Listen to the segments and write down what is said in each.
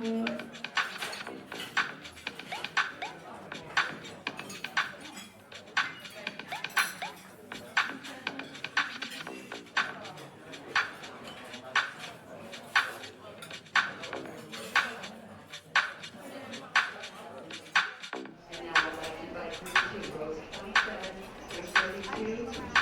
And now I'd like to invite you to rows 27 through 32.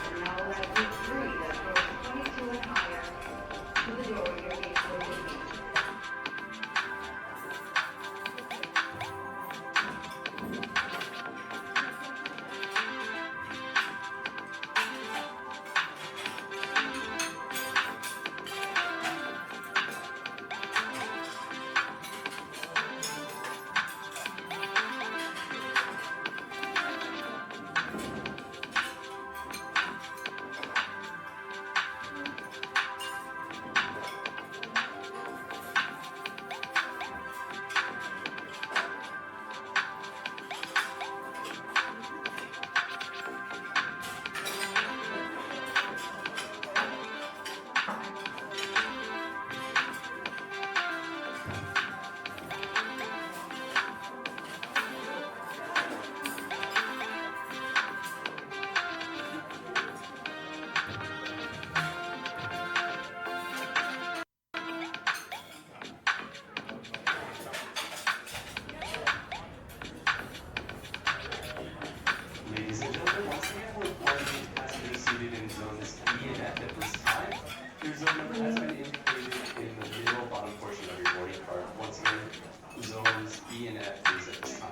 And now we'll have group 3, that's rows 22 and higher, to the door your gates will be open. Ladies and gentlemen, once again, we're welcoming passengers seated in zones E and F at this time. Your zone number has been indicated in the middle bottom portion of your boarding card. Once again, zones E and F is at this time.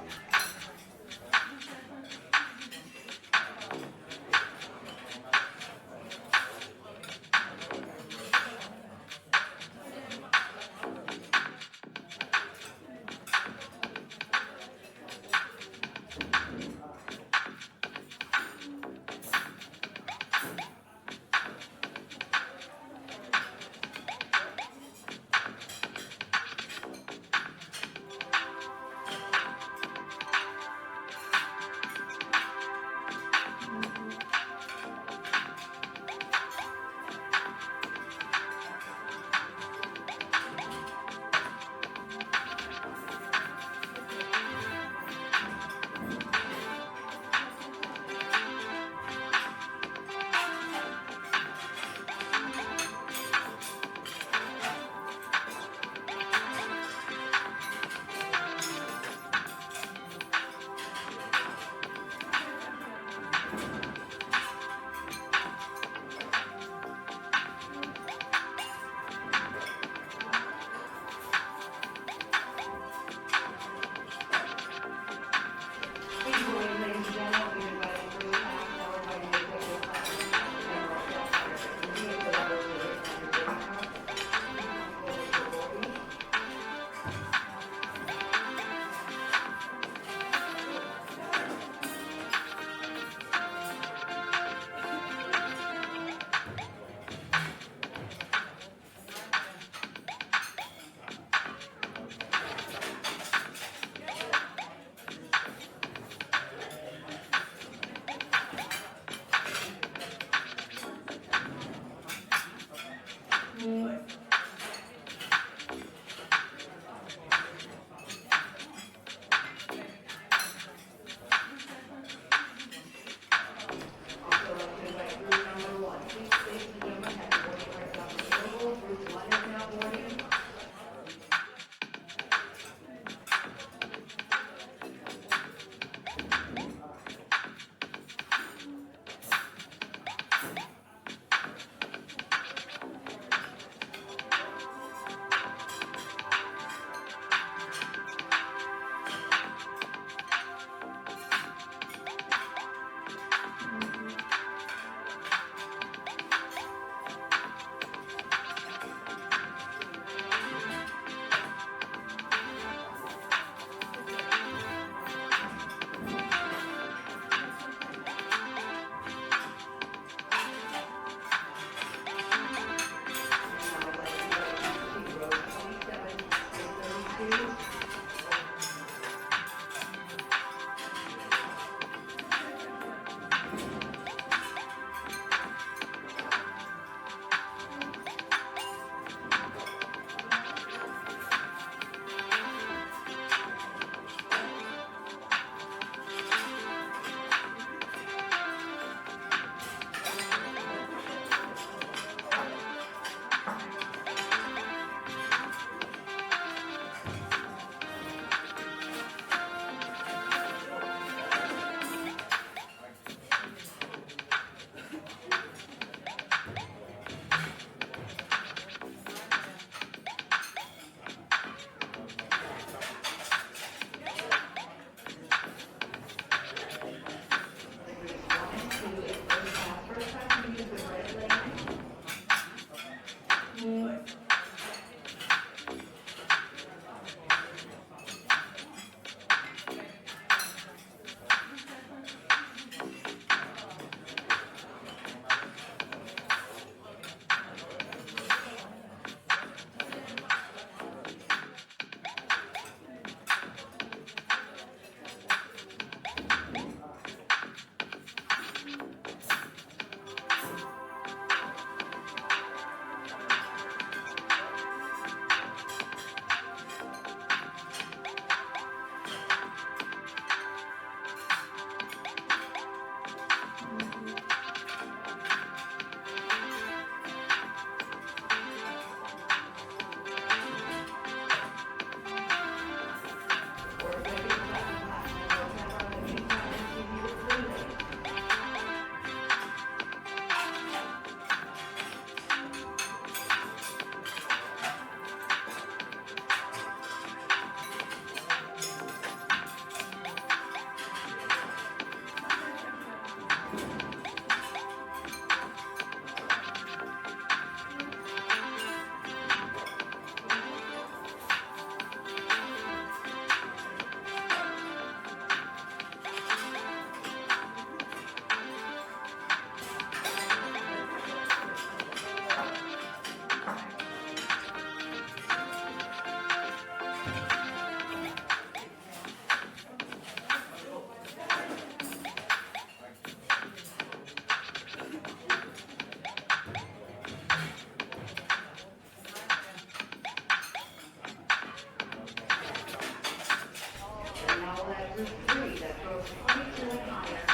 And now we'll have group 3 that throws 22 and higher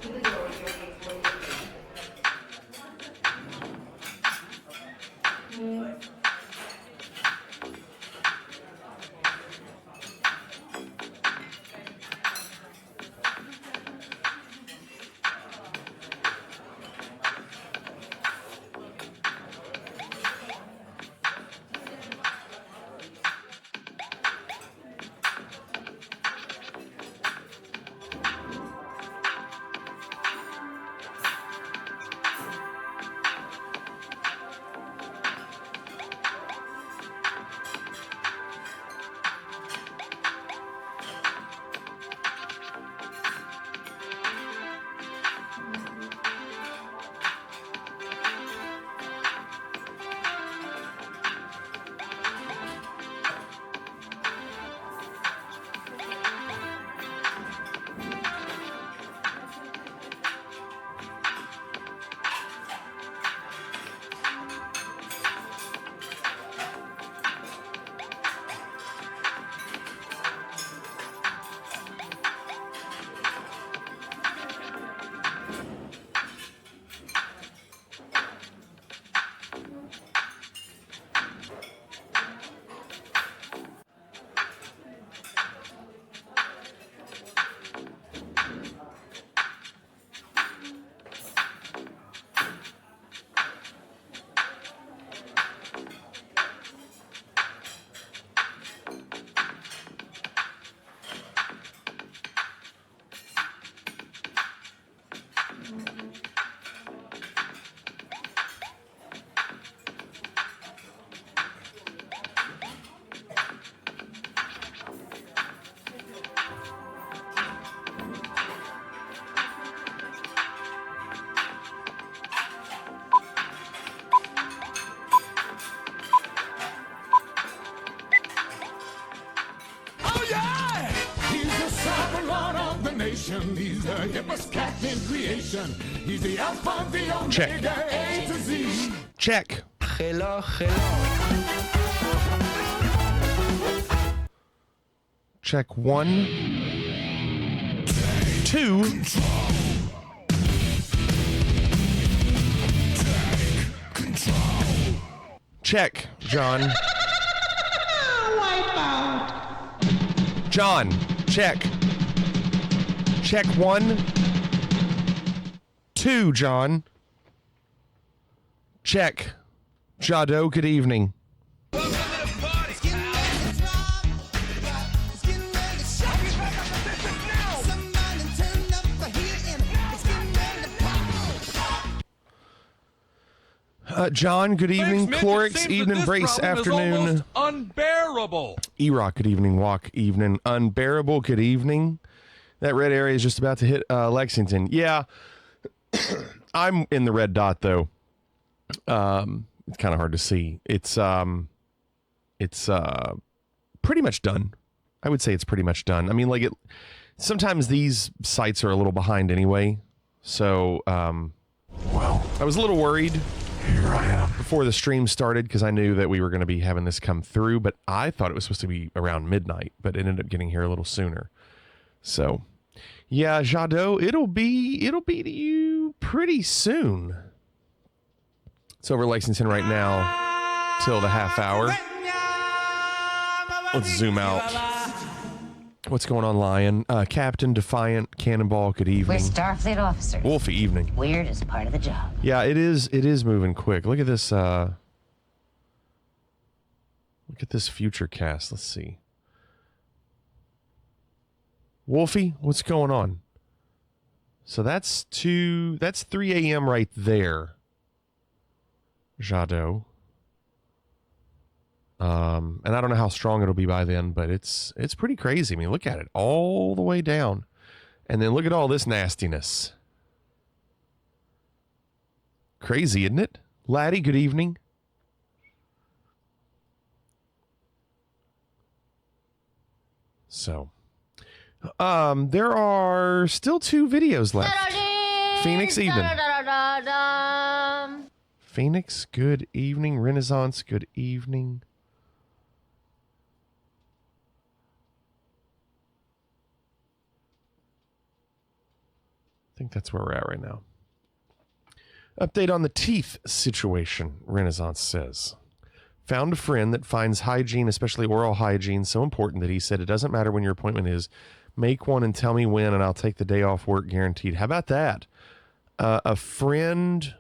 to the door of your gate 43. He's the hippest cat in creation. He's the alpha, the omega, Check. A to Z. Check. Hello, hello. Check 1, 2. Check, John. John, check. Check 1, 2, John. Check. Jado, good evening. John, good evening. Thanks, Mitch. It Clorix, seems that evening. this Brace, problem is afternoon. almost unbearable. E-Rock, good evening. Walk, evening. Unbearable, good evening. That red area is just about to hit Lexington. Yeah, I'm in the red dot, though. It's kind of hard to see. It's pretty much done. I would say it's pretty much done. I mean, like, sometimes these sites are a little behind anyway. So, Well, I was a little worried here I am. before the stream started because I knew that we were going to be having this come through, but I thought it was supposed to be around midnight, but it ended up getting here a little sooner. So, yeah, Jadot, it'll be to you pretty soon. It's over Lexington right now till the half hour. Let's zoom out. What's going on, Lion? Captain, Defiant, Cannonball, good We're evening. Starfleet officers. Wolfie, evening. Weird is part of the job. Yeah, it is moving quick. Look at this future cast. Let's see. Wolfie, what's going on? So that's 3 a.m. right there. Jadot. And I don't know how strong it'll be by then, but it's pretty crazy. I mean, look at it all the way down. And then look at all this nastiness. Crazy, isn't it? Laddie, good evening. So, there are still 2 videos left. Phoenix, evening. Phoenix, good evening. Renaissance, good evening. I think that's where we're at right now. Update on the teeth situation, Renaissance says. Found a friend that finds hygiene, especially oral hygiene, so important that he said it doesn't matter when your appointment is. Make one and tell me when, and I'll take the day off work guaranteed. How about that? A friend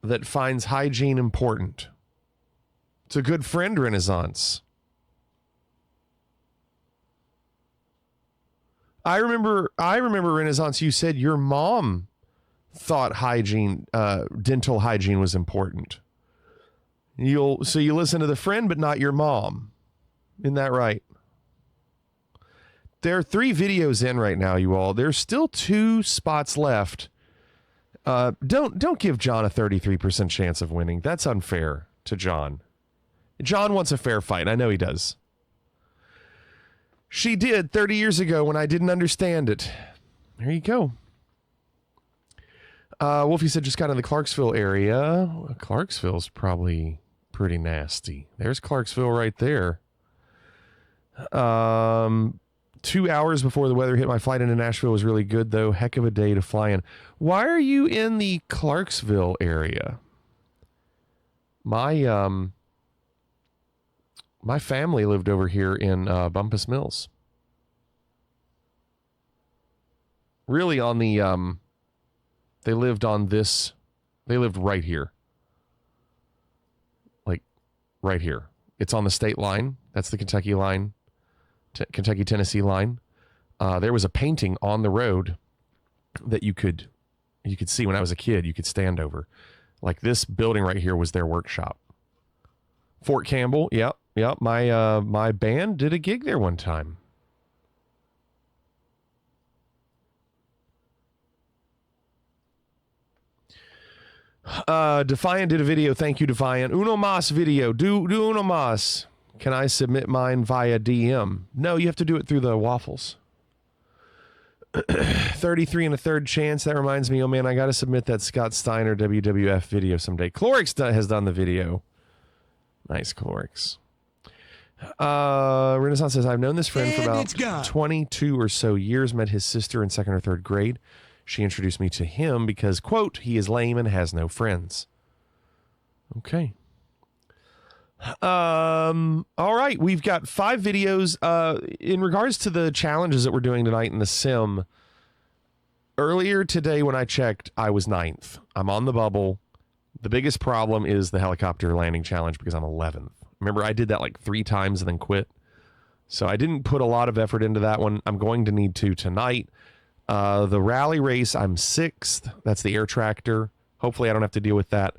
that finds hygiene important. It's a good friend, Renaissance. I remember Renaissance, you said your mom thought hygiene, dental hygiene was important. So you listen to the friend, but not your mom. Isn't that right? There are 3 videos in right now, you all. There's still 2 spots left. Don't give John a 33% chance of winning. That's unfair to John. John wants a fair fight. I know he does. She did 30 years ago when I didn't understand it. There you go. Wolfie said just got in the Clarksville area. Clarksville's probably pretty nasty. There's Clarksville right there. 2 hours before the weather hit, my flight into Nashville was really good, though. Heck of a day to fly in. Why are you in the Clarksville area? My family lived over here in Bumpus Mills. Really on the, they lived right here. Like, right here. It's on the state line. That's the Kentucky line. Kentucky-Tennessee line. There was a painting on the road that you could see when I was a kid. You could stand over. Like, this building right here was their workshop. Fort Campbell, yep. My band did a gig there one time. Defiant did a video. Thank you, Defiant. Uno Mas video. Do Uno Mas. Can I submit mine via DM? No, you have to do it through the waffles. 33 and a third chance. That reminds me, oh man, I got to submit that Scott Steiner WWF video someday. Clorix has done the video. Nice, Clorix. Renaissance says, I've known this friend for about 22 or so years. Met his sister in 2nd or 3rd grade. She introduced me to him because, quote, he is lame and has no friends. Okay. All right. We've got 5 videos. In regards to the challenges that we're doing tonight in the sim, earlier today when I checked, I was 9th. I'm on the bubble. The biggest problem is the helicopter landing challenge because I'm 11th. Remember, I did that like 3 times and then quit. So I didn't put a lot of effort into that one. I'm going to need to tonight. The rally race, I'm 6th. That's the air tractor. Hopefully I don't have to deal with that.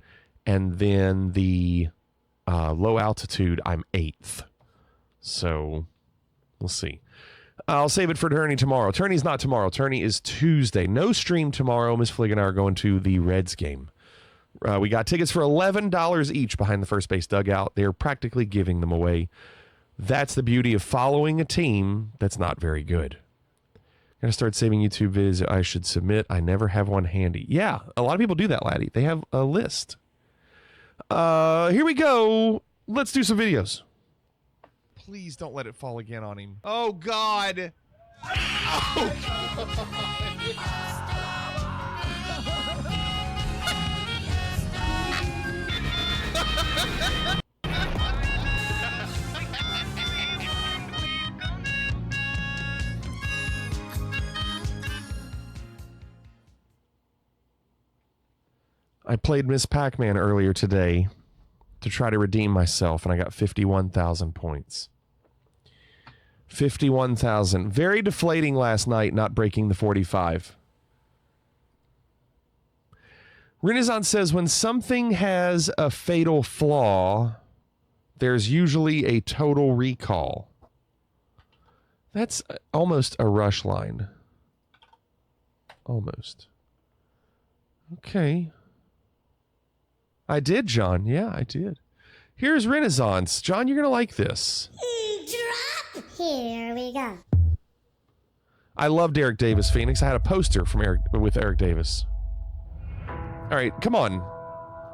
And then the low altitude, I'm 8th. So we'll see. I'll save it for Turney tomorrow. Turney's not tomorrow. Turney is Tuesday. No stream tomorrow. Miss Flig and I are going to the Reds game. We got tickets for $11 each behind the first base dugout. They're practically giving them away. That's the beauty of following a team that's not very good. Gotta start saving YouTube vids I should submit. I never have one handy. Yeah, a lot of people do that, laddie. They have a list. Here we go. Let's do some videos. Please don't let it fall again on him. Oh, God. I played Miss Pac-Man earlier today to try to redeem myself, and I got 51,000 points. 51,000. Very deflating last night, not breaking the 45. Renaissance says, when something has a fatal flaw, there's usually a total recall. That's almost a Rush line. Almost. Okay. I did, John. Yeah, I did. Here's Renaissance. John, you're going to like this. Drop! Here we go. I loved Eric Davis, Phoenix. I had a poster from with Eric Davis. All right, come on.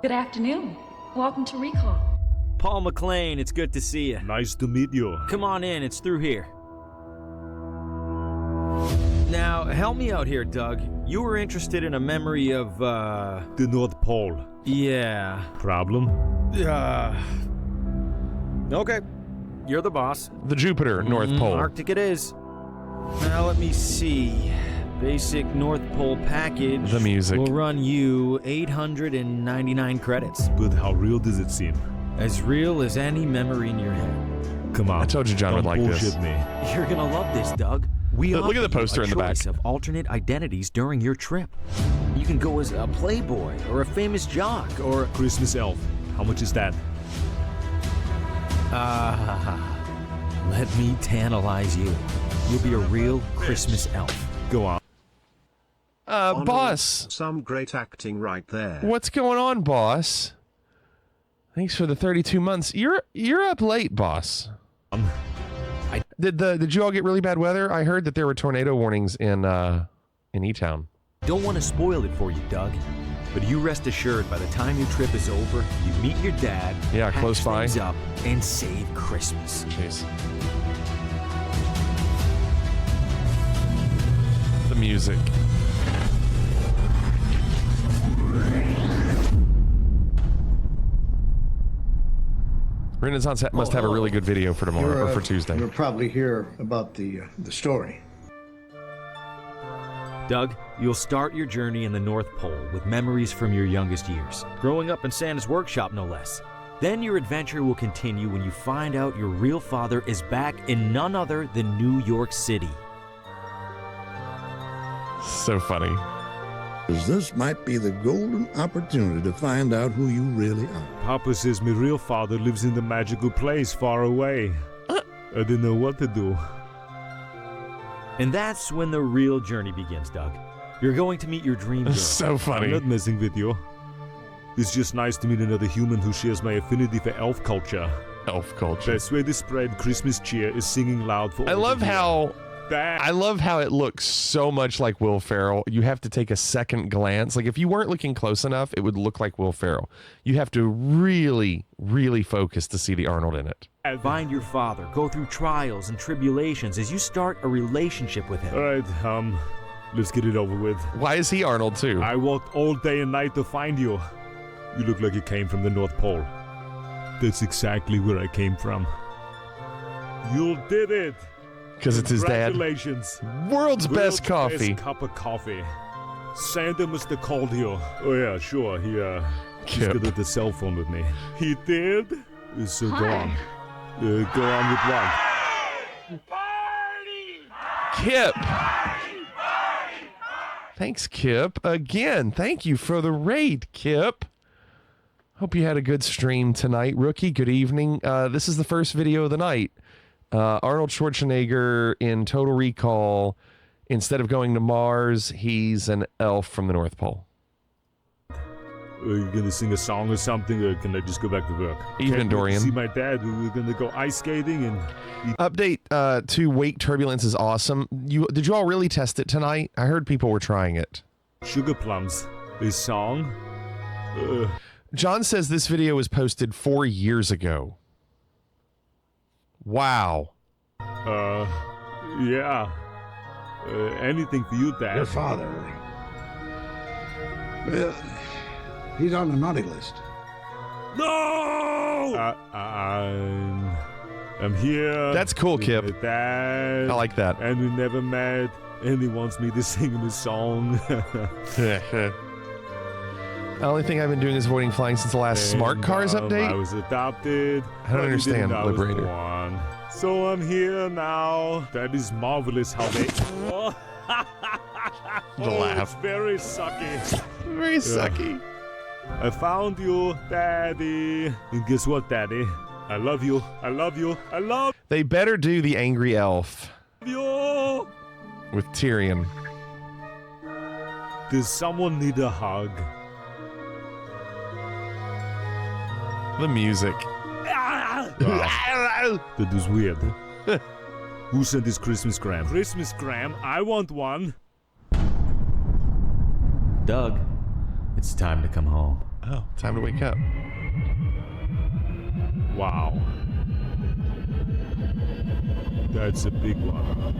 Good afternoon. Welcome to Recall. Paul McLean, it's good to see you. Nice to meet you. Come on in, it's through here. Now, help me out here, Doug. You were interested in a memory of, The North Pole. Yeah. Problem? Okay. You're the boss. The Jupiter North Pole. Arctic it is. Now, let me see. Basic North Pole package. The music. Will run you 899 credits. But how real does it seem? As real as any memory in your head. Come on. I told you John would like this. Bullshit me. You're gonna love this, Doug. We Look at the offer you poster a in the back. choice of alternate identities during your trip. You can go as a playboy or a famous jock or Christmas elf. How much is that? let me tantalize you. You'll be a real Christmas elf. Go on. Boss. Some great acting right there. What's going on, boss? Thanks for the 32 months. You're up late, boss. Did you all get really bad weather? I heard that there were tornado warnings in E-Town. Don't want to spoil it for you, Doug. But you rest assured, by the time your trip is over, you meet your dad, Yeah, patch close by. things up, and save Christmas. Jeez. The music. Renaissance must have a really good video for tomorrow or for Tuesday. You'll probably hear about the story. Doug, you'll start your journey in the North Pole with memories from your youngest years, growing up in Santa's workshop, no less. Then your adventure will continue when you find out your real father is back in none other than New York City. So funny. This might be the golden opportunity to find out who you really are. Papa says my real father lives in the magical place far away. I didn't know what to do. And that's when the real journey begins, Doug. You're going to meet your dream girl. So I'm funny. not messing with you. It's just nice to meet another human who shares my affinity for elf culture. Elf culture. Best way to spread Christmas cheer is singing loud for all I love to hear. how That- I love how it looks so much like Will Ferrell. You have to take a second glance. Like if you weren't looking close enough, it would look like Will Ferrell. You have to really, really focus to see the Arnold in it. Find your father, go through trials and tribulations as you start a relationship with him. All right, let's get it over with. Why is he Arnold too? I walked all day and night to find you. You look like you came from the North Pole. That's exactly where I came from. You did it! Because it's his dad. Congratulations. World's best coffee. Best cup of coffee. Santa must have called you. Oh yeah, sure. He he's Kip. good at the cell phone with me. He did? So go on. Go on with what? Kip. Thanks, Kip. Again, thank you for the raid, Kip. Hope you had a good stream tonight. Rookie, good evening. This is the first video of the night. Arnold Schwarzenegger in Total Recall. Instead of going to Mars, he's an elf from the North Pole. Are you gonna sing a song or something, or can I just go back to work? Even Dorian. See my dad. We're gonna go ice skating and. Update to Wake Turbulence is awesome. Did you all really test it tonight? I heard people were trying it. Sugar Plums. This song. John says this video was posted 4 years ago. Wow. Yeah. Anything for you, Dad. Your father. Well, he's on the naughty list. No! I'm here. That's cool, with Kip. my Dad, I like that. And we never met, and he wants me to sing him a song. The only thing I've been doing is avoiding flying since the last Smart Cars update. I was adopted. I don't understand, Liberator. So I'm here now. That is marvelous how they... The laugh. It's very sucky. Very sucky. I found you, Daddy. And guess what, Daddy? I love you. I love you. I love They better do the Angry Elf you. with Tyrion. Does someone need a hug? The music. That was weird. Who sent this Christmas gram? Christmas gram? I want one. Doug, it's time to come home. Oh, time to wake up. Wow. That's a big one.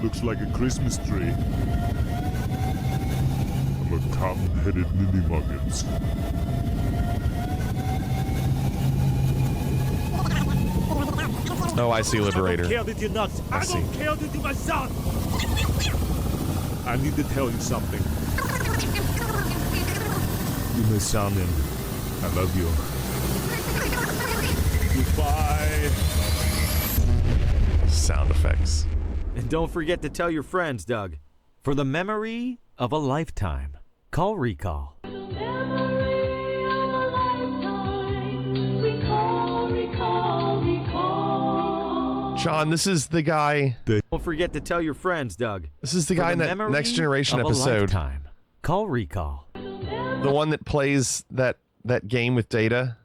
Looks like a Christmas tree. I'm a cotton-headed ninny muggins. Oh, I see, Liberator. I don't care that you're nuts. I don't care that you're my son. I need to tell you something. You're my son, and I love you. Goodbye. Sound effects. And don't forget to tell your friends, Doug. For the memory of a lifetime, call Recall. John, this is the guy. Don't forget to tell your friends, Doug. This is the guy in that Next Generation of episode. A lifetime, call Recall. The one that plays that game with Data.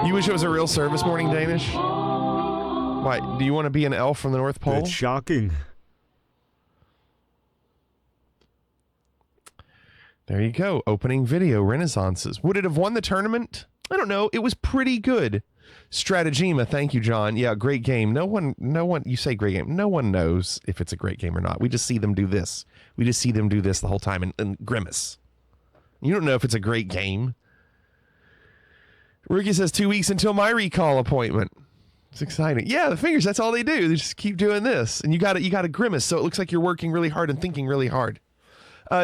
You wish it was a real service morning, Danish? Why? Do you want to be an elf from the North Pole? That's shocking. There you go. Opening video, Renaissances. Would it have won the tournament? I don't know. It was pretty good. Stratagema, thank you, John. Yeah, great game. No one, you say great game. No one knows if it's a great game or not. We just see them do this. We just see them do this the whole time and grimace. You don't know if it's a great game. Rookie says 2 weeks until my recall appointment. It's exciting. Yeah, the fingers, that's all they do. They just keep doing this. And you got to grimace so it looks like you're working really hard and thinking really hard.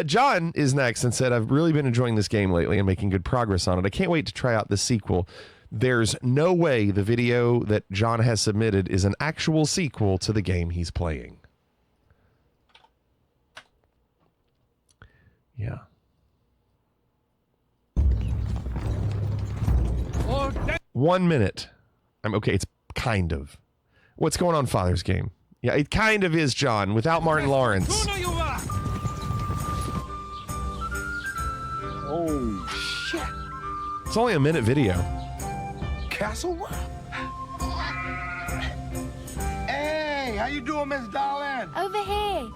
John is next and said, I've really been enjoying this game lately and making good progress on it. I can't wait to try out the sequel. There's no way the video that John has submitted is an actual sequel to the game he's playing. Yeah. 1 minute. I'm okay. It's kind of. What's going on, Father's Game? Yeah, it kind of is, John, without Martin Lawrence. Oh, shit. It's only a minute video. Castle? Hey, how you doing, Miss Darling? Over here.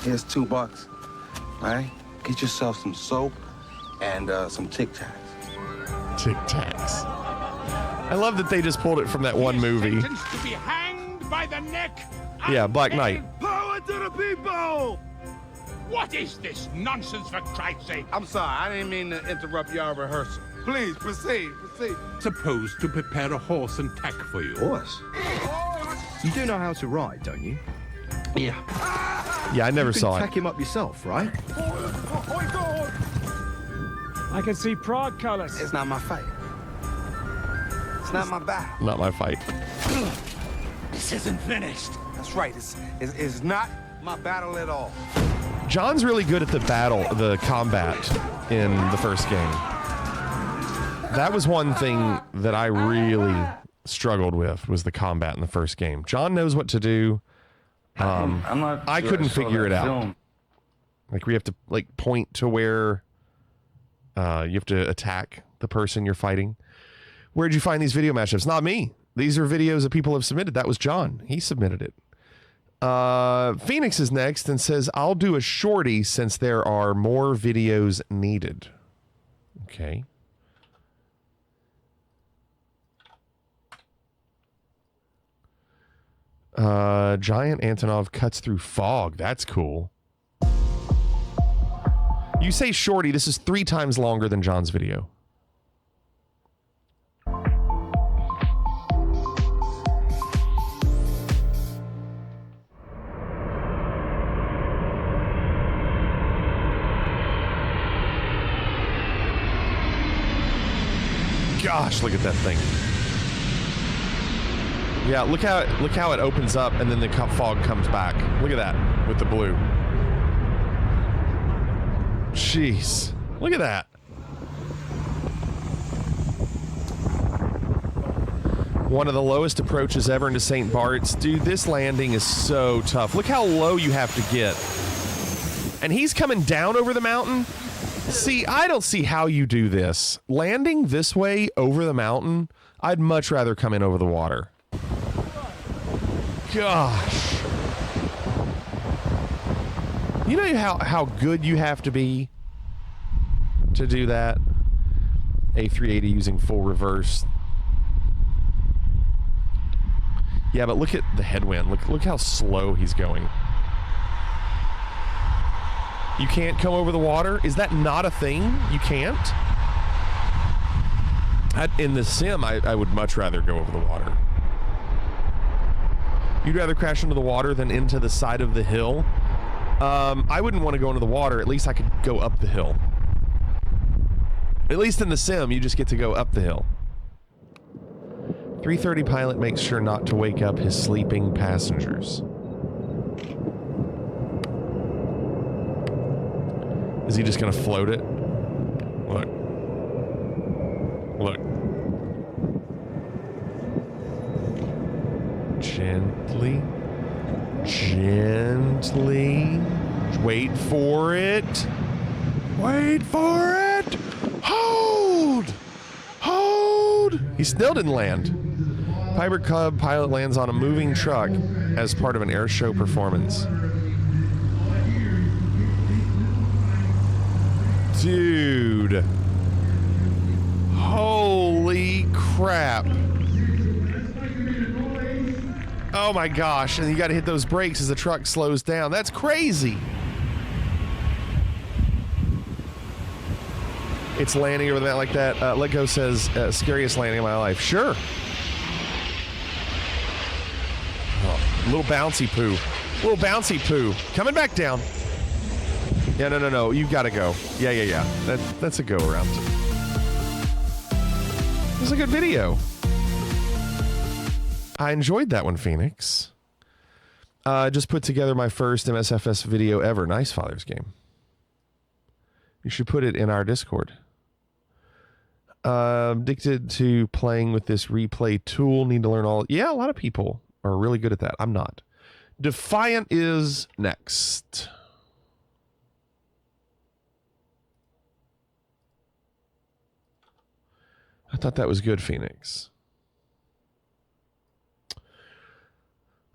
Here's $2. All right? Get yourself some soap and some Tic Tacs. Tic Tacs. I love that they just pulled it from that one movie. To be hanged by the neck. Yeah, Black Knight. Power to the people! What is this nonsense, for Christ's sake? I'm sorry, I didn't mean to interrupt your rehearsal. Please, proceed. Supposed to prepare a horse and tack for you. Horse? You do know how to ride, don't you? Yeah. Yeah, I never saw it. Tack him up yourself, right? I can see Prague colors. It's not my fight. It's not my battle. Not my fight. This isn't finished. That's right. It's not my battle at all. John's really good at the combat in the first game. That was one thing that I really struggled with, was the combat in the first game. John knows what to do. I'm not I sure couldn't I saw figure that it out. film. Like, we have to like point to where you have to attack the person you're fighting. Where'd you find these video matchups? Not me. These are videos that people have submitted. That was John. He submitted it. Phoenix is next and says, I'll do a shorty since there are more videos needed. Okay. Giant Antonov cuts through fog. That's cool. You say shorty, this is 3 times longer than John's video. Gosh, look at that thing. Yeah, look how it opens up and then the fog comes back. Look at that with the blue. Jeez, look at that. One of the lowest approaches ever into St. Bart's. Dude, this landing is so tough. Look how low you have to get. And he's coming down over the mountain. See, I don't see how you do this. Landing this way over the mountain, I'd much rather come in over the water. Gosh. You know how good you have to be to do that? A380 using full reverse. Yeah, but look at the headwind. Look how slow he's going. You can't come over the water? Is that not a thing? You can't? In the sim, I would much rather go over the water. You'd rather crash into the water than into the side of the hill? I wouldn't want to go into the water. At least I could go up the hill. At least in the sim, you just get to go up the hill. 330 pilot makes sure not to wake up his sleeping passengers. Is he just going to float it? Look. Look. Gently. Gently. Wait for it. Wait for it. Hold. Hold. He still didn't land. Piper Cub pilot lands on a moving truck as part of an air show performance. Dude. Holy crap. Oh my gosh, and you gotta hit those brakes as the truck slows down. That's crazy. It's landing over that like that. Let Go says, scariest landing of my life. Sure. Oh, little bouncy poo. Little bouncy poo. Coming back down. Yeah, no. You've got to go. Yeah. That's a go around. It was a good video. I enjoyed that one, Phoenix. Just put together my first MSFS video ever. Nice Father's Game. You should put it in our Discord. Addicted to playing with this replay tool. Need to learn all. Yeah, a lot of people are really good at that. I'm not. Defiant is next. I thought that was good, Phoenix.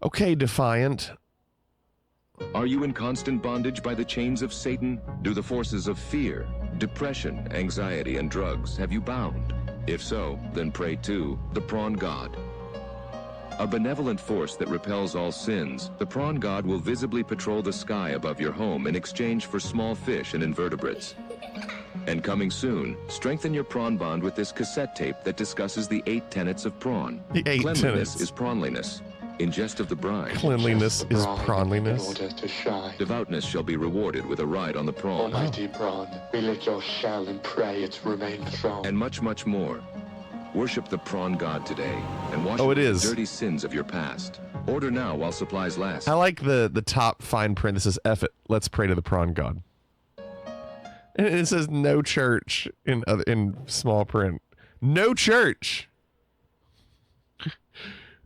Okay, Defiant. Are you in constant bondage by the chains of Satan? Do the forces of fear, depression, anxiety, and drugs have you bound? If so, then pray to the Prawn God. A benevolent force that repels all sins, the Prawn God will visibly patrol the sky above your home in exchange for small fish and invertebrates. And coming soon, strengthen your prawn bond with this cassette tape that discusses the 8 tenets of prawn. The 8 Cleanliness tenets. is prawnliness. Ingest of the bride. Cleanliness is prawnliness. In order to shine. Devoutness shall be rewarded with a ride on the prawn. Almighty prawn, we lick your shell and pray it remain strong. And much, much more. Worship the prawn god today and wash Oh, it away is. the dirty sins of your past. Order now while supplies last. I like the top fine print that says "F it, let's pray to the prawn god." And it says "No church" in small print. No church.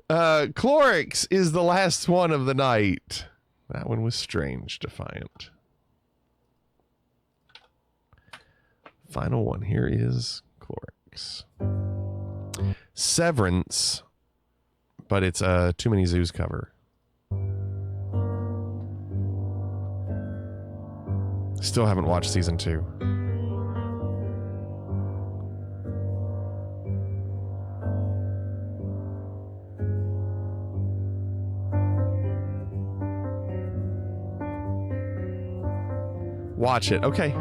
Clorix is the last one of the night. That one was strange to find. Final one here is Clorix. Severance, but it's a Too Many Zoos cover. Still haven't watched season 2. Watch it. Okay.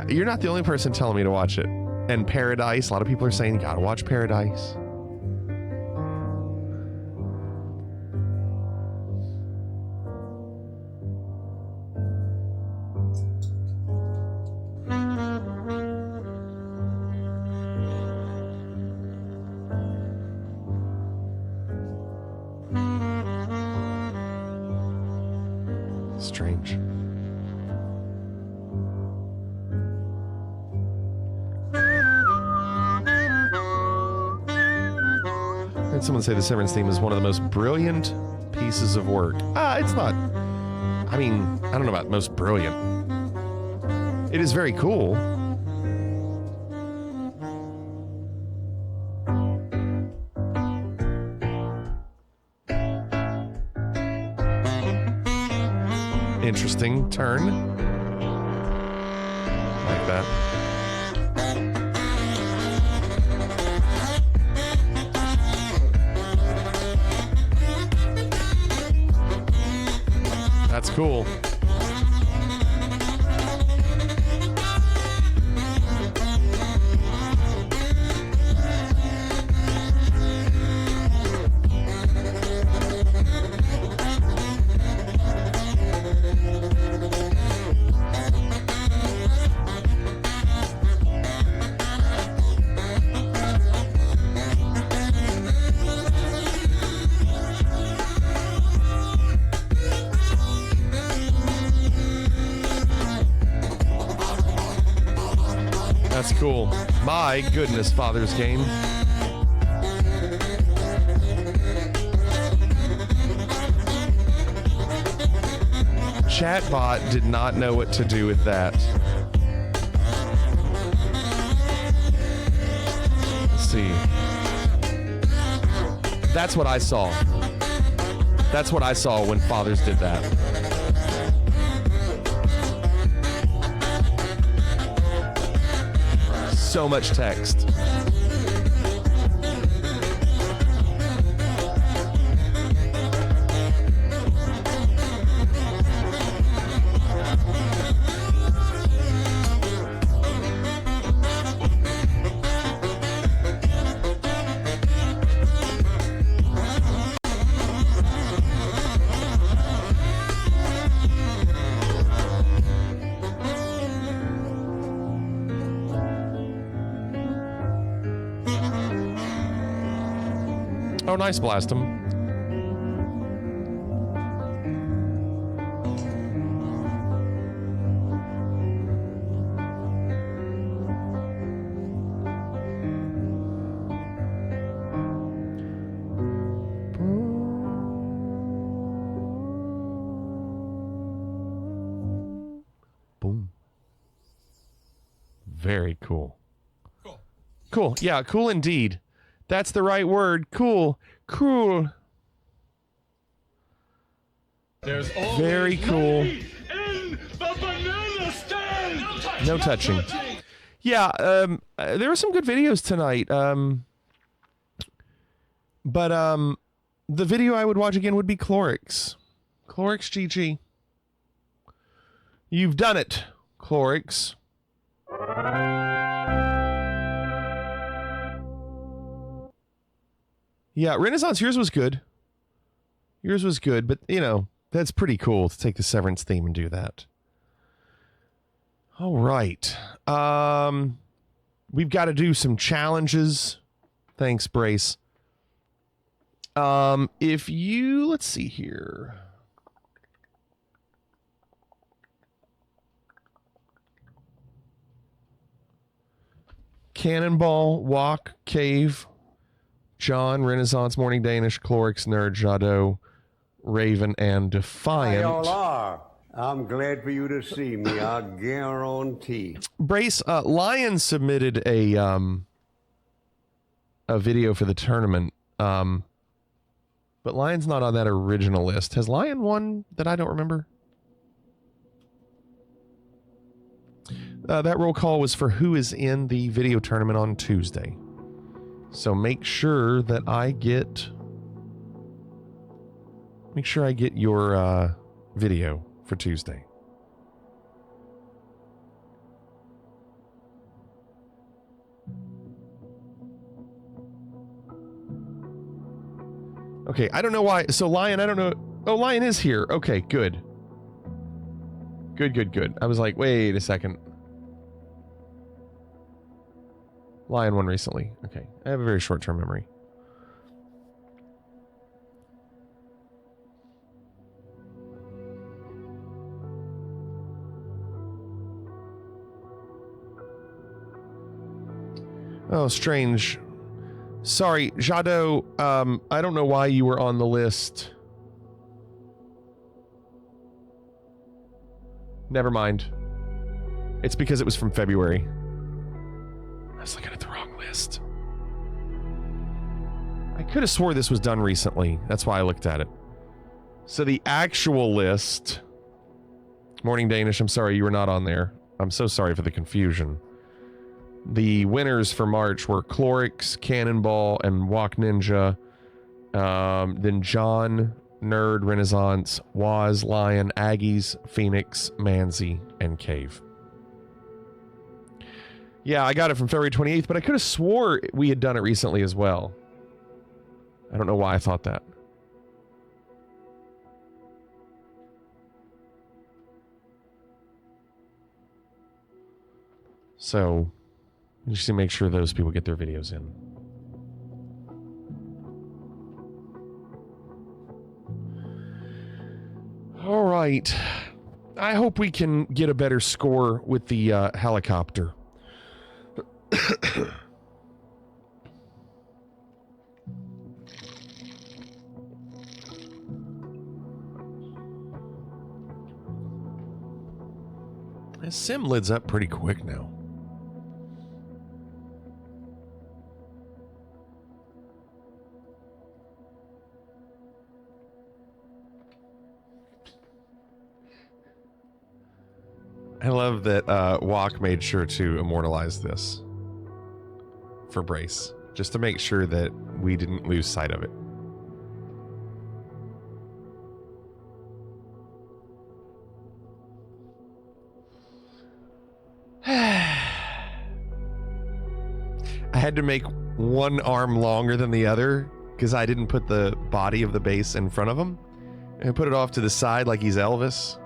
You're not the only person telling me to watch it. And Paradise. A lot of people are saying you gotta watch Paradise. Strange. I heard someone say the Severance theme is one of the most brilliant pieces of work. It's not. I mean, I don't know about most brilliant. It is very cool. Interesting turn. Like that. That's cool. That's cool. My goodness, Father's game. Chatbot did not know what to do with that. Let's see. That's what I saw. That's what I saw when Fathers did that. So much text. Oh, nice, blast him. Boom. Very cool. Cool. Yeah, cool indeed. That's the right word. Cool. Cool. There's very cool. No touching. Yeah, there were some good videos tonight. But the video I would watch again would be Clorix. Clorix GG. You've done it, Clorix. Yeah, Renaissance, yours was good. Yours was good, but, you know, that's pretty cool to take the Severance theme and do that. All right. We've got to do some challenges. Thanks, Brace. If you, let's see here. Cannonball, Walk, Cave, John, Renaissance, Morning Danish, Clorix, Nerd, Jadot, Raven, and Defiant. Y'all are. I'm glad for you to see me. I guarantee. Brace, Lion submitted a video for the tournament. But Lion's not on that original list. Has Lion won that I don't remember? That roll call was for who is in the video tournament on Tuesday. So make sure that I get your video for Tuesday. Okay, I don't know why. So Lion, I don't know. Oh, Lion is here. Okay, good. Good. I was like, wait a second. Lion won recently. Okay, I have a very short-term memory. Oh, strange. Sorry, Jadot, I don't know why you were on the list. Never mind. It's because it was from February. I was looking at the wrong list. I could have swore this was done recently. That's why I looked at it. So the actual list... Morning Danish, I'm sorry you were not on there. I'm so sorry for the confusion. The winners for March were Clorix, Cannonball, and Walk Ninja. Then John, Nerd, Renaissance, Waz, Lion, Aggies, Phoenix, Manzi, and Cave. Yeah, I got it from February 28th, but I could have swore we had done it recently as well. I don't know why I thought that. So, just to make sure those people get their videos in. All right. I hope we can get a better score with the helicopter. This sim lids up pretty quick now. I love that Walk made sure to immortalize this for Brace, just to make sure that we didn't lose sight of it. I had to make one arm longer than the other because I didn't put the body of the base in front of him and put it off to the side like he's Elvis.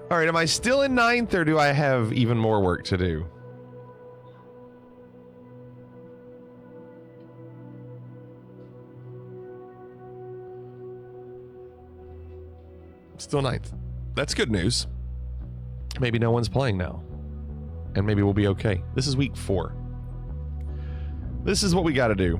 All right, am I still in 9th or do I have even more work to do? Still 9th. That's good news. Maybe no one's playing now. And maybe we'll be okay. This is week 4. This is what we got to do.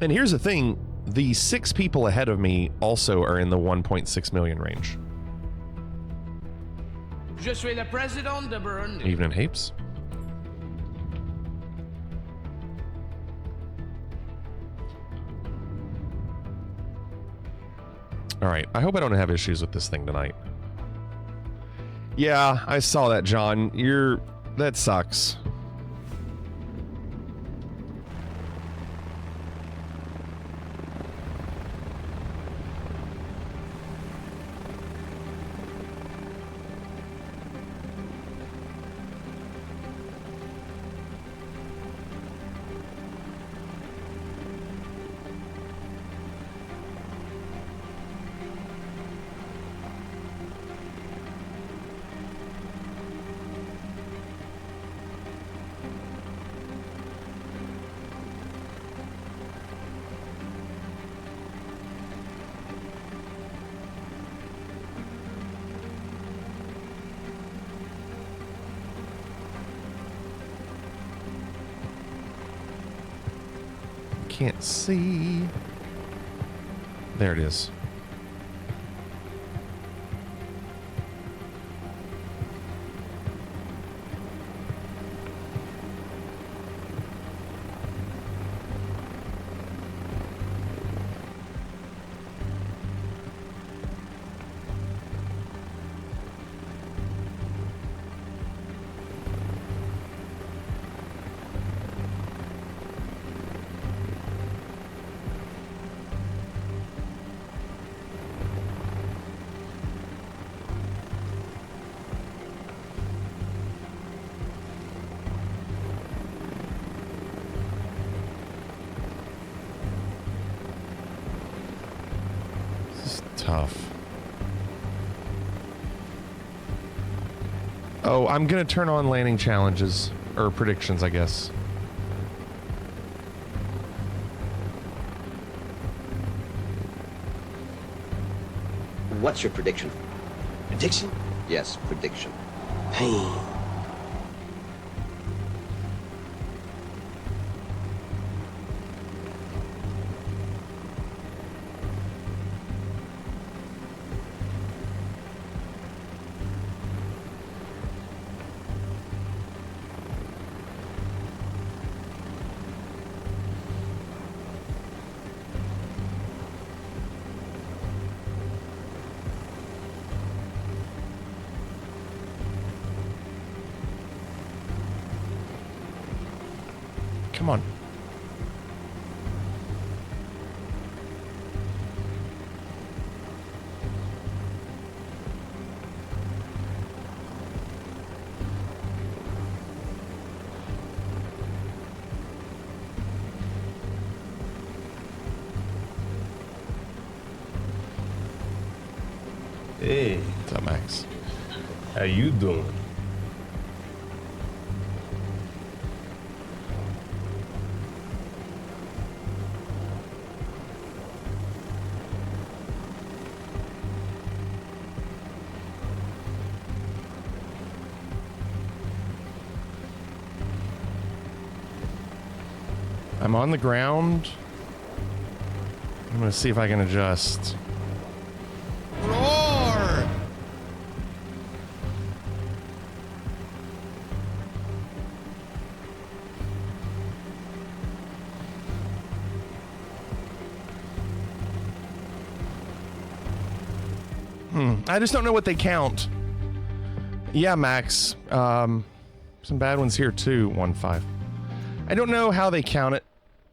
And here's the thing. The 6 people ahead of me also are in the 1.6 million range. Je suis le président de Burundi. Evening, Hapes. All right, I hope I don't have issues with this thing tonight. Yeah, I saw that, John. That sucks. can't see. There it is. Tough. Oh, I'm gonna turn on landing challenges or predictions, I guess. What's your prediction? Prediction? Yes, prediction. Hey. Come on. Hey. What's up, Max? How you doing? I'm on the ground. I'm gonna see if I can adjust. Roar! I just don't know what they count. Yeah, Max. Some bad ones here too. 1-5. I don't know how they count it.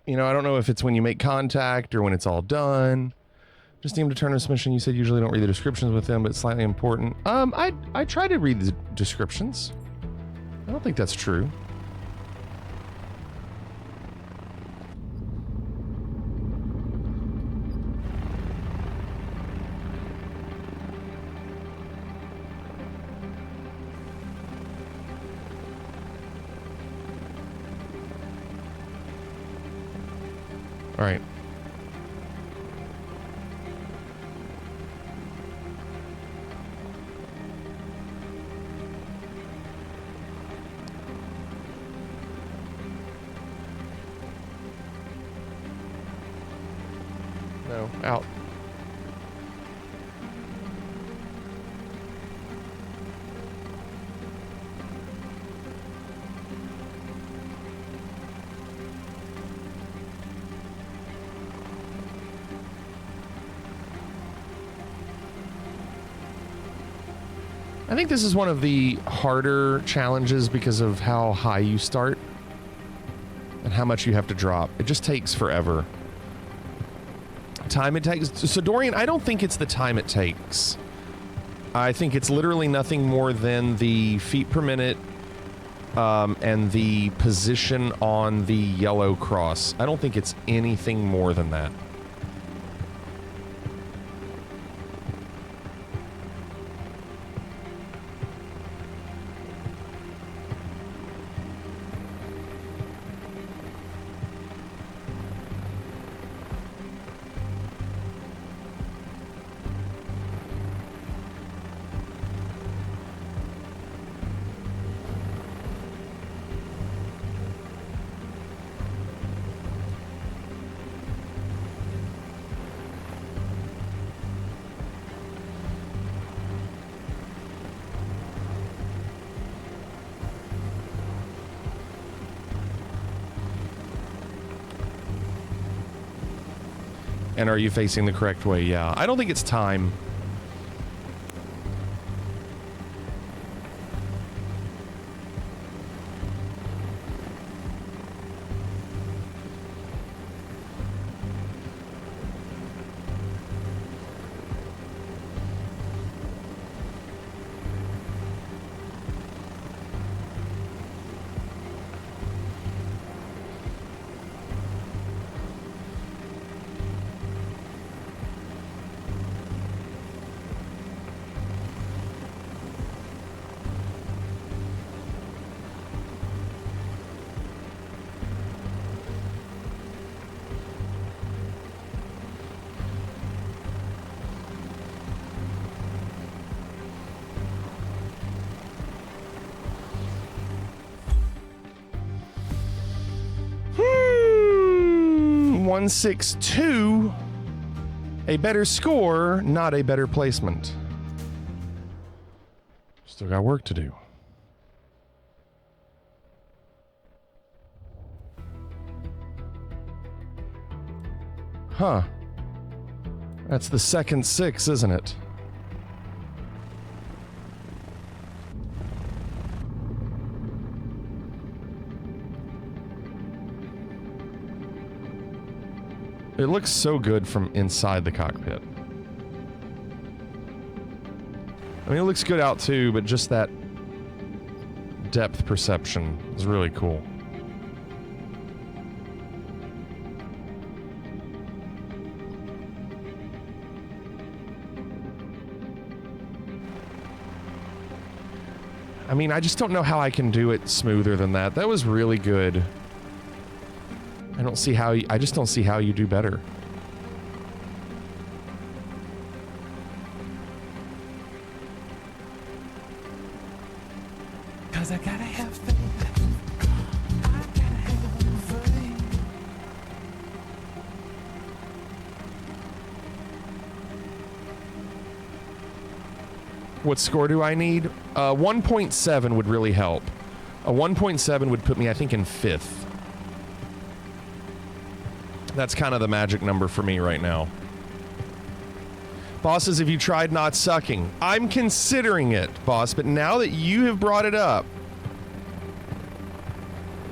You know, I don't know if it's when you make contact or when it's all done. Just need to turn a submission. You said usually don't read the descriptions with them, but it's slightly important. I try to read the descriptions. I don't think that's true. All right. No, out. I think this is one of the harder challenges because of how high you start and how much you have to drop. It just takes forever. Time it takes. So Dorian, I don't think it's the time it takes. I think it's literally nothing more than the feet per minute and the position on the yellow cross. I don't think it's anything more than that. And are you facing the correct way? Yeah. I don't think it's time. Hmm, 162. A better score, not a better placement. Still got work to do. Huh. That's the second 6, isn't it? It looks so good from inside the cockpit. I mean, it looks good out too, but just that depth perception is really cool. I mean, I just don't know how I can do it smoother than that. That was really good. I don't see how I just don't see how you do better. Cause I gotta have faith. What score do I need? 1.7 would really help. A 1.7 would put me, I think, in 5th. That's kind of the magic number for me right now. Bosses, have you tried not sucking? I'm considering it, boss, but now that you have brought it up,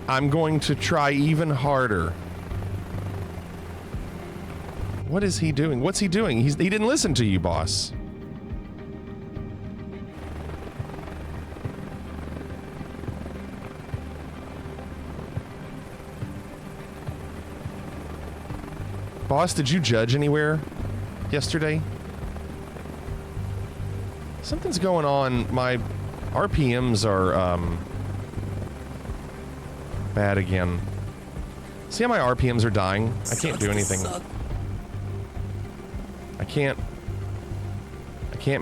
I'm going to try even harder. What is he doing? What's he doing? He didn't listen to you, boss. Boss, did you judge anywhere yesterday? Something's going on. My RPMs are bad again. See how my RPMs are dying? I can't do anything. I can't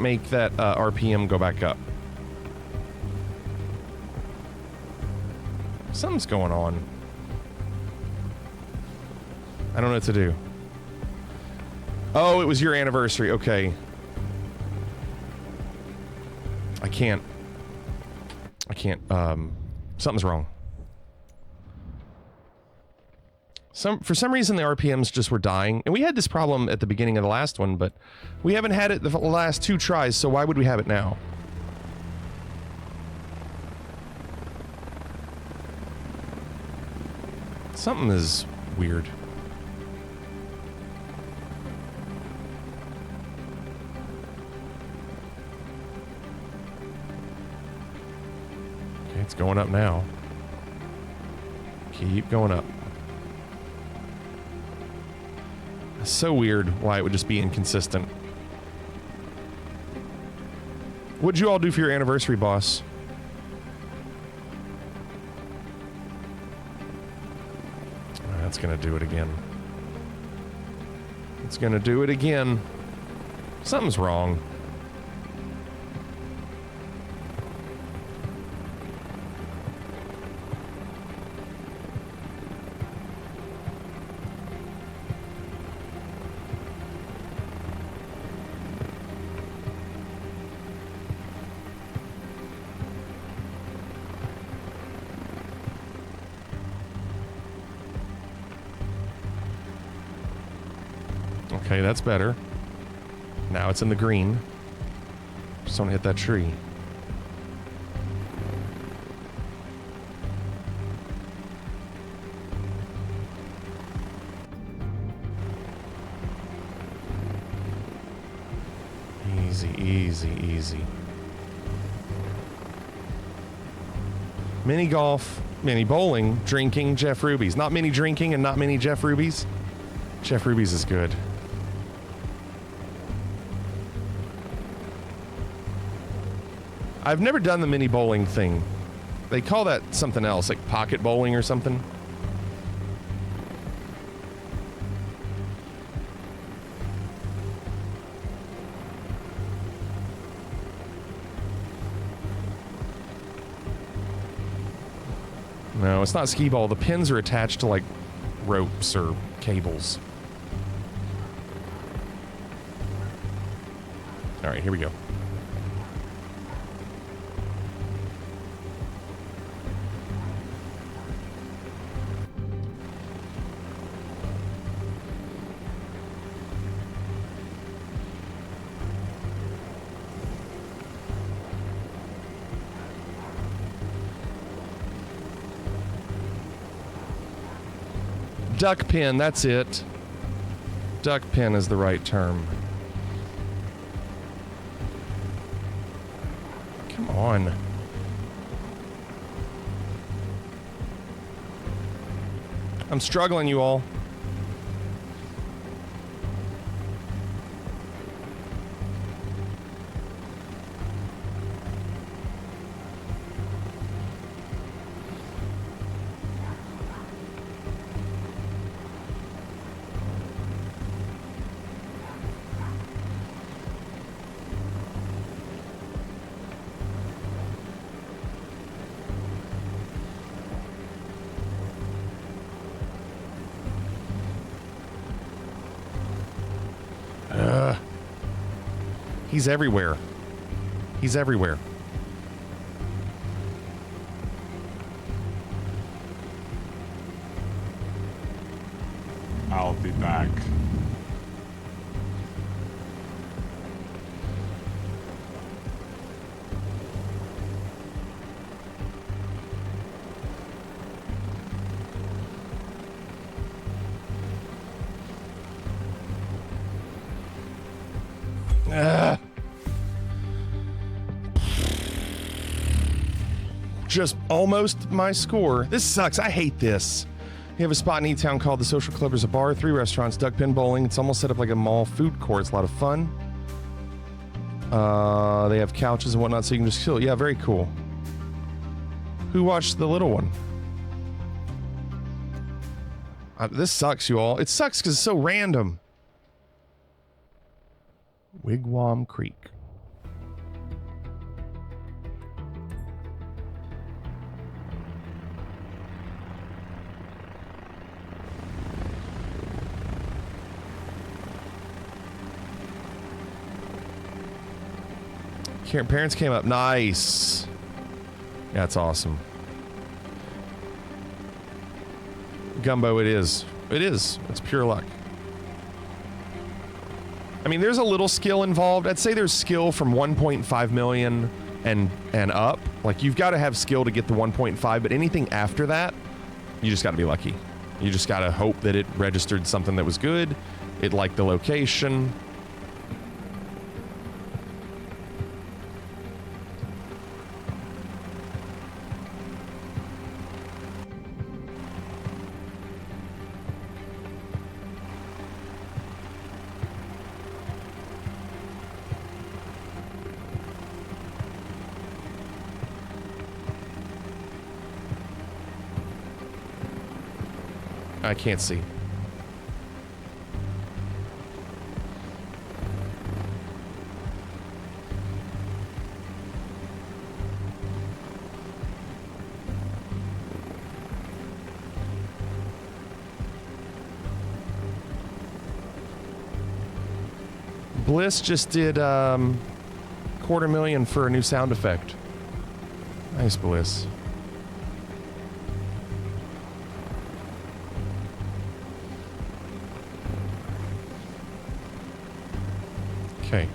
make that RPM go back up. Something's going on. I don't know what to do. Oh, it was your anniversary. Okay. I can't. Something's wrong. For some reason, the RPMs just were dying. And we had this problem at the beginning of the last one, but we haven't had it the last 2 tries, so why would we have it now? Something is weird. It's going up now. Keep going up. It's so weird why it would just be inconsistent. What'd you all do for your anniversary, boss? That's gonna do it again. It's gonna do it again. Something's wrong. Okay, that's better. Now it's in the green. Just don't hit that tree. Easy, easy, easy. Mini golf, mini bowling, drinking, Jeff Ruby's. Not many drinking and not many Jeff Ruby's. Jeff Ruby's is good. I've never done the mini bowling thing. They call that something else, like pocket bowling or something. No, it's not skee ball. The pins are attached to like ropes or cables. All right, here we go. Duck pin, that's it. Duck pin is the right term. Come on. I'm struggling, you all. He's everywhere. He's everywhere. I'll be back. Just almost my score. This sucks. I hate this. You have a spot in E-Town called the Social Club. There's a bar, 3 restaurants, duck pin bowling. It's almost set up like a mall food court. It's a lot of fun. They have couches and whatnot, so you can just chill. Yeah, very cool. Who watched the little one? This sucks, you all. It sucks because it's so random. Wigwam Creek. Parents came up. Nice. Yeah, that's awesome. Gumbo, it is. It is. It's pure luck. I mean, there's a little skill involved. I'd say there's skill from 1.5 million and up. Like, you've got to have skill to get the 1.5, but anything after that, you just got to be lucky. You just got to hope that it registered something that was good. It liked the location. I can't see. Bliss just did $250,000 for a new sound effect. Nice, Bliss. Okay.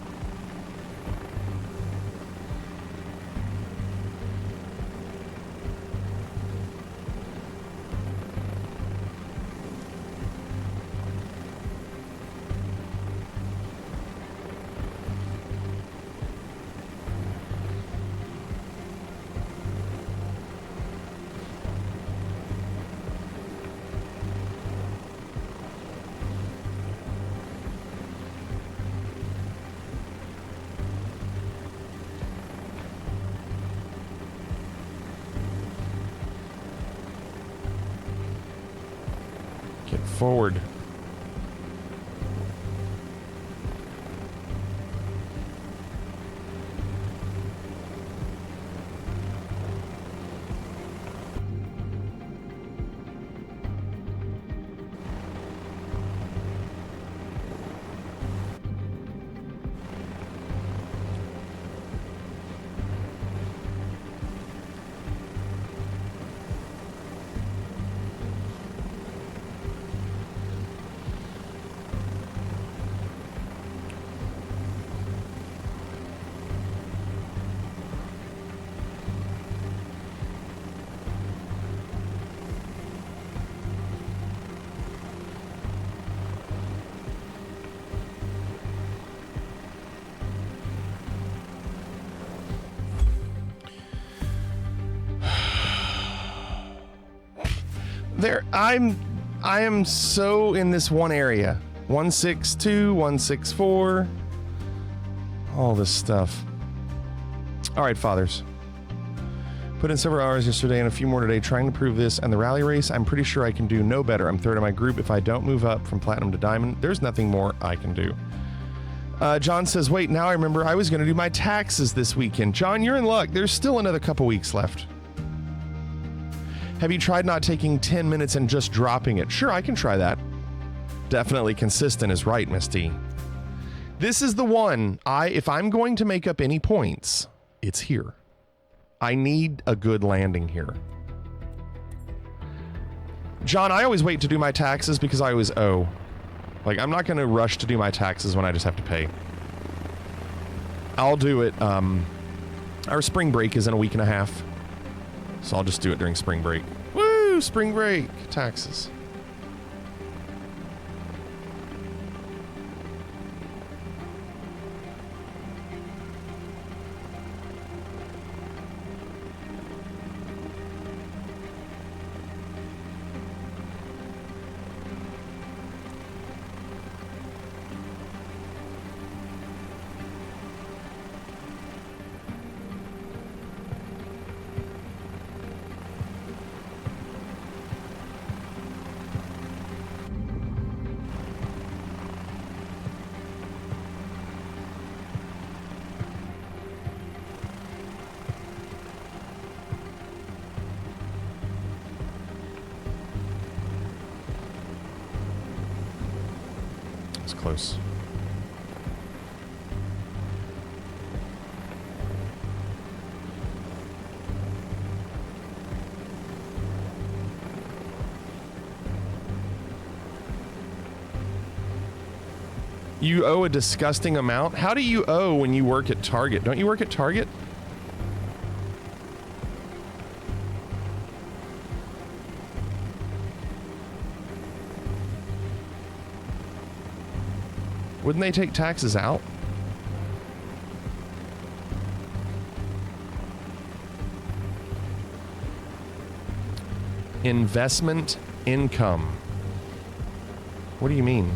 Get forward. I am so in this one area. 162, 164. All this stuff. All right, fathers. Put in several hours yesterday and a few more today trying to prove this, and the rally race, I'm pretty sure I can do no better. I'm third in my group. If I don't move up from platinum to diamond, there's nothing more I can do. John says, wait, now I remember I was going to do my taxes this weekend. John, you're in luck. There's still another couple weeks left. Have you tried not taking 10 minutes and just dropping it? Sure, I can try that. Definitely consistent is right, Miss D. This is the one, if I'm going to make up any points, it's here. I need a good landing here. John, I always wait to do my taxes because I always owe. Like, I'm not going to rush to do my taxes when I just have to pay. I'll do it, our spring break is in a week and a half. So I'll just do it during spring break. Woo! Spring break! Taxes. Close. You owe a disgusting amount? How do you owe when you work at Target? Don't you work at Target? Wouldn't they take taxes out? Investment income. What do you mean?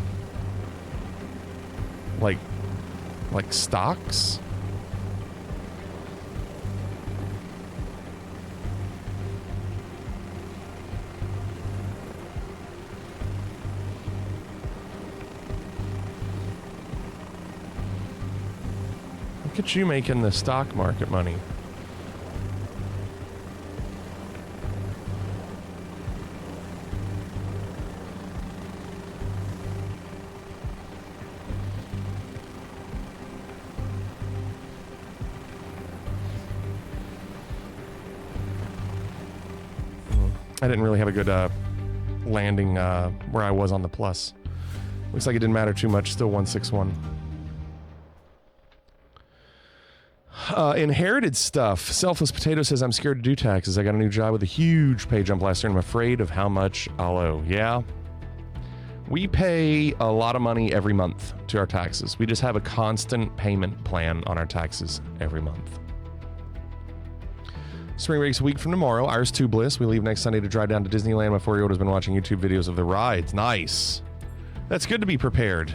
Like stocks? Look at you making the stock market money. I didn't really have a good landing where I was on the plus. Looks like it didn't matter too much. Still 161. Inherited stuff. Selfless Potato says, I'm scared to do taxes. I got a new job with a huge pay jump last year, and I'm afraid of how much I'll owe. Yeah. We pay a lot of money every month to our taxes. We just have a constant payment plan on our taxes every month. Spring break's a week from tomorrow. Iris 2 Bliss. We leave next Sunday to drive down to Disneyland. My 4-year-old has been watching YouTube videos of the rides. Nice. That's good to be prepared.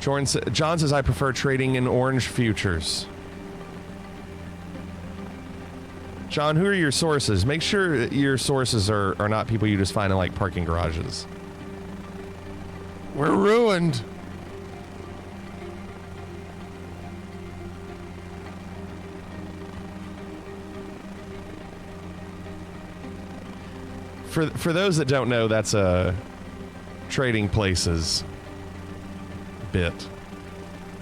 John says, I prefer trading in orange futures. John, who are your sources? Make sure your sources are not people you just find in, like, parking garages. We're ruined. For those that don't know, that's a Trading Places bit.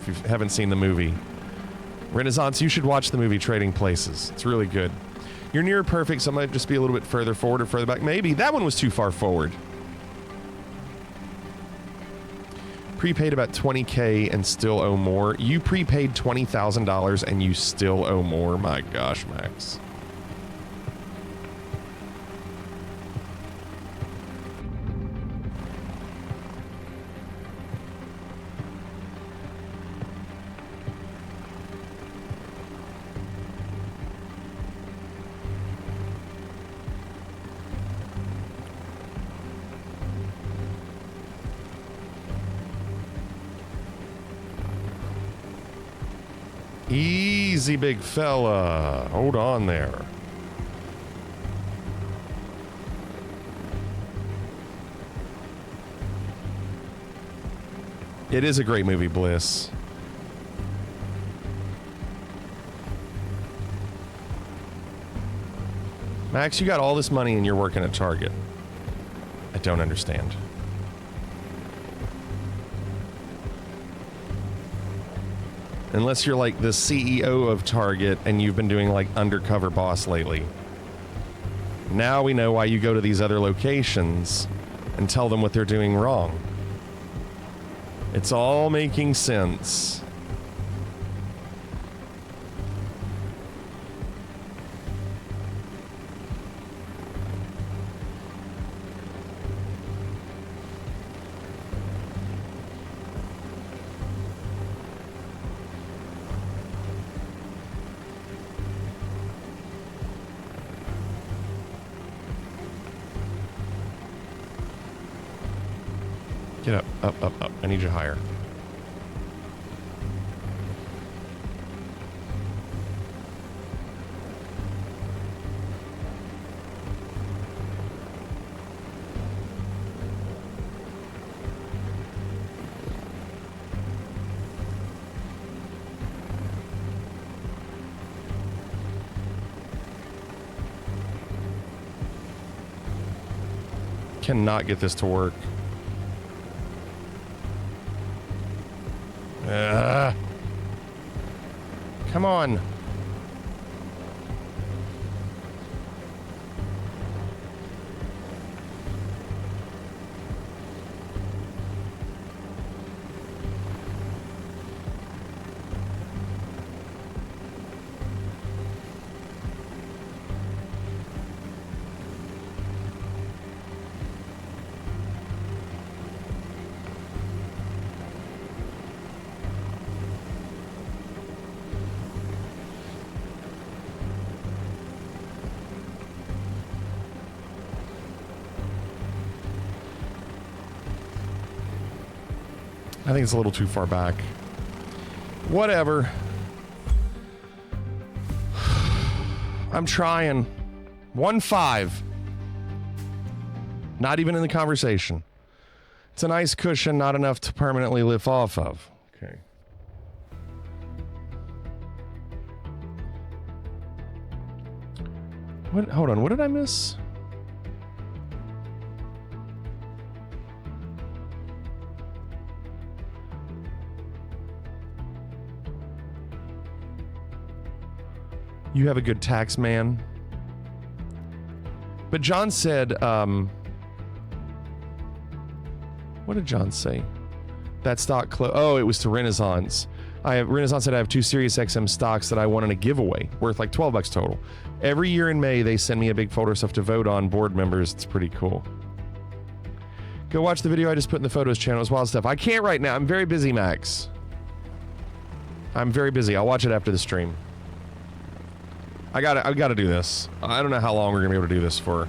If you haven't seen the movie. Renaissance, you should watch the movie Trading Places. It's really good. You're near perfect, so I might just be a little bit further forward or further back. Maybe. That one was too far forward. Prepaid about $20K and still owe more. You prepaid $20,000 and you still owe more? My gosh, Max. Easy, big fella. Hold on there. It is a great movie, Bliss. Max, you got all this money and you're working at Target. I don't understand. Unless you're like the CEO of Target and you've been doing like undercover boss lately. Now we know why you go to these other locations and tell them what they're doing wrong. It's all making sense. Get up, up, up, up. I need you higher. Cannot get this to work. Come on. I think it's a little too far back. Whatever. I'm trying. 1.5. Not even in the conversation. It's a nice cushion, not enough to permanently lift off of. Okay. What? Hold on. What did I miss? You have a good tax man. But John said, what did John say? That stock oh, it was to Renaissance. Renaissance said I have 2 Sirius XM stocks that I won in a giveaway worth like $12 total. Every year in May, they send me a big folder of stuff to vote on board members. It's pretty cool. Go watch the video I just put in the photos channel. It's wild stuff. I can't right now. I'm very busy, Max. I'm very busy. I'll watch it after the stream. I gotta do this. I don't know how long we're gonna be able to do this for.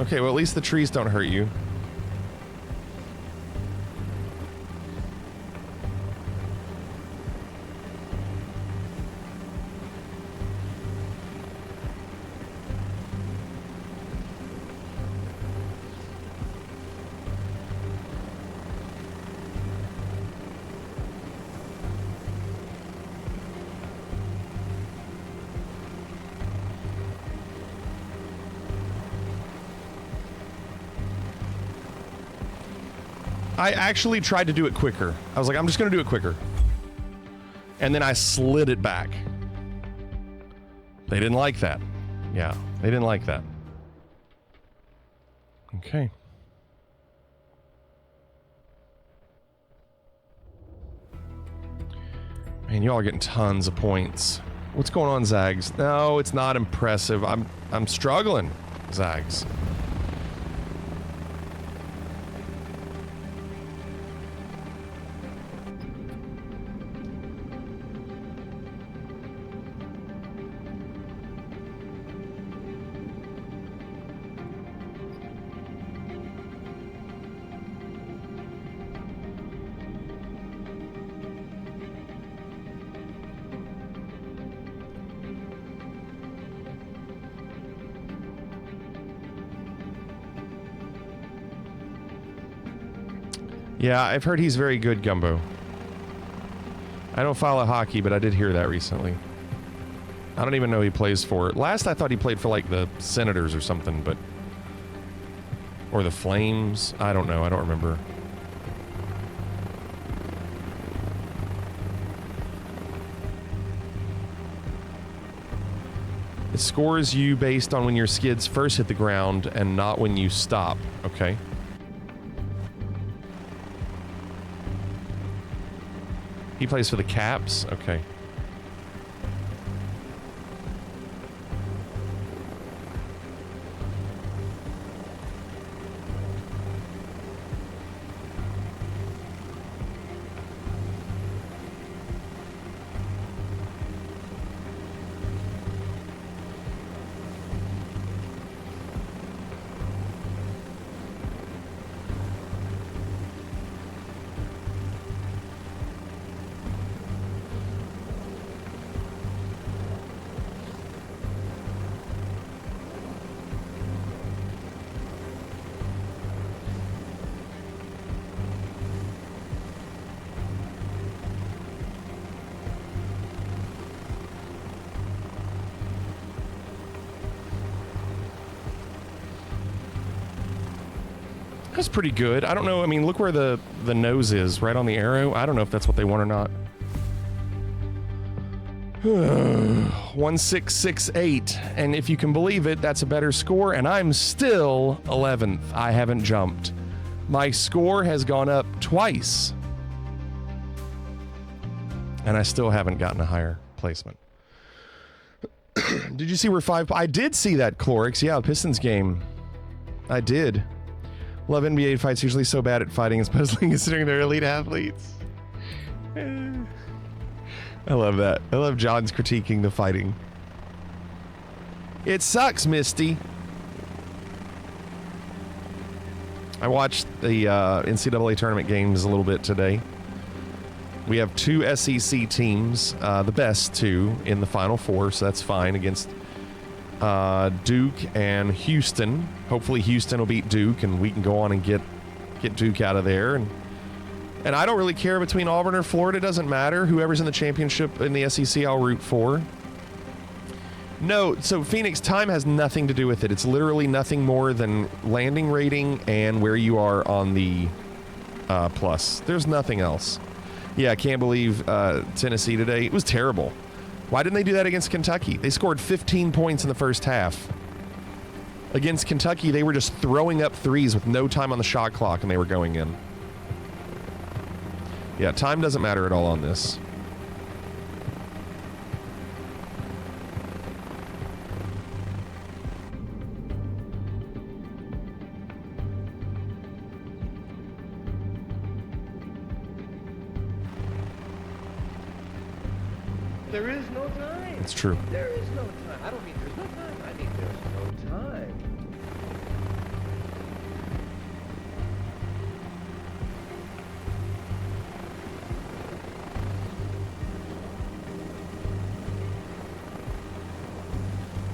Okay, well, at least the trees don't hurt you. I actually tried to do it quicker. I was like, I'm just going to do it quicker. And then I slid it back. They didn't like that. Yeah, they didn't like that. Okay. Man, you all are getting tons of points. What's going on, Zags? No, it's not impressive. I'm struggling, Zags. Yeah, I've heard he's very good, Gumbo. I don't follow hockey, but I did hear that recently. I don't even know who he plays for. Last I thought he played for, like, the Senators or something, but... Or the Flames? I don't know. I don't remember. It scores you based on when your skids first hit the ground and not when you stop. Okay. He plays for the Caps? Okay. That's pretty good. I don't know. I mean, look where the nose is, right on the arrow. I don't know if that's what they want or not. 1668. And if you can believe it, that's a better score. And I'm still 11th. I haven't jumped. My score has gone up twice. And I still haven't gotten a higher placement. Did you see where 5... I did see that, Clorix. Yeah, the Pistons game. I did. Love NBA fights, usually so bad at fighting, especially considering they're elite athletes. I love that. I love John's critiquing the fighting. It sucks, Misty. I watched the NCAA tournament games a little bit today. We have 2 SEC teams, the best 2 in the Final Four, so that's fine, against Duke and Houston. Hopefully Houston will beat Duke, and we can go on and get Duke out of there. And I don't really care between Auburn or Florida. It doesn't matter. Whoever's in the championship in the SEC, I'll root for. No, so Phoenix, time has nothing to do with it. It's literally nothing more than landing rating and where you are on the plus. There's nothing else. Yeah, I can't believe Tennessee today. It was terrible. Why didn't they do that against Kentucky? They scored 15 points in the first half. Against Kentucky, they were just throwing up threes with no time on the shot clock, and they were going in. Yeah, time doesn't matter at all on this. There is no time. It's true. There is no time. I don't mean there's no time. I mean there's no time.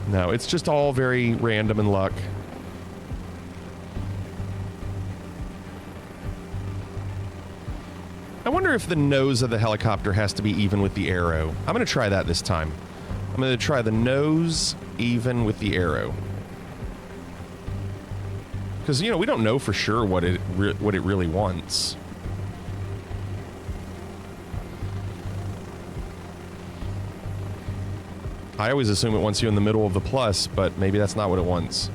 No, it's just all very random and luck. I wonder if the nose of the helicopter has to be even with the arrow. I'm going to try that this time. I'm going to try the nose even with the arrow. Because, you know, we don't know for sure what it really wants. I always assume it wants you in the middle of the plus, but maybe that's not what it wants.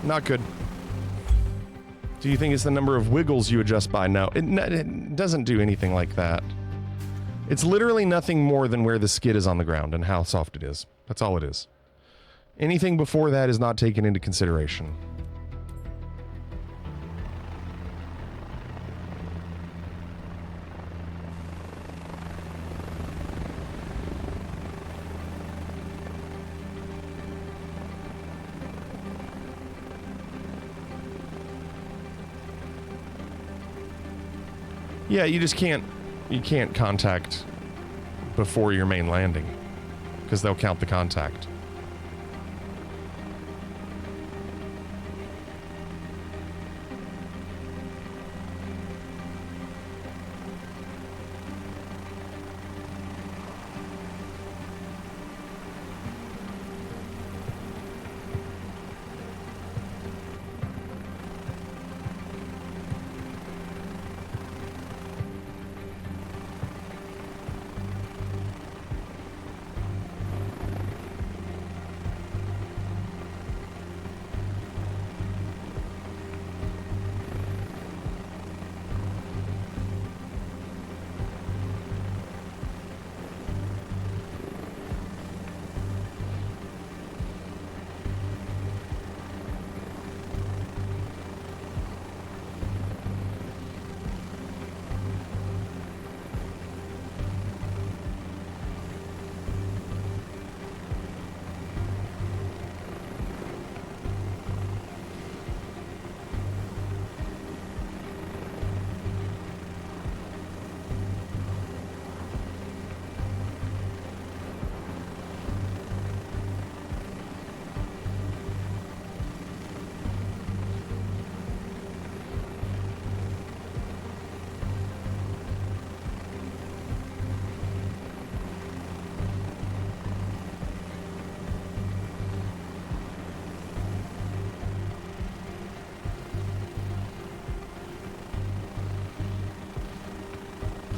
Not good. Do you think it's the number of wiggles you adjust by? No, it doesn't do anything like that. It's literally nothing more than where the skid is on the ground and how soft it is. That's all it is. Anything before that is not taken into consideration. Yeah, you just can't contact before your main landing because they'll count the contact.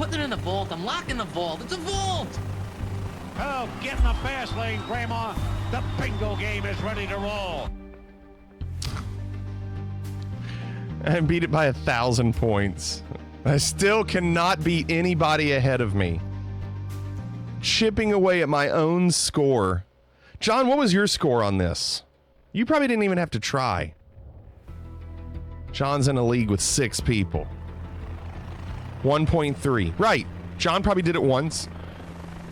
putting it in the vault. I'm locking the vault. It's a vault! Oh, get in the fast lane, Grandma. The bingo game is ready to roll. I beat it by 1,000 points. I still cannot beat anybody ahead of me. Chipping away at my own score. John, what was your score on this? You probably didn't even have to try. John's in a league with 6 people. 1.3. Right. John probably did it once,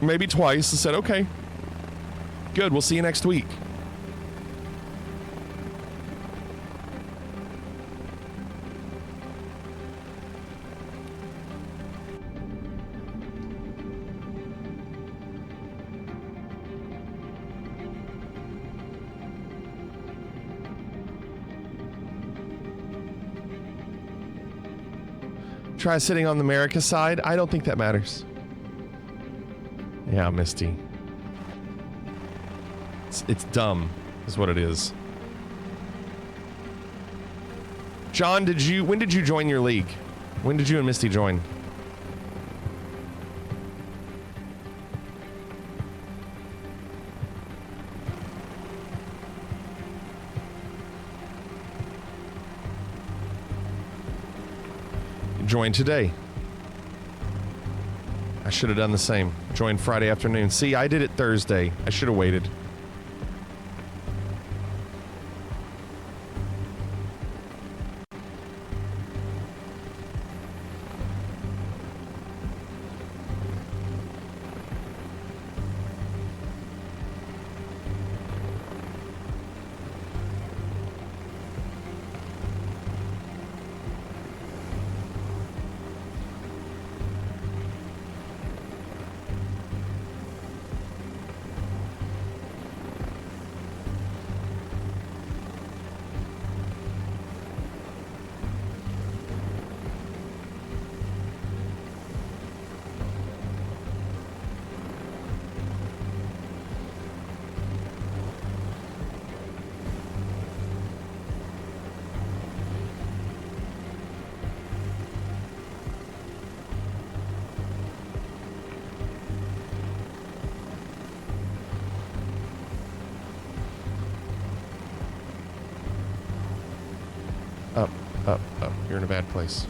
maybe twice, and said, okay, good, we'll see you next week. Try sitting on the America side. I don't think that matters. Yeah, Misty. It's dumb, is what it is. John, when did you join your league? When did you and Misty join? Join today. I should have done the same. Join Friday afternoon. See, I did it Thursday. I should have waited. Up. You're in a bad place.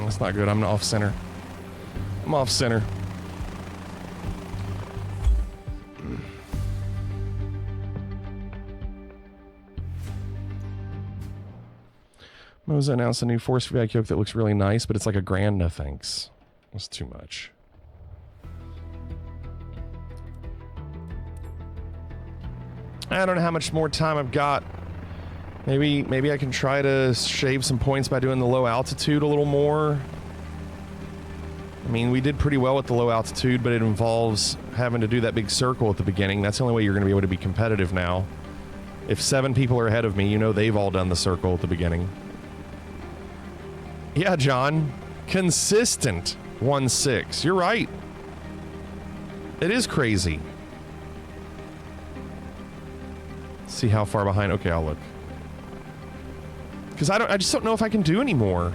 That's not good. I'm off center. I'm off center. Moza announced a new force feedback yoke that looks really nice, but it's like $1,000, no thanks. That's too much. I don't know how much more time I've got. Maybe I can try to shave some points by doing the low altitude a little more. I mean, we did pretty well with the low altitude, but it involves having to do that big circle at the beginning. That's the only way you're going to be able to be competitive now. If 7 people are ahead of me, you know they've all done the circle at the beginning. Yeah, John. Consistent 1-6. You're right. It is crazy. See how far behind. Okay, I'll look. Because I just don't know if I can do any more.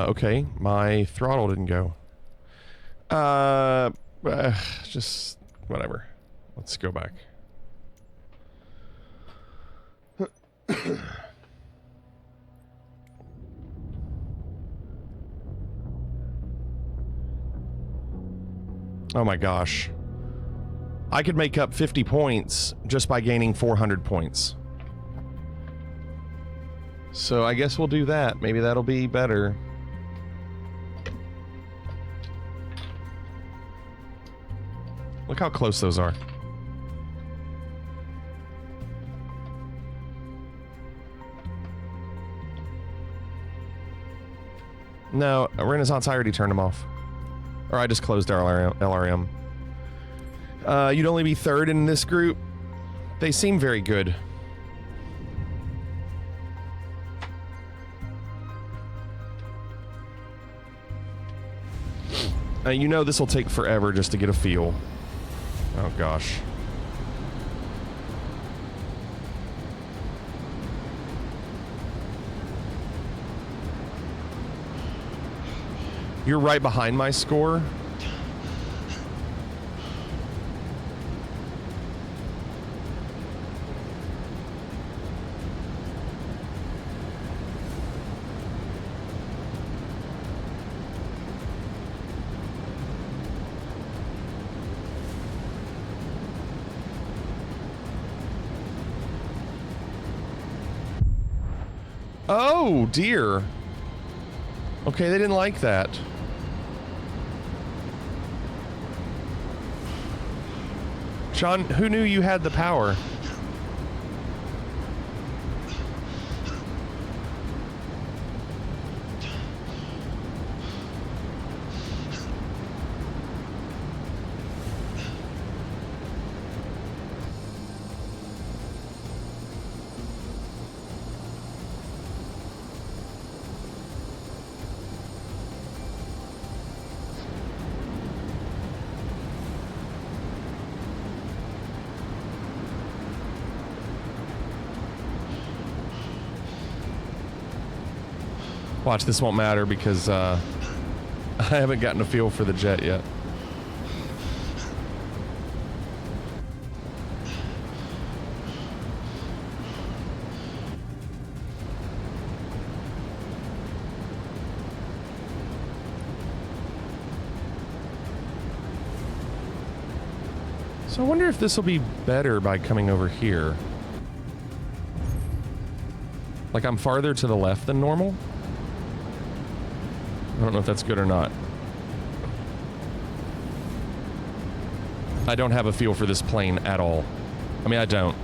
Okay, my throttle didn't go. Just whatever. Let's go back. Oh my gosh. I could make up 50 points just by gaining 400 points. So I guess we'll do that. Maybe that'll be better. Look how close those are. No, Renaissance, I already turned them off. Or I just closed our LRM. You'd only be third in this group. They seem very good. You know this will take forever just to get a feel. Oh gosh. You're right behind my score. Oh dear. Okay, they didn't like that. Sean, who knew you had the power? Watch, this won't matter because I haven't gotten a feel for the jet yet. So I wonder if this will be better by coming over here. Like I'm farther to the left than normal? I don't know if that's good or not. I don't have a feel for this plane at all. I mean, I don't.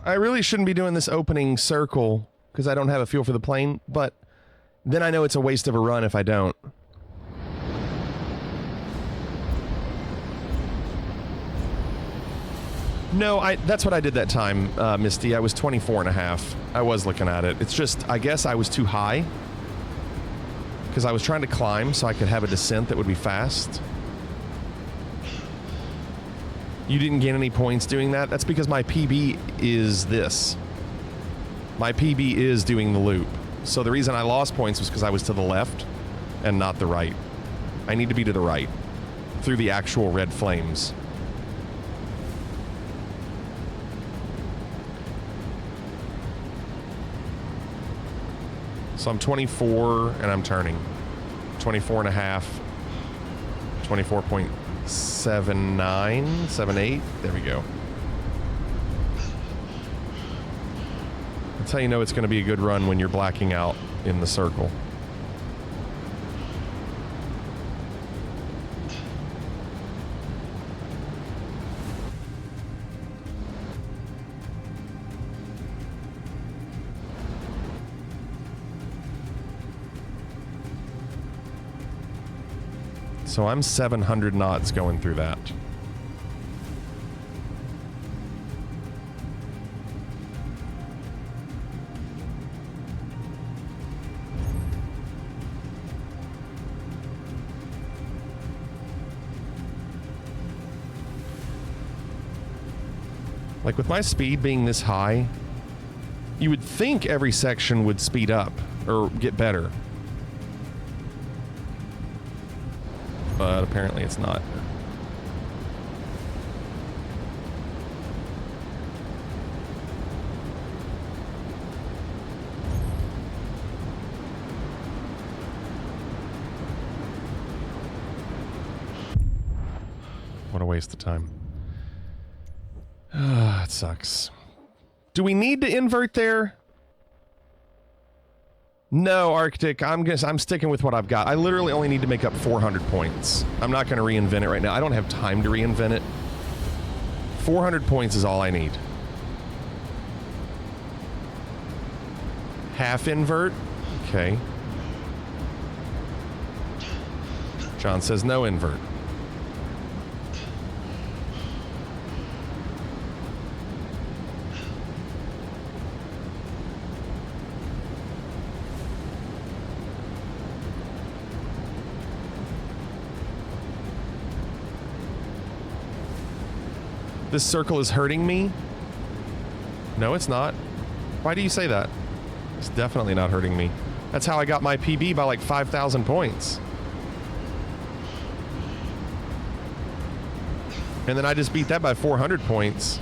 I really shouldn't be doing this opening circle because I don't have a feel for the plane, but then I know it's a waste of a run if I don't. No, that's what I did that time, Misty. I was 24.5. I was looking at it. It's just, I guess I was too high because I was trying to climb so I could have a descent that would be fast. You didn't gain any points doing that? That's because my PB is this. My PB is doing the loop. So the reason I lost points was because I was to the left and not the right. I need to be to the right through the actual red flames. So I'm 24 and I'm turning. 24.5. 24.79, 78. There we go. That's how you know it's going to be a good run when you're blacking out in the circle. So I'm 700 knots going through that. Like with my speed being this high, you would think every section would speed up or get better. But apparently it's not. What a waste of time. It sucks. Do we need to invert there? No, Arctic. I'm sticking with what I've got. I literally only need to make up 400 points. I'm not going to reinvent it right now. I don't have time to reinvent it. 400 points is all I need. Half invert? Okay. John says no invert. This circle is hurting me? No, it's not. Why do you say that? It's definitely not hurting me. That's how I got my PB by like 5,000 points. And then I just beat that by 400 points.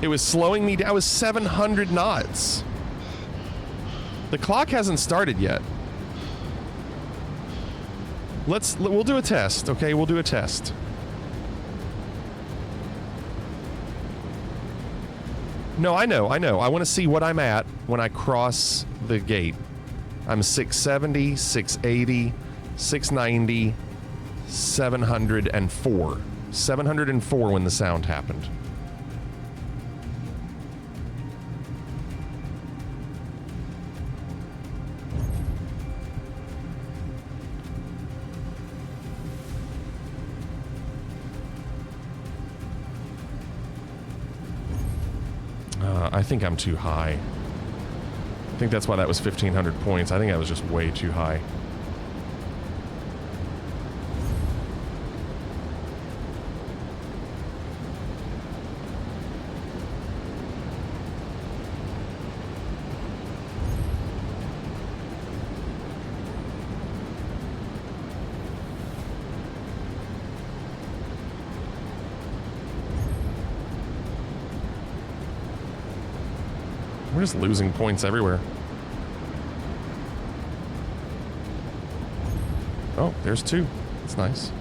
It was slowing me down. I was 700 knots. The clock hasn't started yet. We'll do a test, okay? We'll do a test. No, I know. I want to see what I'm at when I cross the gate. I'm 670, 680, 690, 704. 704 when the sound happened. I think I'm too high. I think that's why that was 1,500 points. I think I was just way too high. We're just losing points everywhere. Oh, there's 2. That's nice.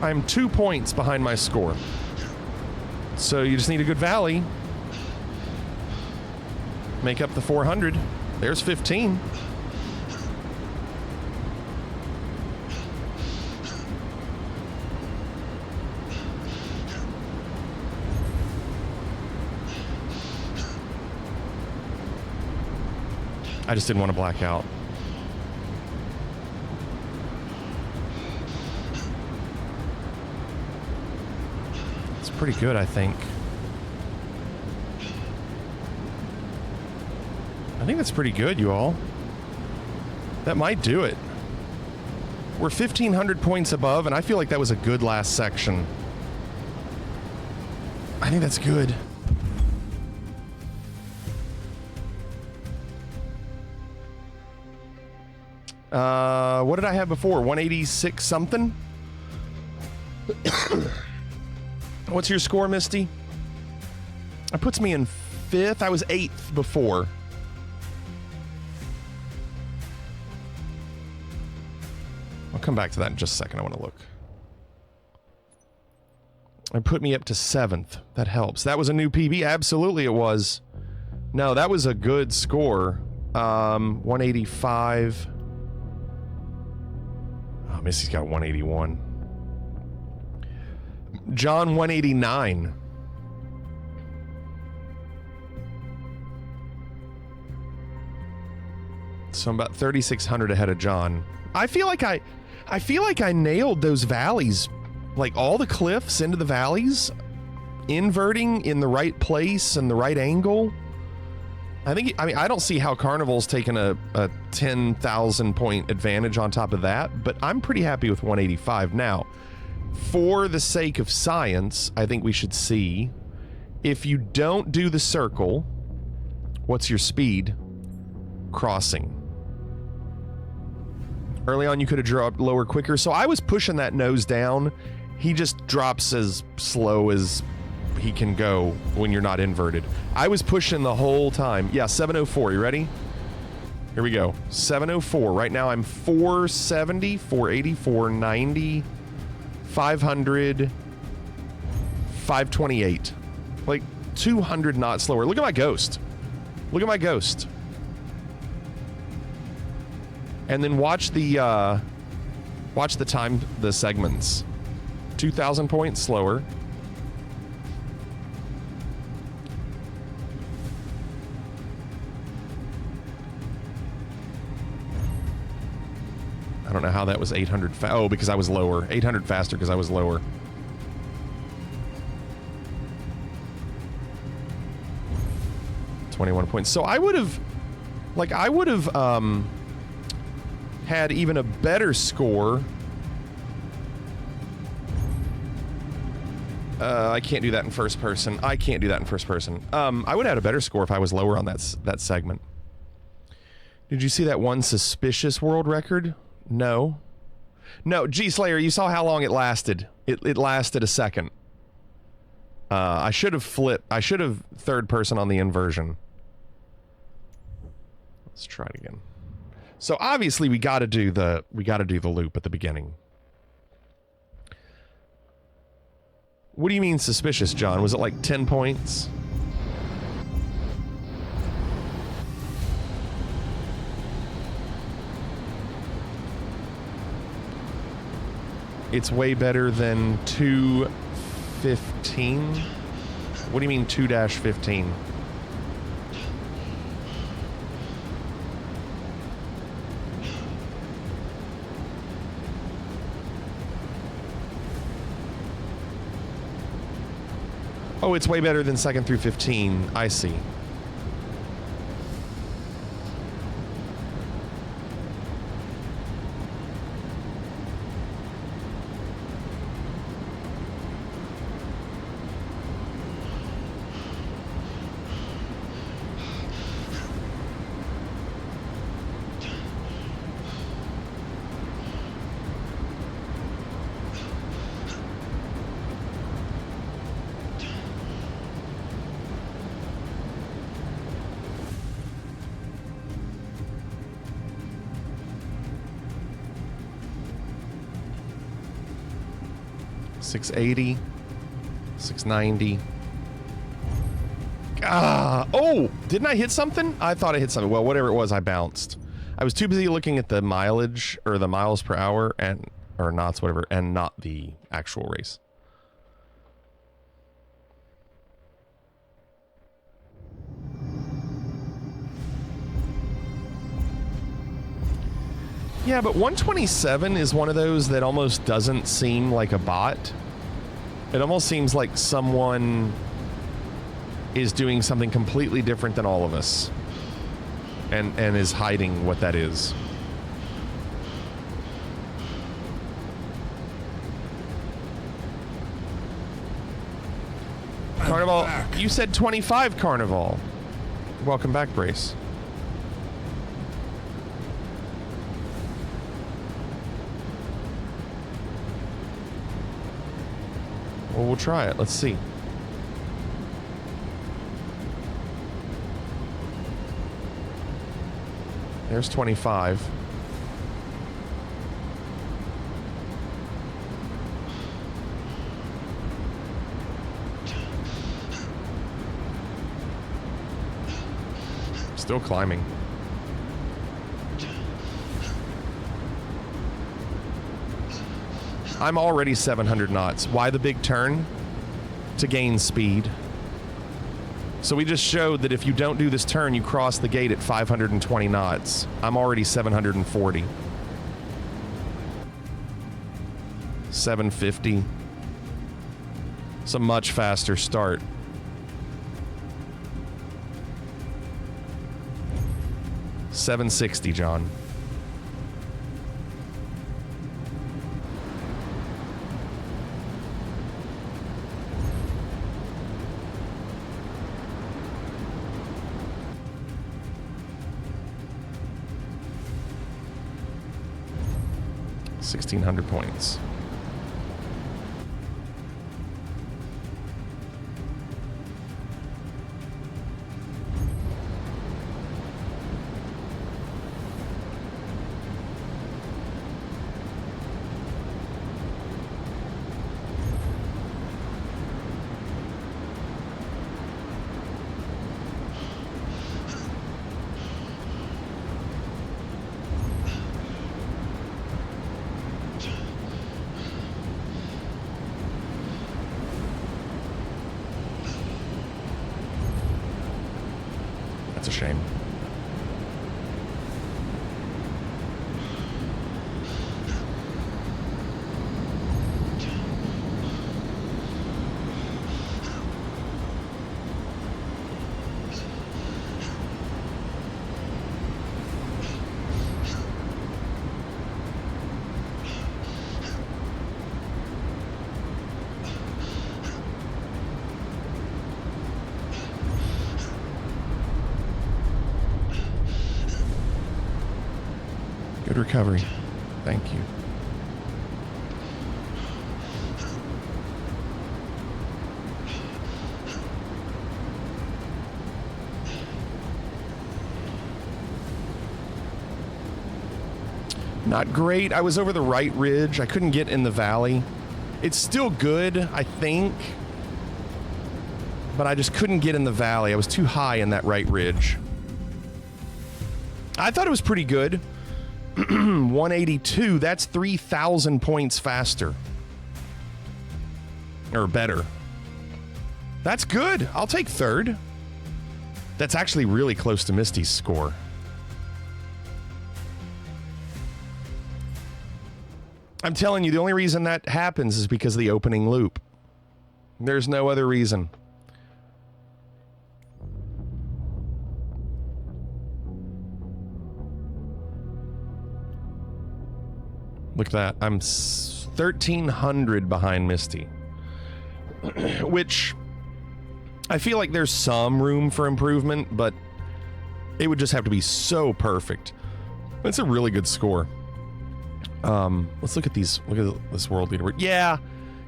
I'm 2 points behind my score. So you just need a good valley. Make up the 400. There's 15. I just didn't want to black out. It's pretty good, I think. I think that's pretty good, you all. That might do it. We're 1,500 points above, and I feel like that was a good last section. I think that's good. What did I have before? 186 something? What's your score, Misty? That puts me in 5th. I was 8th before. I'll come back to that in just a second. I want to look. It put me up to 7th. That helps. That was a new PB. Absolutely it was. No, that was a good score. 185. Oh, Missy's got 181. John, 189. So I'm about 3,600 ahead of John. I feel like I nailed those valleys, like all the cliffs into the valleys, inverting in the right place and the right angle. I don't see how Carnival's taken a 10,000 point advantage on top of that, but I'm pretty happy with 185. Now, for the sake of science, I think we should see if you don't do the circle, what's your speed crossing? Early on, you could have dropped lower quicker, so I was pushing that nose down. He just drops as slow as he can go when you're not inverted. I was pushing the whole time. Yeah, 704. You ready? Here we go. 704. Right now I'm 470, 480, 490, 500, 528. Like 200 knots slower. Look at my ghost. Look at my ghost. And then watch the time, the segments. 2,000 points slower. I don't know how that was 800 oh, because I was lower. 800 faster because I was lower. $21 points. So I would have had even a better score. I can't do that in first person. I would have had a better score if I was lower on that segment. Did you see that one suspicious world record? No. G Slayer, you saw how long it lasted. It lasted a second. I should have third person on the inversion. Let's try it again. So obviously we got to do the loop at the beginning. What do you mean suspicious, John? Was it like 10 points? It's way better than 2:15. What do you mean 2-15? Oh, it's way better than 2nd through 15. I see. $680, $690. Oh, didn't I hit something? I thought I hit something. Well, whatever it was, I bounced. I was too busy looking at the mileage or the miles per hour or knots, whatever, and not the actual race. Yeah, but 127 is one of those that almost doesn't seem like a bot. It almost seems like someone is doing something completely different than all of us and is hiding what that is. Carnival, you said 25, Carnival. Welcome back, Brace. Well, we'll try it. Let's see. There's 25. Still climbing. I'm already 700 knots. Why the big turn? To gain speed. So we just showed that if you don't do this turn, you cross the gate at 520 knots. I'm already 740. 750. It's a much faster start. 760, John. $1,600 points. That's a shame. Good recovery. Thank you. Not great. I was over the right ridge. I couldn't get in the valley. It's still good, I think. But I just couldn't get in the valley. I was too high in that right ridge. I thought it was pretty good. 182. That's 3,000 points faster. Or better. That's good. I'll take third. That's actually really close to Misty's score. I'm telling you, the only reason that happens is because of the opening loop. There's no other reason. Look at that. I'm 1,300 behind Misty. Which I feel like there's some room for improvement, but it would just have to be so perfect. That's a really good score. Let's look at these. Look at this world leaderboard. Yeah,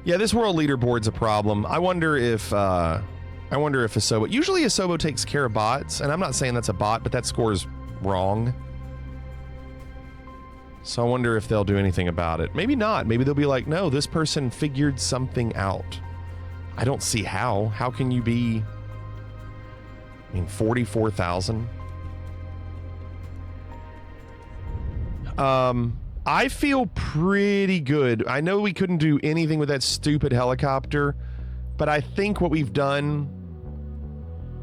this world leaderboard's a problem. I wonder if Asobo. Usually Asobo takes care of bots, and I'm not saying that's a bot, but that score's wrong. So I wonder if they'll do anything about it. Maybe not. Maybe they'll be like, no, this person figured something out. I don't see how. How can you be... 44,000? I feel pretty good. I know we couldn't do anything with that stupid helicopter, but I think what we've done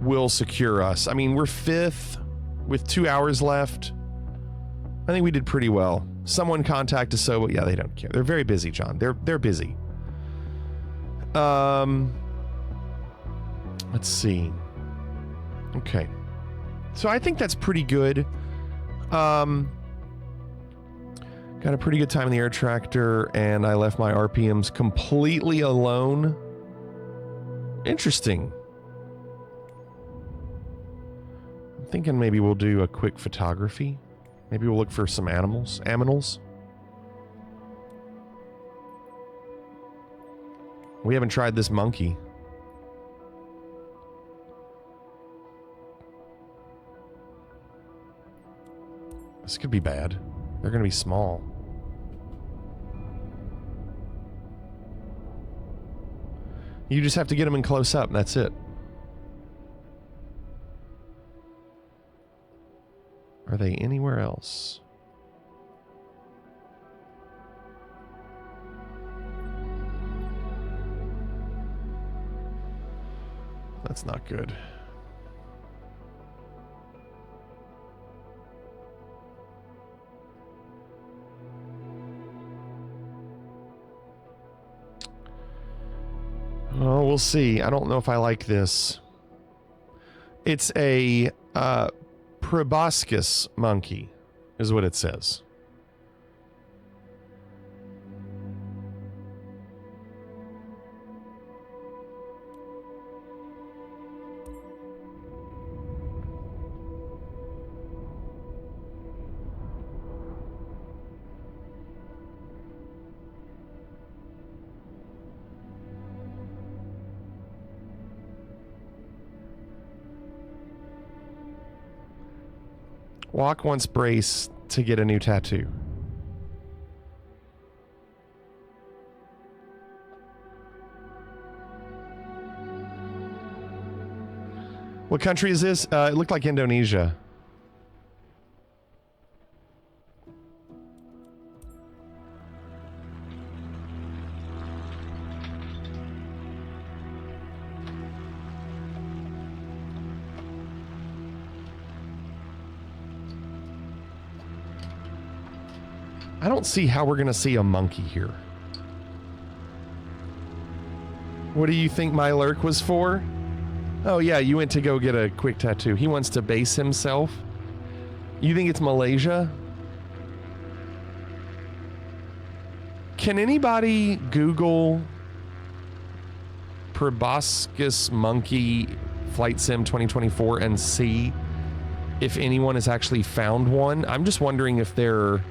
will secure us. I mean, we're 5th with 2 hours left. I think we did pretty well. Someone contact Asobo. Yeah, they don't care. They're very busy, John. They're busy. Let's see. Okay. So I think that's pretty good. Got a pretty good time in the air tractor, and I left my RPMs completely alone. Interesting. I'm thinking maybe we'll do a quick photography. Maybe we'll look for some animals. We haven't tried this monkey. This could be bad. They're going to be small. You just have to get them in close up, and that's it. Are they anywhere else? That's not good. Oh, we'll see. I don't know if I like this. It's a Proboscis monkey is what it says. Walk wants Brace to get a new tattoo. What country is this? It looked like Indonesia. I don't see how we're going to see a monkey here. What do you think my lurk was for? Oh yeah, you went to go get a quick tattoo. He wants to base himself. You think it's Malaysia? Can anybody Google proboscis monkey flight sim 2024 and see if anyone has actually found one? I'm just wondering if they're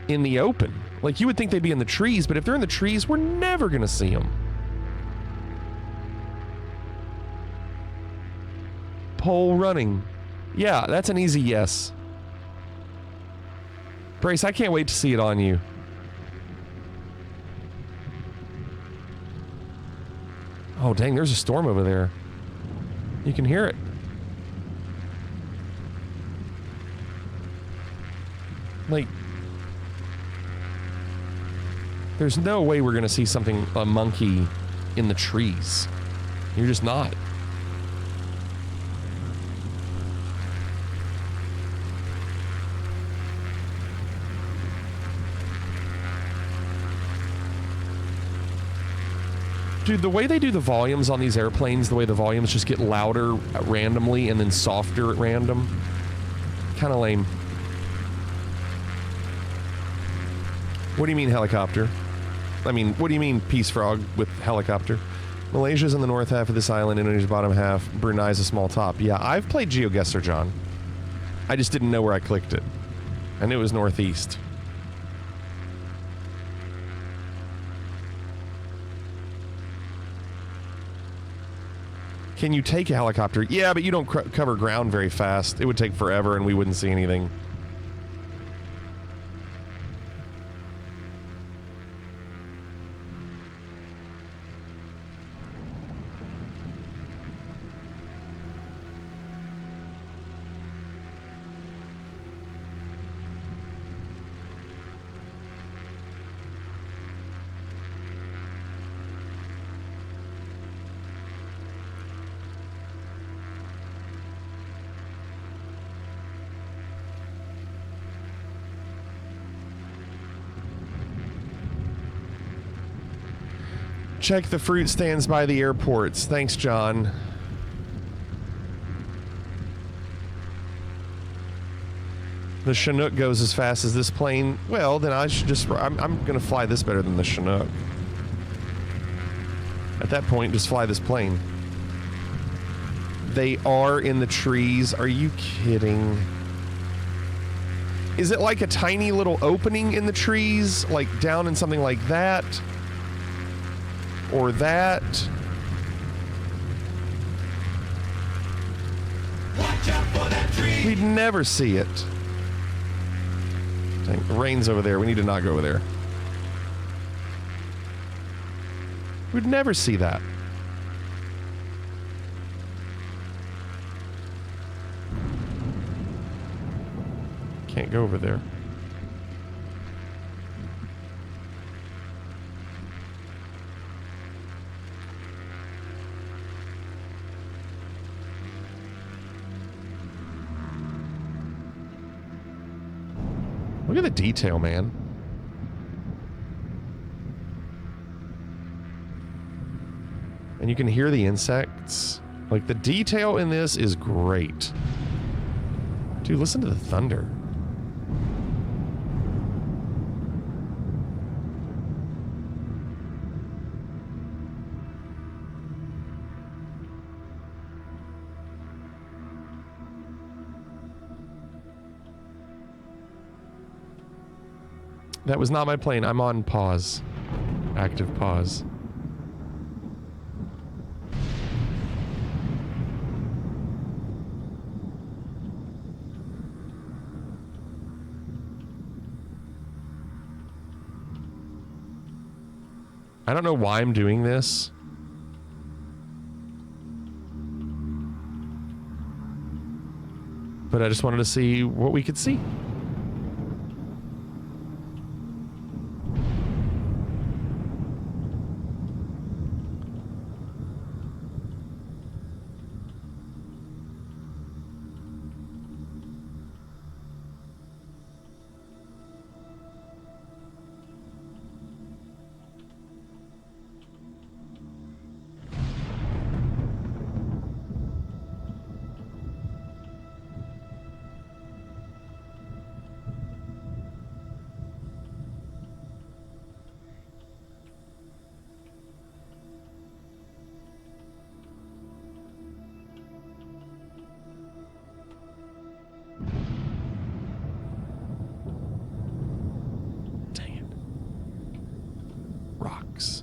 in the open. Like, you would think they'd be in the trees, but if they're in the trees, we're never gonna see them. Pole running. Yeah, that's an easy yes. Brace, I can't wait to see it on you. Oh, dang, there's a storm over there. You can hear it. Like, there's no way we're gonna see a monkey in the trees. You're just not. Dude, the way they do the volumes on these airplanes, the way the volumes just get louder randomly and then softer at random, kind of lame. What do you mean helicopter? I mean, what do you mean Peace Frog with helicopter? Malaysia's in the north half of this island, Indonesia's bottom half, Brunei's a small top. Yeah, I've played GeoGuessr, John. I just didn't know where I clicked it. I knew it was northeast. Can you take a helicopter? Yeah, but you don't cover ground very fast. It would take forever and we wouldn't see anything. Check the fruit stands by the airports. Thanks, John. The Chinook goes as fast as this plane. Well, then I should just... I'm going to fly this better than the Chinook. At that point, just fly this plane. They are in the trees. Are you kidding? Is it like a tiny little opening in the trees? Like down in something like that? Or that? Watch out for that tree. We'd never see it. Dang, the rain's over there. We need to not go over there. We'd never see that. Can't go over there. Look at the detail, man. And you can hear the insects. Like, the detail in this is great. Dude, listen to the thunder. That was not my plane. I'm on pause. Active pause. I don't know why I'm doing this. But I just wanted to see what we could see. Rocks.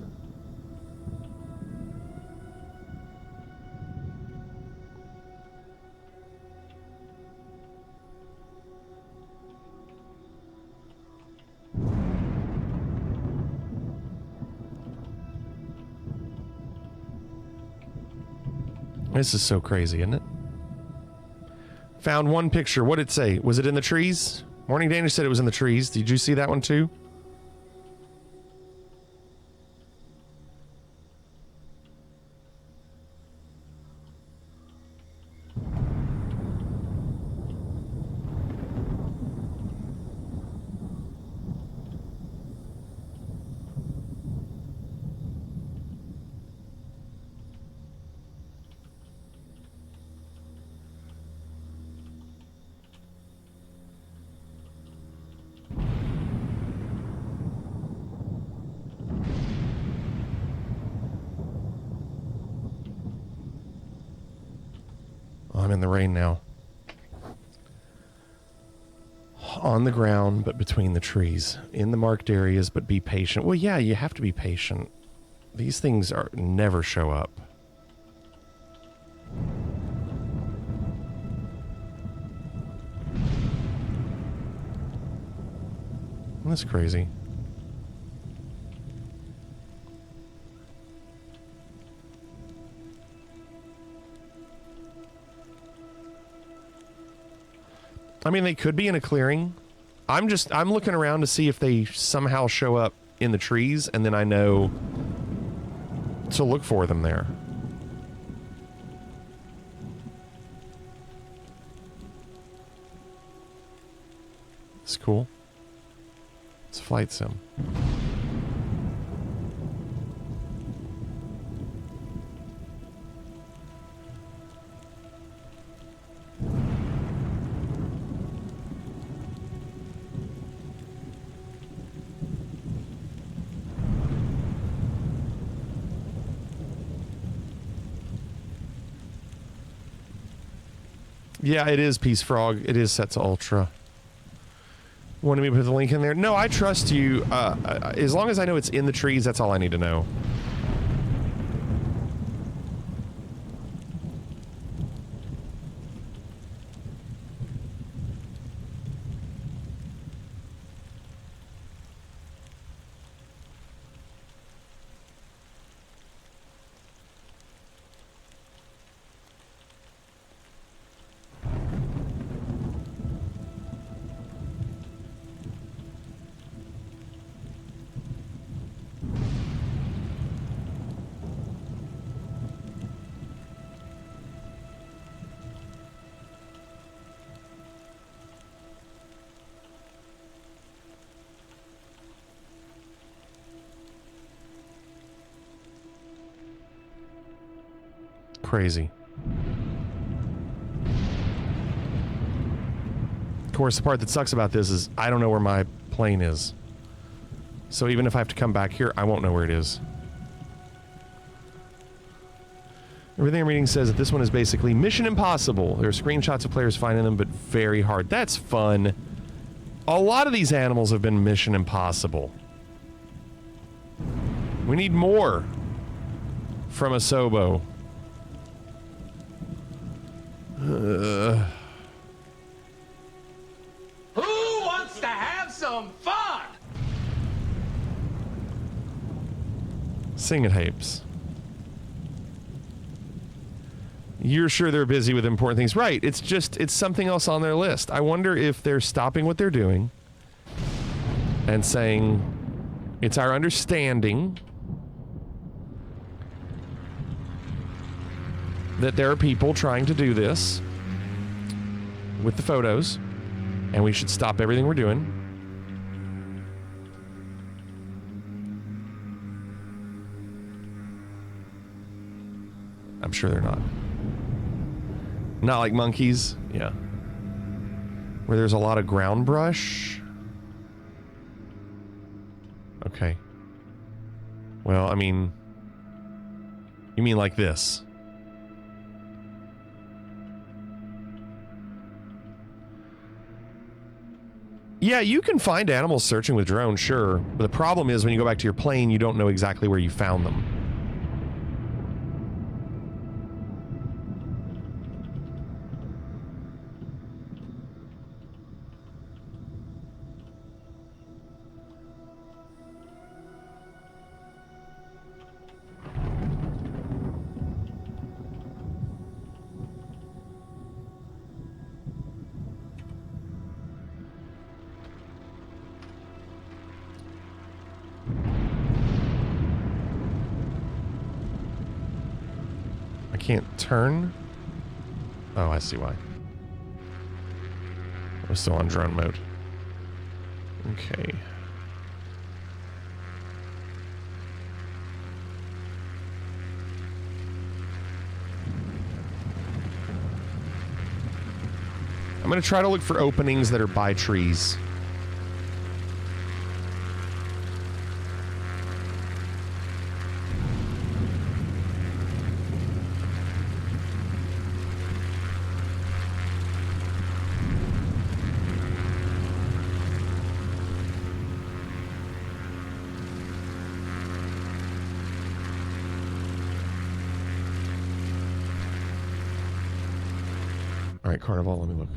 This is so crazy, isn't it? Found one picture. What did it say? Was it in the trees? Morning Danish said it was in the trees. Did you see that one too? I'm in the rain now. On the ground, but between the trees. In the marked areas, but be patient. Well, yeah, you have to be patient. These things never show up. That's crazy. I mean, they could be in a clearing. I'm looking around to see if they somehow show up in the trees, and then I know to look for them there. It's cool. It's a flight sim. Yeah, it is Peace Frog. It is set to Ultra. Wanted me to put the link in there? No, I trust you. As long as I know it's in the trees, that's all I need to know. Crazy. Of course, the part that sucks about this is I don't know where my plane is. So even if I have to come back here, I won't know where it is. Everything I'm reading says that this one is basically Mission Impossible. There are screenshots of players finding them, but very hard. That's fun. A lot of these animals have been Mission Impossible. We need more from Asobo. Who wants to have some fun? Sing it, Hapes. You're sure they're busy with important things. Right, it's something else on their list. I wonder if they're stopping what they're doing and saying, it's our understanding that there are people trying to do this with the photos, and we should stop everything we're doing. I'm sure they're not. Not like monkeys, yeah. Where there's a lot of ground brush. Okay. Well, I mean, you mean like this? Yeah, you can find animals searching with drones, sure. But the problem is when you go back to your plane, you don't know exactly where you found them. Can't turn? Oh, I see why. I was still on drone mode. Okay. I'm gonna try to look for openings that are by trees. Alright, Carnival, let me look.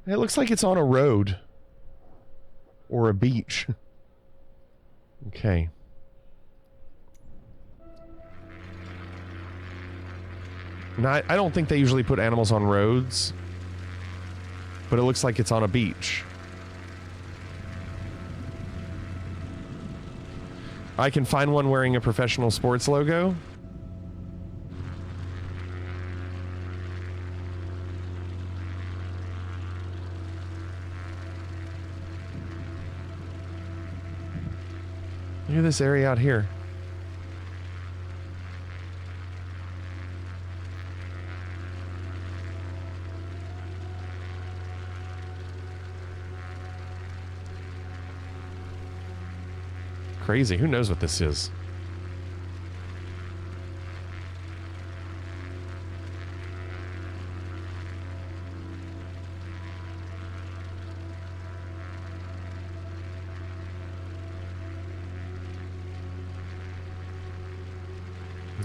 It looks like it's on a road. Or a beach. Okay. Now, I don't think they usually put animals on roads. But it looks like it's on a beach. I can find one wearing a professional sports logo. Look at this area out here. Crazy. Who knows what this is?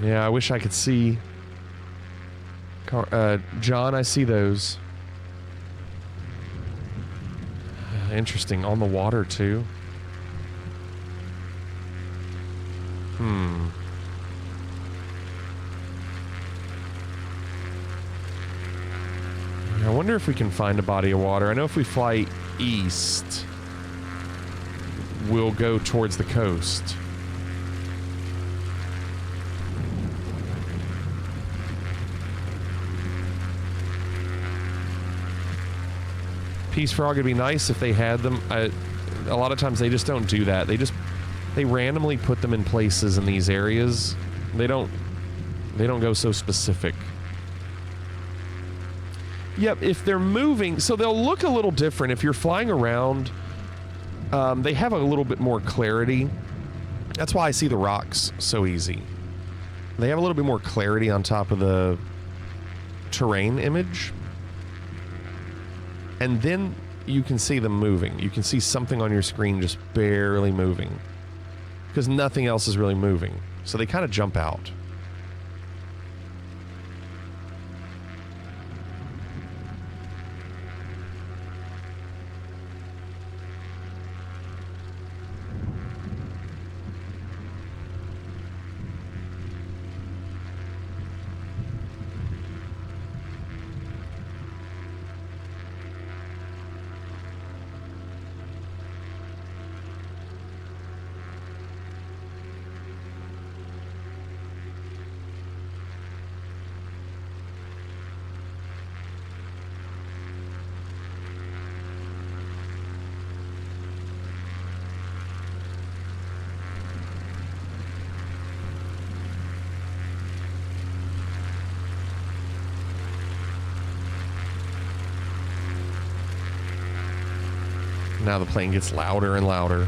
Yeah, I wish I could see. John, I see those. Interesting. On the water, too. I wonder if we can find a body of water. I know if we fly east, we'll go towards the coast. Peace Frog would be nice if they had them. A lot of times they just don't do that. They randomly put them in places in these areas. They don't go so specific. Yep, if they're moving, so they'll look a little different. If you're flying around, they have a little bit more clarity. That's why I see the rocks so easy. They have a little bit more clarity on top of the terrain image. And then you can see them moving. You can see something on your screen just barely moving. Because nothing else is really moving. So they kind of jump out. Now the plane gets louder and louder.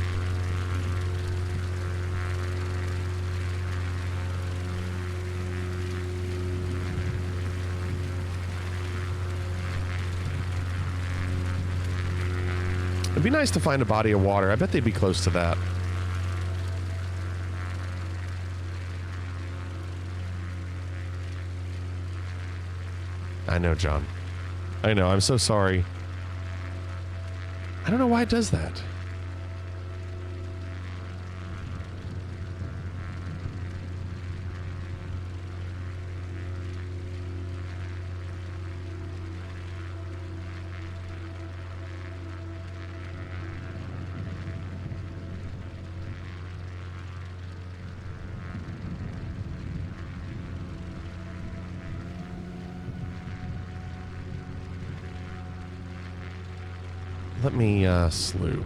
It'd be nice to find a body of water. I bet they'd be close to that. I know, John. I know. I'm so sorry. I don't know why it does that. Let me slew.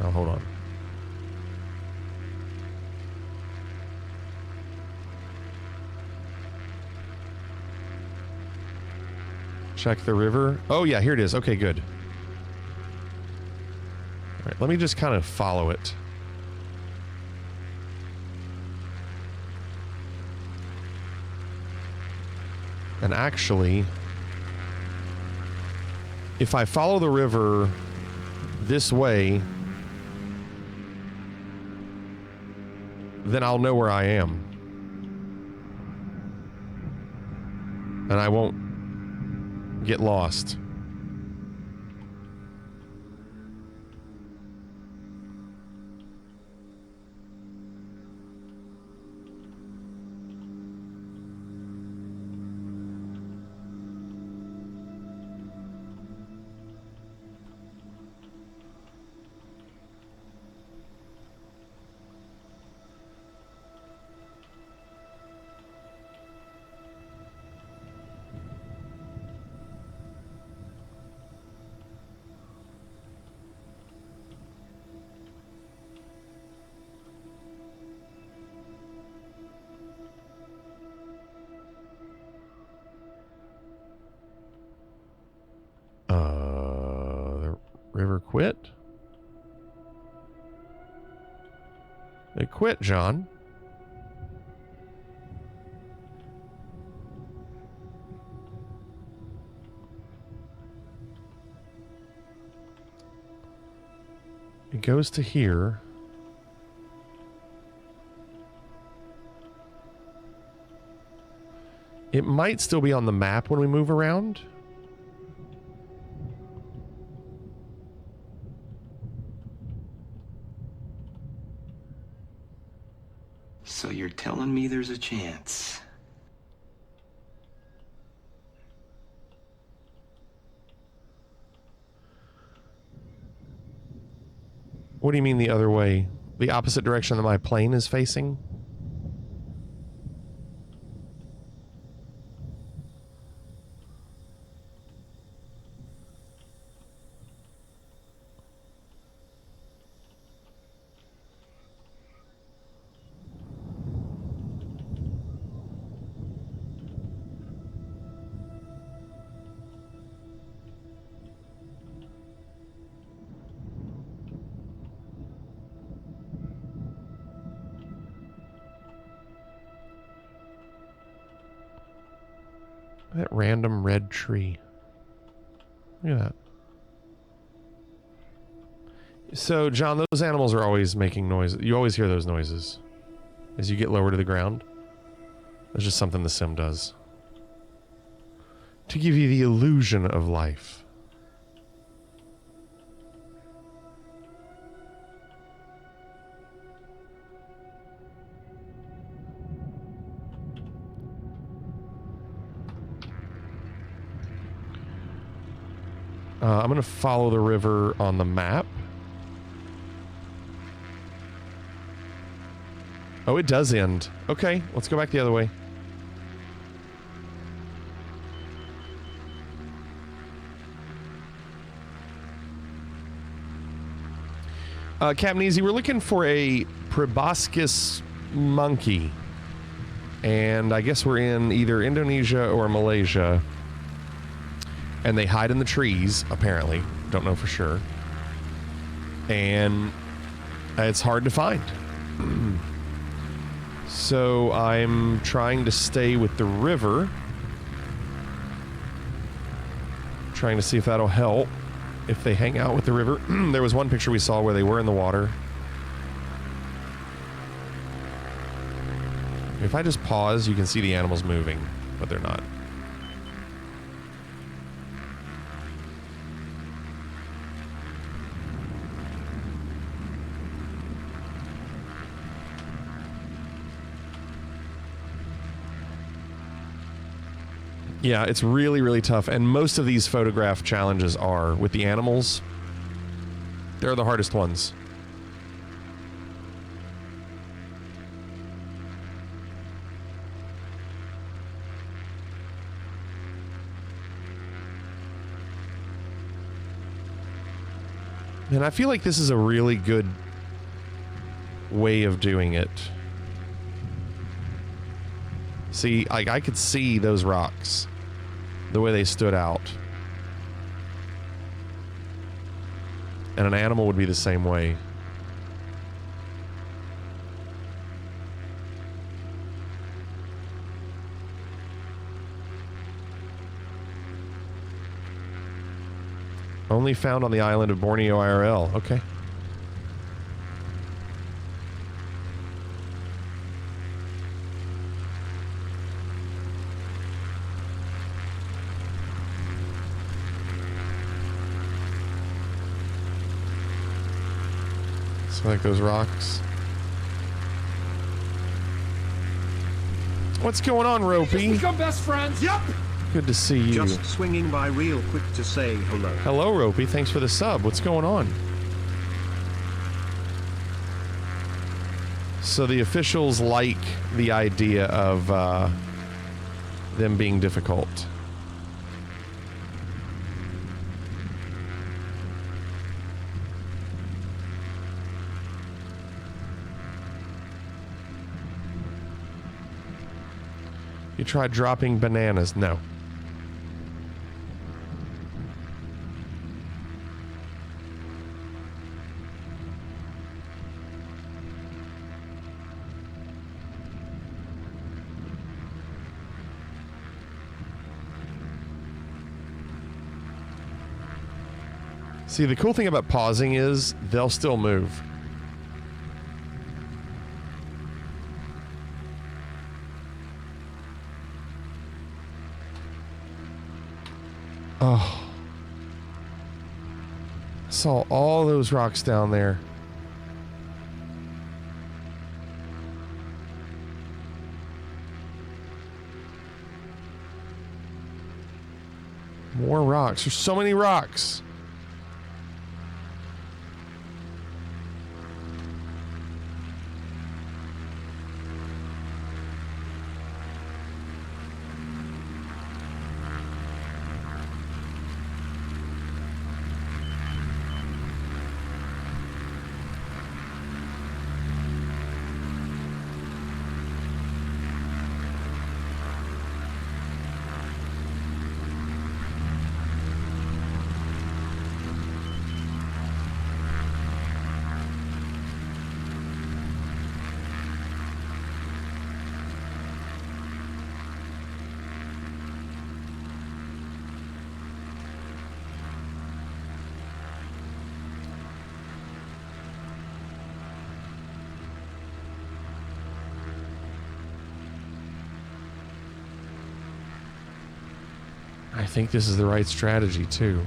Oh, hold on. Check the river. Oh yeah, here it is. Okay, good. All right, let me just kind of follow it. And actually, if I follow the river this way, then I'll know where I am. And I won't get lost. The river quit? They quit, John. It goes to here. It might still be on the map when we move around. So you're telling me there's a chance? What do you mean the other way? The opposite direction that my plane is facing? That random red tree. Look at that. So, John, those animals are always making noise. You always hear those noises as you get lower to the ground. That's just something the sim does to give you the illusion of life. I'm going to follow the river on the map. Oh, it does end. Okay, let's go back the other way. Captain Easy, we're looking for a proboscis monkey. And I guess we're in either Indonesia or Malaysia. And they hide in the trees, apparently. Don't know for sure. And it's hard to find. So I'm trying to stay with the river. Trying to see if that'll help. If they hang out with the river. There was one picture we saw where they were in the water. If I just pause, you can see the animals moving, but they're not. Yeah, it's really, really tough. And most of these photograph challenges are with the animals. They're the hardest ones. And I feel like this is a really good way of doing it. See, I could see those rocks, the way they stood out. And an animal would be the same way. Only found on the island of Borneo IRL. Okay. Like those rocks. What's going on, Ropey? Become best friends. Yep. Good to see you. Just swinging by real quick to say hello. Hello, Ropey. Thanks for the sub. What's going on? So the officials like the idea of them being difficult. You tried dropping bananas? No. See, the cool thing about pausing is they'll still move. Oh. Saw all those rocks down there. More rocks. There's so many rocks. think this is the right strategy, too.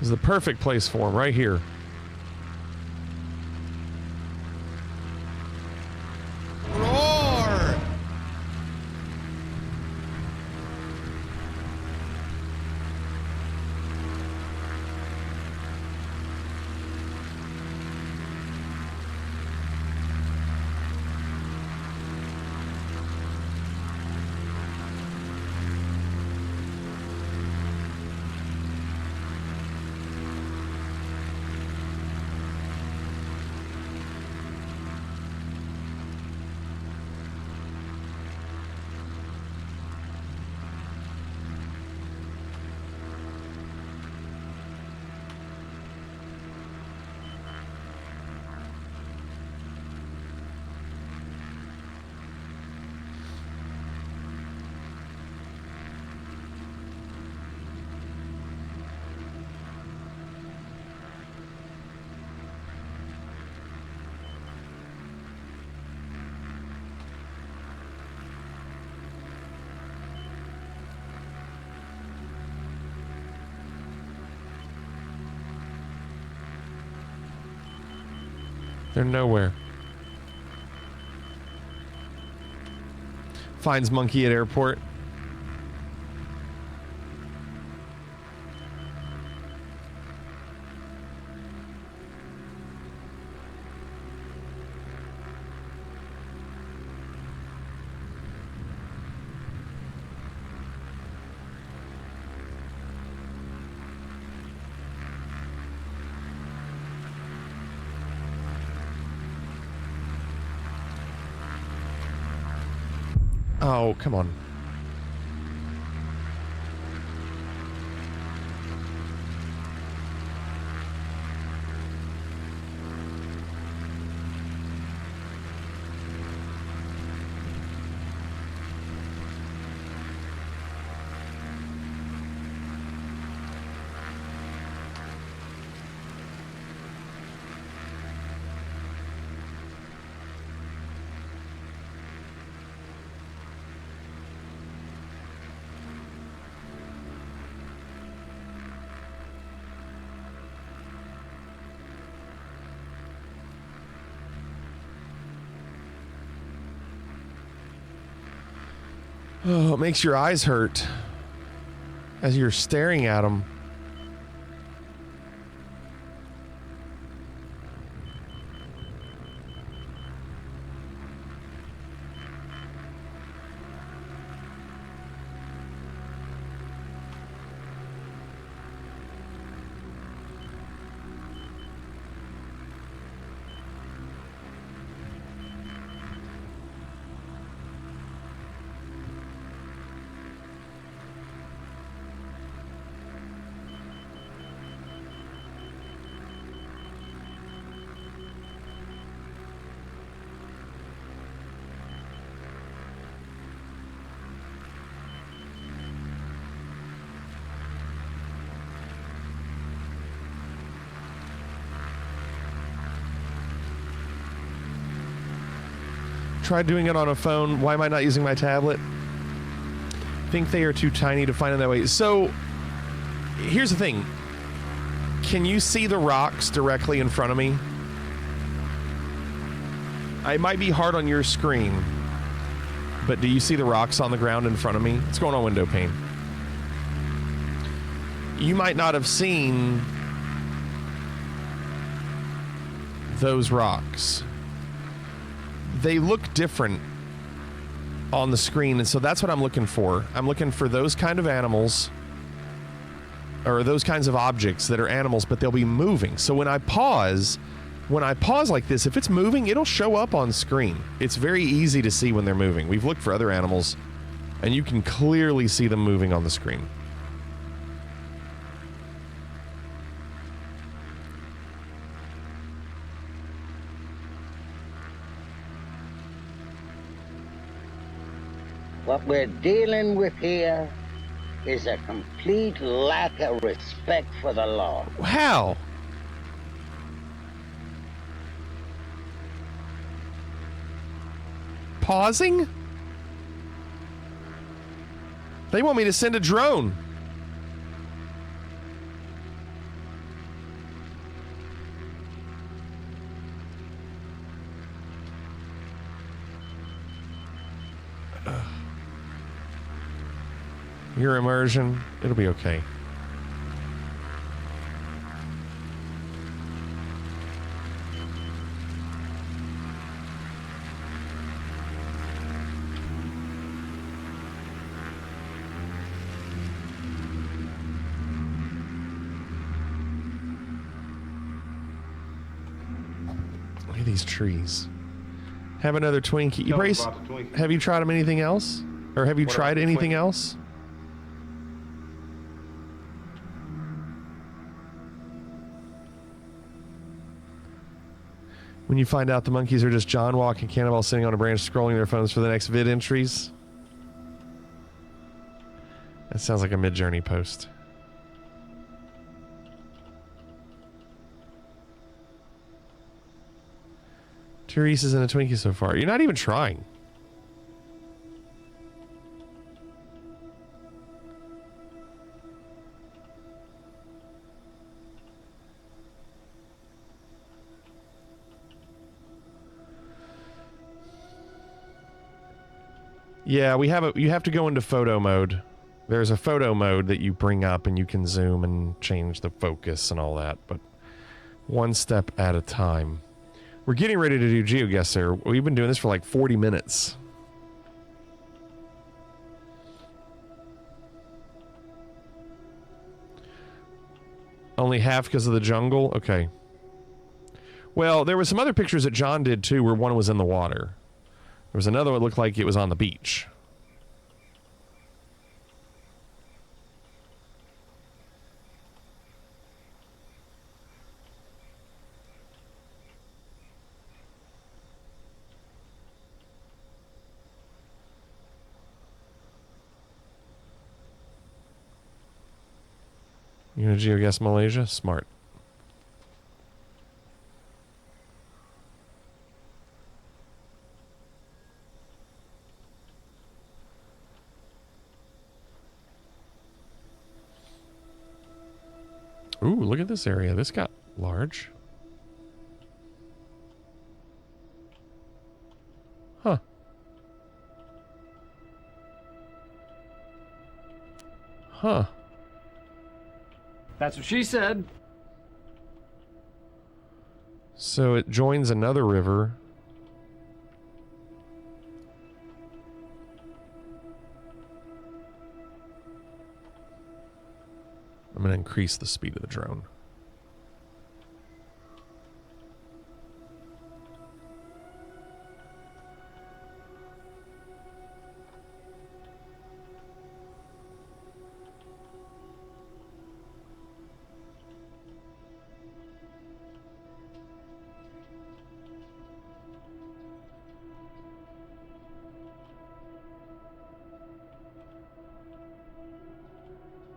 This is the perfect place for him, right here. Roar! They're nowhere. Finds monkey at airport. Oh, come on. Oh, it makes your eyes hurt as you're staring at them. Tried doing it on a phone. Why am I not using my tablet? Think they are too tiny to find it that way. So, here's the thing. Can you see the rocks directly in front of me? It might be hard on your screen, but do you see the rocks on the ground in front of me? What's going on, window pane? You might not have seen those rocks. They look different on the screen, and so that's what I'm looking for. I'm looking for those kind of animals, or those kinds of objects that are animals, but they'll be moving. So when I pause like this, if it's moving, it'll show up on screen. It's very easy to see when they're moving. We've looked for other animals, and you can clearly see them moving on the screen. What we're dealing with here is a complete lack of respect for the law. How? Pausing? They want me to send a drone. Your immersion, it'll be okay. Look at these trees. Have another Twinkie. You Brace, have you tried them anything else? Or have you tried anything else? When you find out the monkeys are just John Walk and Cannonball sitting on a branch scrolling their phones for the next vid entries. That sounds like a Mid-Journey post. Two Reese's and a Twinkie so far. You're not even trying. Yeah, you have to go into photo mode. There's a photo mode that you bring up and you can zoom and change the focus and all that, but one step at a time. We're getting ready to do GeoGuessr. We've been doing this for like 40 minutes. Only half because of the jungle? Okay. Well, there were some other pictures that John did too where one was in the water. There was another one that looked like it was on the beach. You gonna GeoGuess Malaysia? Smart. Ooh, look at this area. This got large. Huh. Huh. That's what she said. So it joins another river. I'm going to increase the speed of the drone.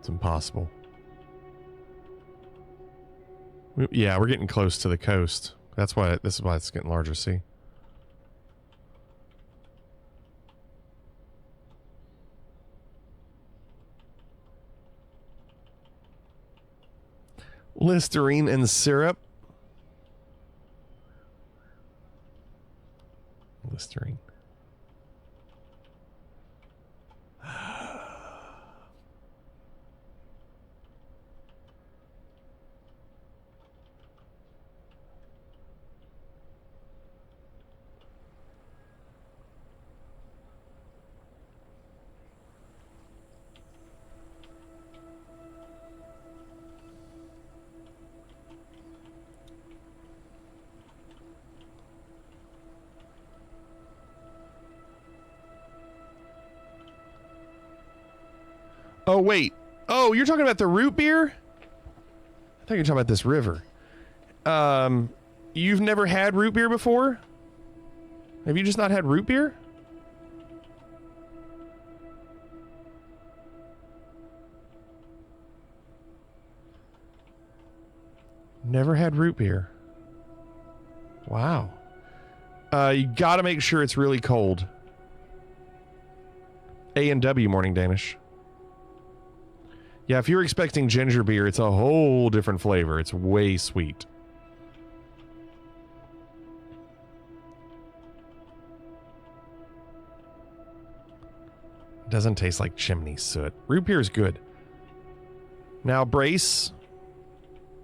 It's impossible. Yeah, we're getting close to the coast. That's why this is why it's getting larger, see? Listerine and syrup. Listerine. Oh, wait. Oh, you're talking about the root beer? I thought you were talking about this river. You've never had root beer before? Have you just not had root beer? Never had root beer. Wow. You gotta make sure it's really cold. A&W Morning Danish. Yeah, if you're expecting ginger beer, it's a whole different flavor. It's way sweet. Doesn't taste like chimney soot. Root beer is good. Now, Brace,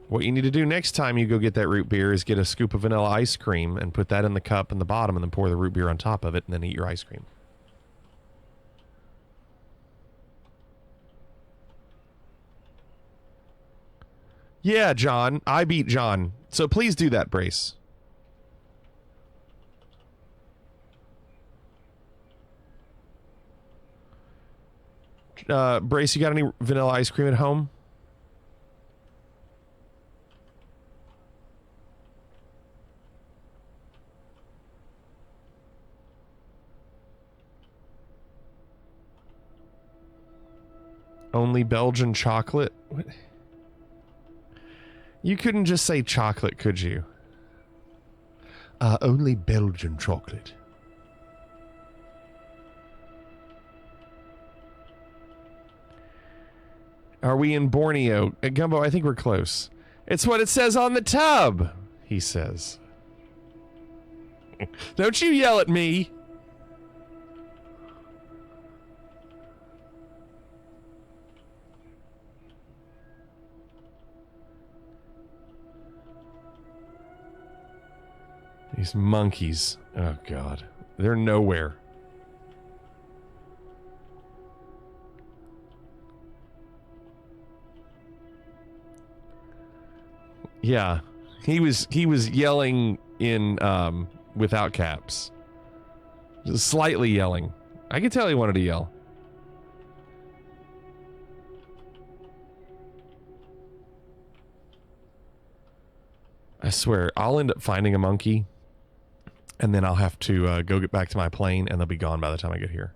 what you need to do next time you go get that root beer is get a scoop of vanilla ice cream and put that in the cup in the bottom and then pour the root beer on top of it and then eat your ice cream. Yeah, John. I beat John. So please do that, Brace. Brace, you got any vanilla ice cream at home? Only Belgian chocolate? What? You couldn't just say chocolate, could you? Only Belgian chocolate. Are we in Borneo? Gumbo, I think we're close. It's what it says on the tub, he says. Don't you yell at me. These monkeys. Oh, God. They're nowhere. Yeah. He was yelling in without caps. Just slightly yelling. I could tell he wanted to yell. I swear, I'll end up finding a monkey. And then I'll have to go get back to my plane, and they'll be gone by the time I get here.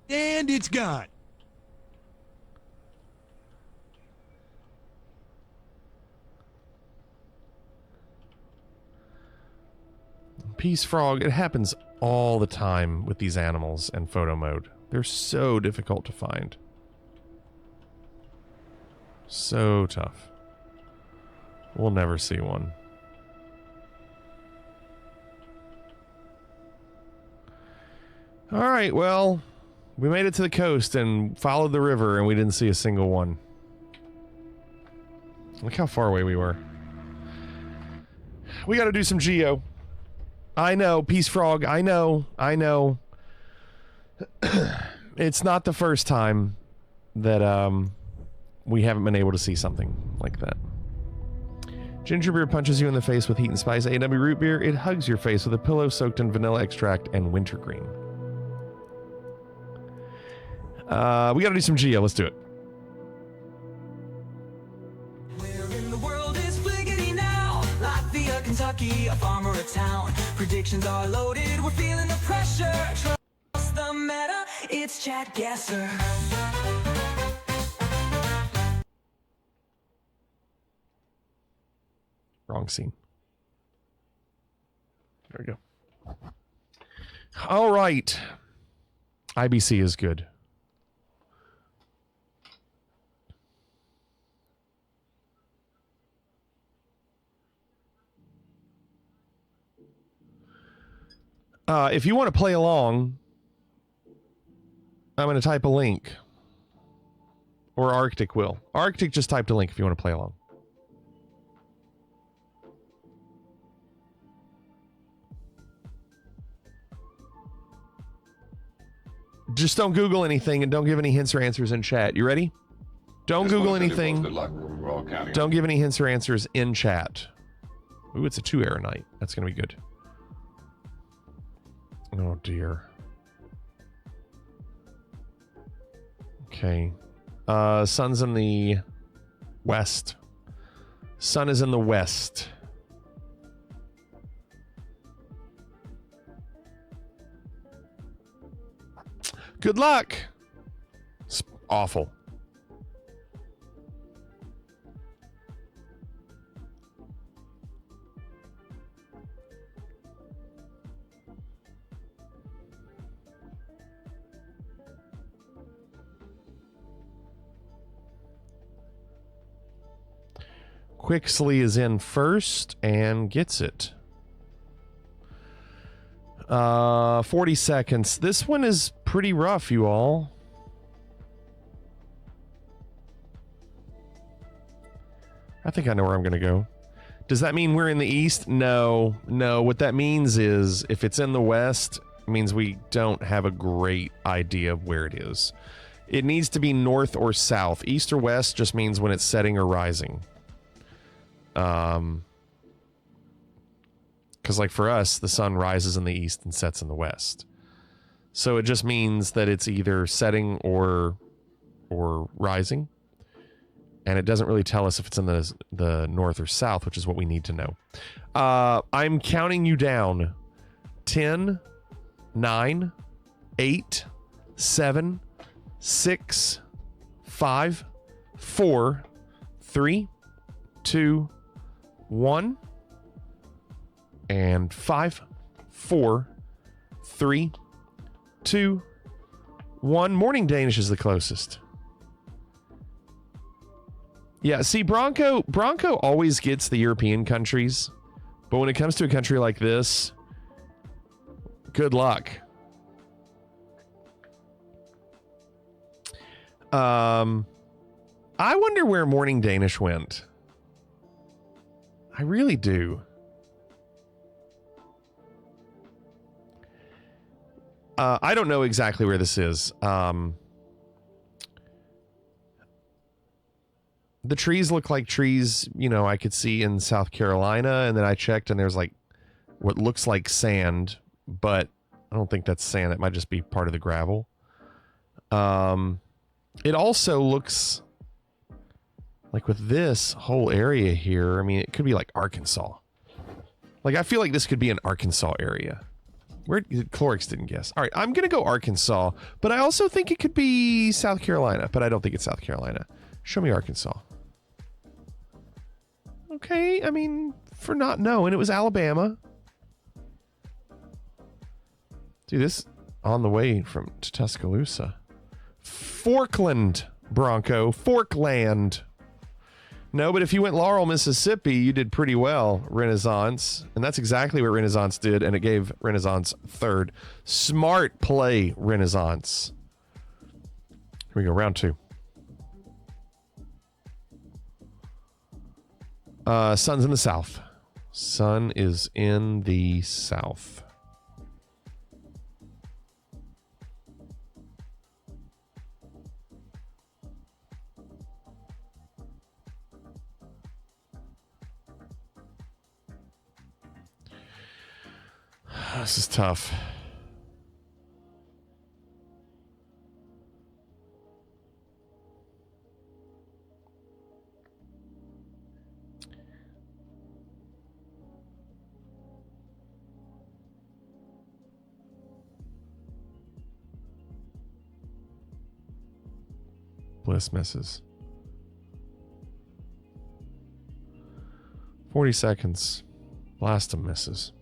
And it's gone. Peace Frog, it happens all the time with these animals in photo mode. They're so difficult to find. So tough. We'll never see one. Alright, well, we made it to the coast and followed the river and we didn't see a single one. Look how far away we were. We gotta do some geo. I know, Peace Frog, I know. It's not the first time that we haven't been able to see something like that. Ginger beer punches you in the face with heat and spice. A&W root beer, it hugs your face with a pillow soaked in vanilla extract and wintergreen. We gotta do some geo, let's do it. Kentucky, a farmer, a town. Predictions are loaded, we're feeling the pressure. Trust the meta, it's Chad Gasser. Wrong scene. There we go. All right. IBC is good. If you want to play along, I'm going to type a link. Or Arctic will. Arctic just typed a link if you want to play along. Just don't Google anything and don't give any hints or answers in chat. You ready? Don't Google anything. Good luck. We're all counting. Don't give any hints or answers in chat. Ooh, it's a 2-error night. That's going to be good. Oh, dear. Okay. Sun's in the west. Sun is in the west. Good luck. It's awful. Quixley is in first and gets it. 40 seconds. This one is pretty rough, you all. I think I know where I'm going to go. Does that mean we're in the east? No. No, what that means is if it's in the west, it means we don't have a great idea of where it is. It needs to be north or south. East or west just means when it's setting or rising. Because like for us, the sun rises in the east and sets in the west. So it just means that it's either setting or rising. And it doesn't really tell us if it's in the north or south, which is what we need to know. I'm counting you down. 10, 9, 8, 7, 6, 5, 4, 3, 2, 1, and 5, 4, 3, 2, 1. Morning Danish is the closest. Yeah, see, Bronco always gets the European countries, but when it comes to a country like this, good luck. I wonder where Morning Danish went. I really do. I don't know exactly where this is. The trees look like trees, you know, I could see in South Carolina, and then I checked and there's like what looks like sand, but I don't think that's sand. That might just be part of the gravel. It also looks like with this whole area here, I mean, it could be like Arkansas. Like, I feel like this could be an Arkansas area. Where Clorix didn't guess. All right, I'm going to go Arkansas, but I also think it could be South Carolina, but I don't think it's South Carolina. Show me Arkansas. Okay, I mean, for not knowing, it was Alabama. Dude, this on the way to Tuscaloosa. Forkland, Bronco. Forkland. No, but if you went Laurel, Mississippi, you did pretty well, Renaissance. And that's exactly what Renaissance did, and it gave Renaissance third. Smart play, Renaissance. Here we go, round 2. Sun's in the south. Sun is in the south. This is tough. Bliss misses. 40 seconds. Blastum misses.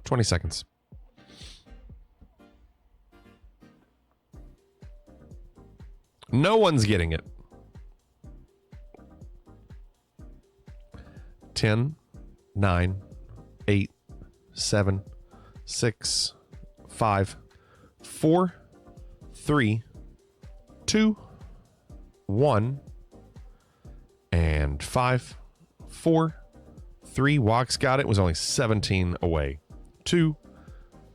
$20 seconds. No one's getting it. 10, 9, 8, 7, 6, 5, 4, 3, 2, 1, and 5, 4, 3. Walks got it. Was only 17 away. 2,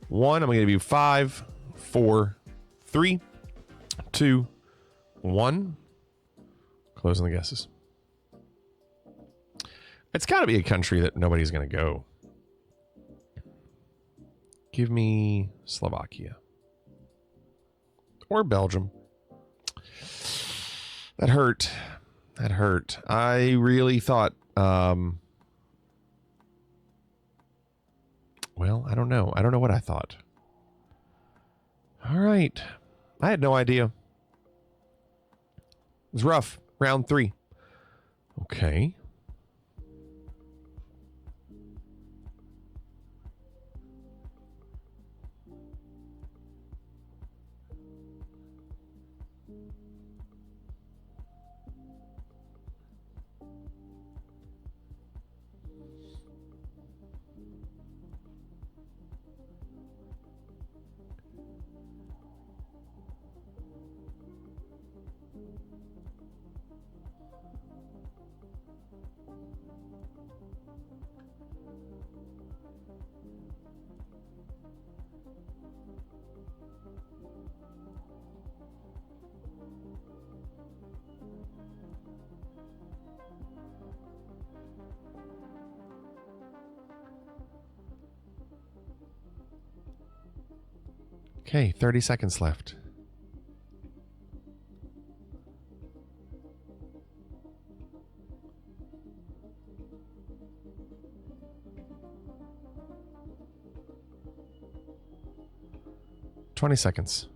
1. I'm going to give you 5, 4, 3, 2, 1. Closing the guesses. It's got to be a country that nobody's going to go. Give me Slovakia. Or Belgium. That hurt. That hurt. I really thought, well, I don't know. I don't know what I thought. All right. I had no idea. It was rough. Round 3. Okay. Okay, 30 seconds left. $20.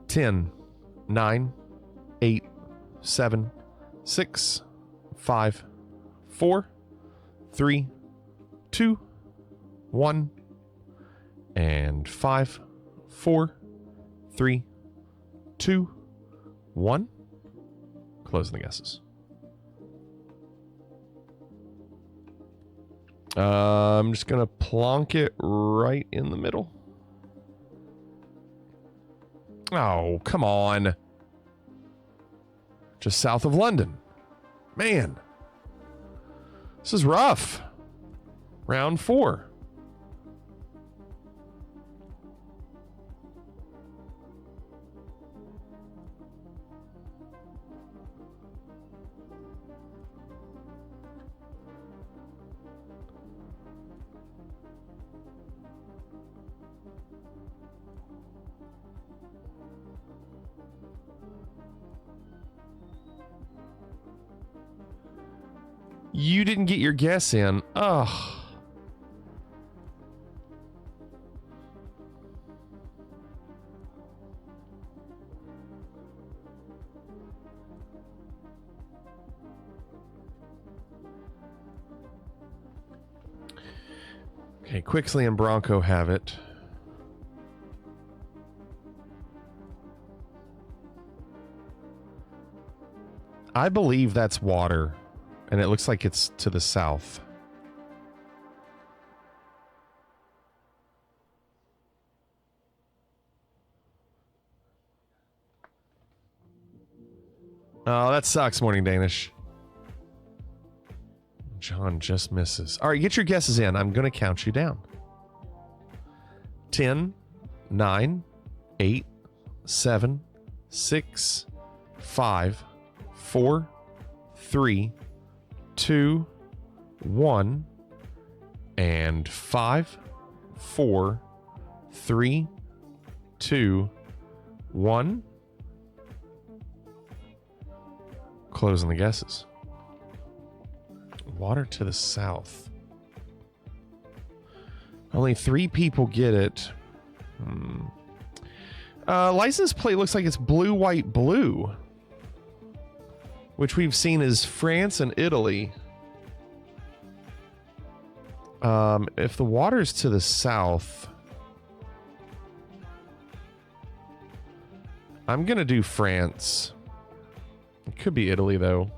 10, 9, 8, 7, 6, 5, 4, 3, 2, 1, and 5, 4, 3, 2, 1. Closing the guesses. I'm just going to plonk it right in the middle. Oh, come on. Just south of London. Man. This is rough. Round 4. You didn't get your guess in. Ugh. Okay, Quixley and Bronco have it. I believe that's water. And it looks like it's to the south. Oh, that sucks, Morning Danish. John just misses. All right, get your guesses in. I'm going to count you down. 10, 9, 8, 7, 6, 5, 4, 3, 2, 1, and 5, 4, 3, 2, 1. Closing the guesses. Water to the south. Only 3 people get it. License plate looks like it's blue, white, blue. Which we've seen is France and Italy. If the water's to the south, I'm gonna do France. It could be Italy, though.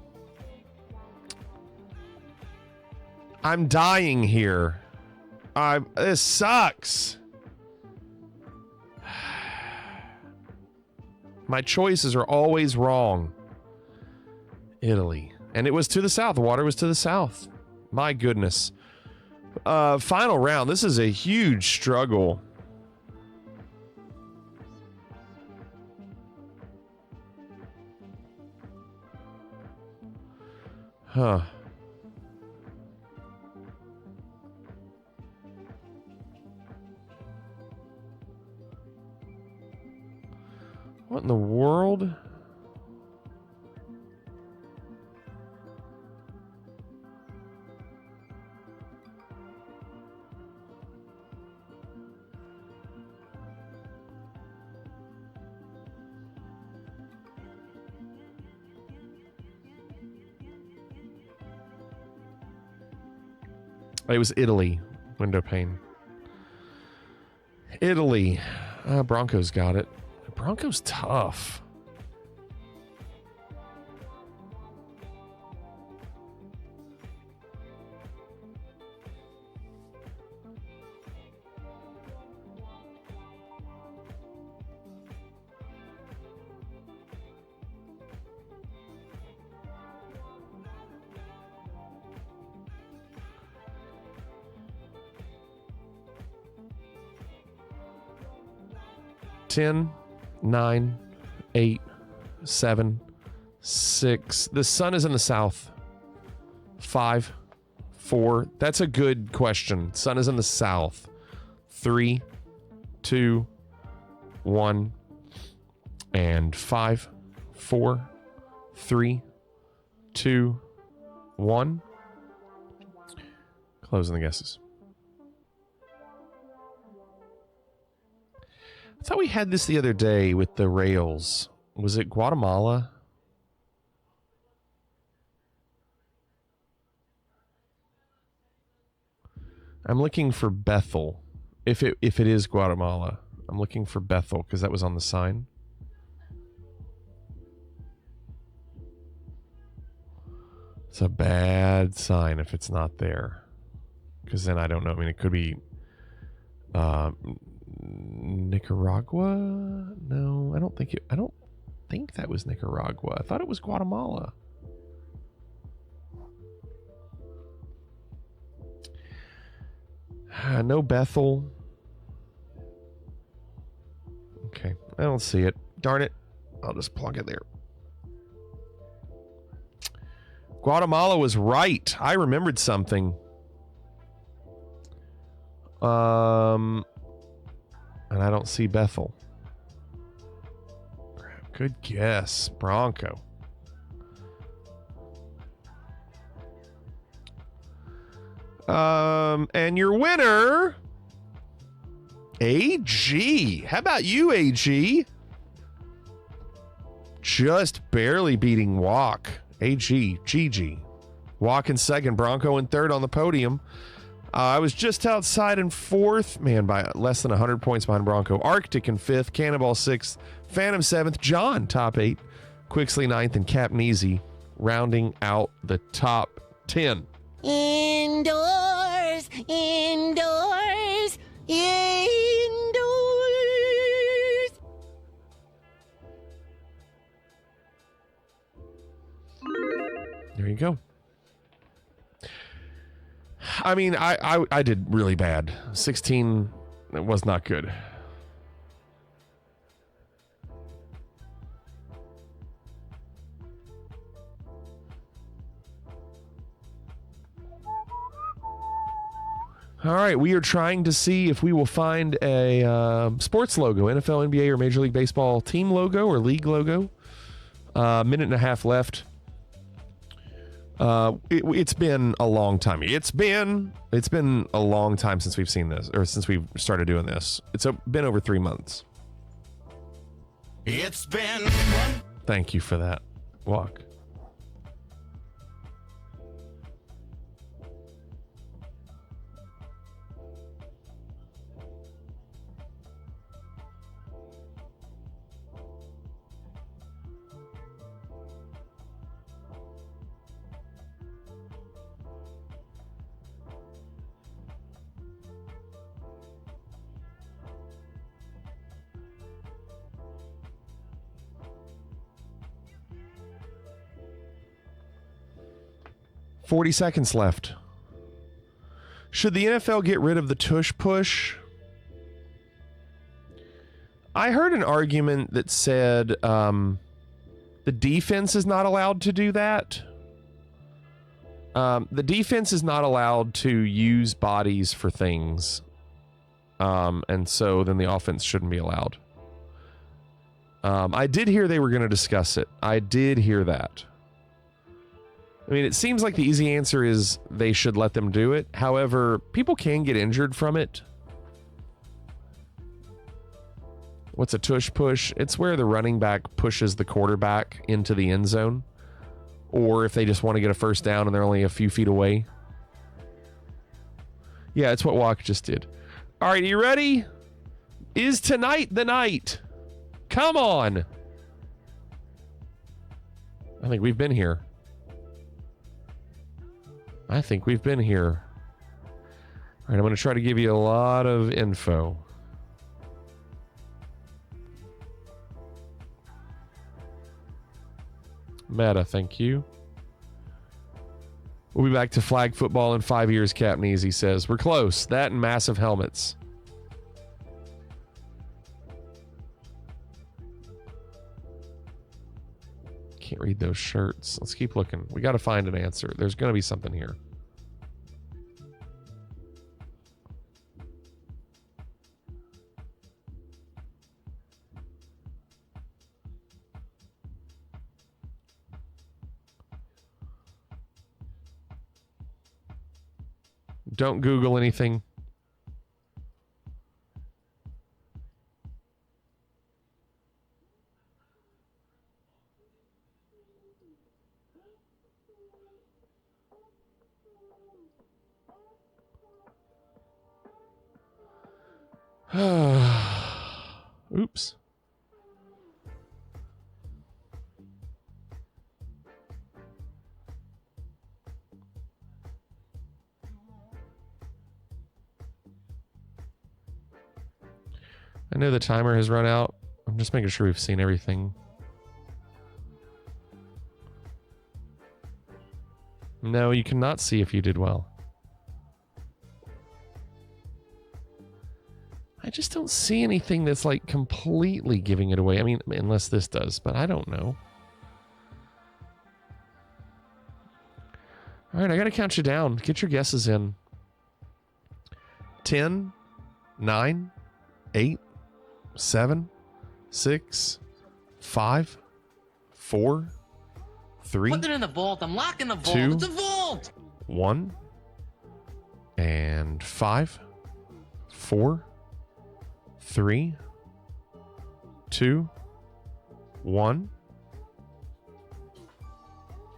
I'm dying here. This sucks. My choices are always wrong. Italy. And it was to the south. The water was to the south. My goodness. Final round. This is a huge struggle. Huh. What in the world? It was Italy. Window pane. Italy. Broncos got it. Broncos tough. Ten, 9, 8, 7, 6. The sun is in the south. 5, 4. That's a good question. Sun is in the south. 3, 2, 1, and 5, 4, 3, 2, 1. Closing the guesses. I thought we had this the other day with the rails. Was it Guatemala? I'm looking for Bethel. If it is Guatemala, I'm looking for Bethel because that was on the sign. It's a bad sign if it's not there, because then I don't know. I mean, it could be Nicaragua. No, I don't think that was Nicaragua. I thought it was Guatemala. No Bethel. Okay, I don't see it. Darn it. I'll just plug it there. Guatemala was right. I remembered something. And I don't see Bethel. Good guess, Bronco. And your winner, AG. How about you, AG? Just barely beating Walk. AG, GG. Walk in second, Bronco in third on the podium. I was just outside in fourth, man, by less than 100 points behind Bronco. Arctic in fifth, Cannonball sixth, Phantom seventh, John top eight, Quixley ninth, and Captain Easy rounding out the top 10. Indoors, indoors, indoors. There you go. I mean, I did really bad. 16, it was not good. All right, we are trying to see if we will find a sports logo, NFL, NBA, or Major League Baseball team logo or league logo. Minute and a half left. It's been a long time. It's been a long time since we've seen this, or since we've started doing this. It's been over 3 months. It's been Thank you for that, Walk. 40 seconds left. Should the NFL get rid of the tush push? I heard an argument that said the defense is not allowed to do that. The defense is not allowed to use bodies for things. And so then the offense shouldn't be allowed. I did hear they were going to discuss it. I did hear that. I mean, it seems like the easy answer is they should let them do it. However, people can get injured from it. What's a tush push? It's where the running back pushes the quarterback into the end zone. Or if they just want to get a first down and they're only a few feet away. Yeah, it's what Walk just did. All right, you ready? Is tonight the night? Come on. I think we've been here. All right, I'm going to try to give you a lot of info. Meta, thank you. We'll be back to flag football in 5 years, Captain Easy says. We're close. That and massive helmets. Can't read those shirts. Let's keep looking. We got to find an answer. There's going to be something here. Don't Google anything. Oops. I know the timer has run out. I'm just making sure we've seen everything. No, you cannot see if you did well. I just don't see anything that's like completely giving it away. I mean, unless this does, but I don't know. All right, I got to count you down. Get your guesses in. 10, 9, 8, 7, 6, 5, 4, 3. Put it in the vault. I'm locking the vault. 2, It's a vault. 1, and 5, 4, 3, 2, 1.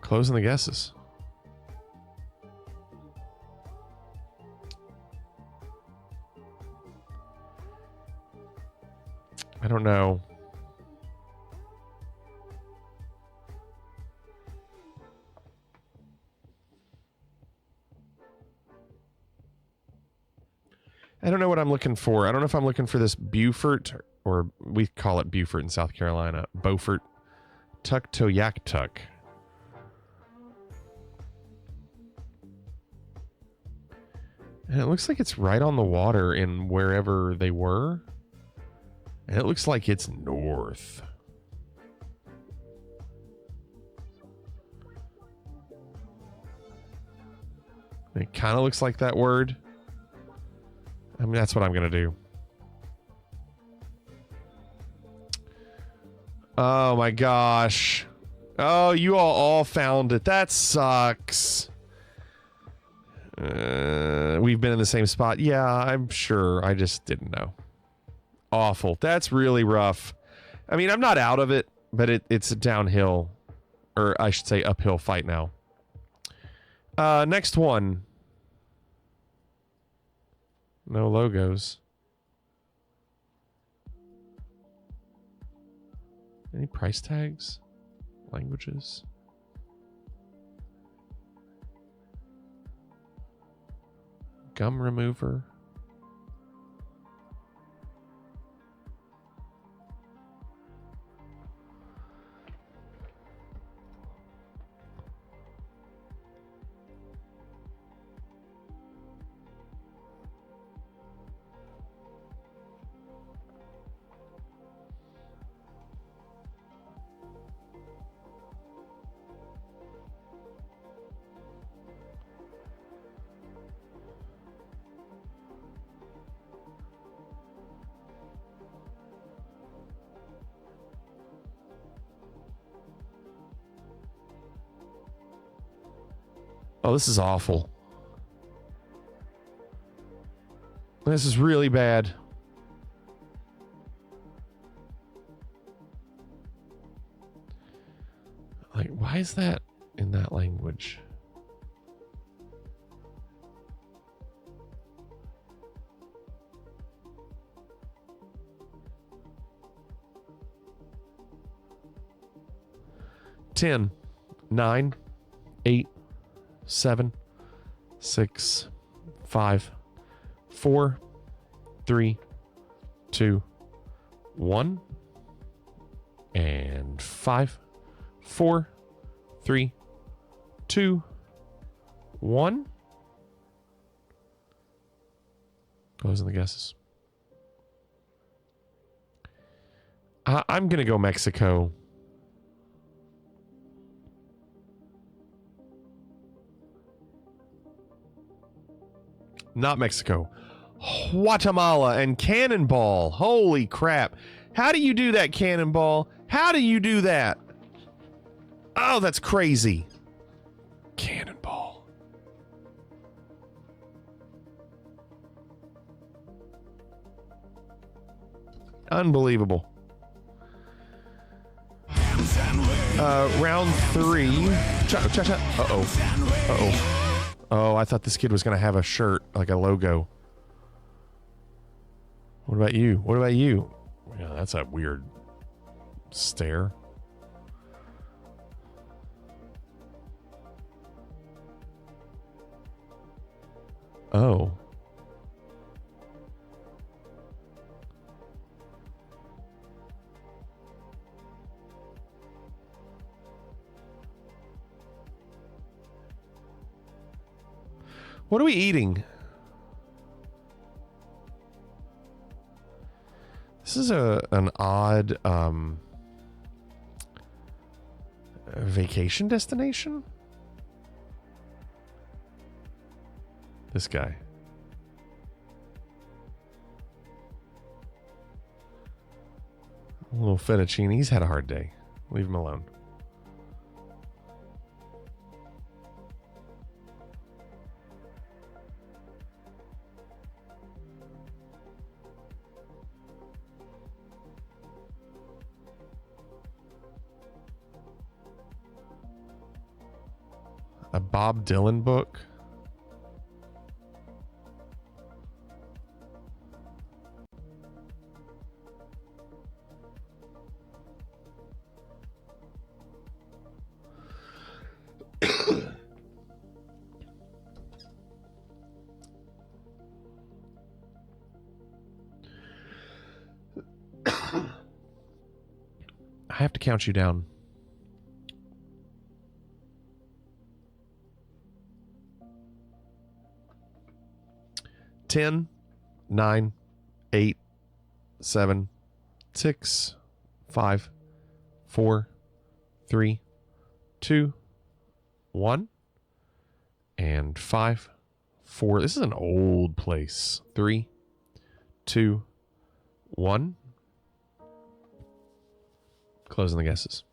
Closing the guesses. I don't know. I don't know what I'm looking for. I don't know if I'm looking for this Beaufort, or we call it Beaufort in South Carolina. Beaufort Tuktoyaktuk. And it looks like it's right on the water in wherever they were. And it looks like it's north. It kind of looks like that word. I mean, that's what I'm going to do. Oh my gosh. Oh, you all found it. That sucks. We've been in the same spot. Yeah, I'm sure. I just didn't know. Awful. That's really rough. I mean, I'm not out of it, but it's a downhill, or I should say uphill fight now. Next one. No logos. Any price tags? Languages? Gum remover? Oh, this is awful. This is really bad. Like, why is that in that language? Ten, 9, 8, 7, 6, 5, 4, 3, 2, 1, and 5, 4, 3, 2, 1. Closing the guesses. I'm gonna go Mexico. Not Mexico. Guatemala and Cannonball. Holy crap. How do you do that, Cannonball? How do you do that? Oh, that's crazy. Cannonball. Unbelievable. Round 3. Uh-oh. Oh, I thought this kid was going to have a shirt, like a logo. What about you? What about you? Yeah, that's a weird stare. Oh. What are we eating? This is an odd vacation destination. This guy. A little fettuccine. He's had a hard day. Leave him alone. A Bob Dylan book. I have to count you down. 10, 9, 8, 7, 6, 5, 4, 3, 2, 1, and 5, 4. This is an old place. 3, 2, 1. Closing the guesses.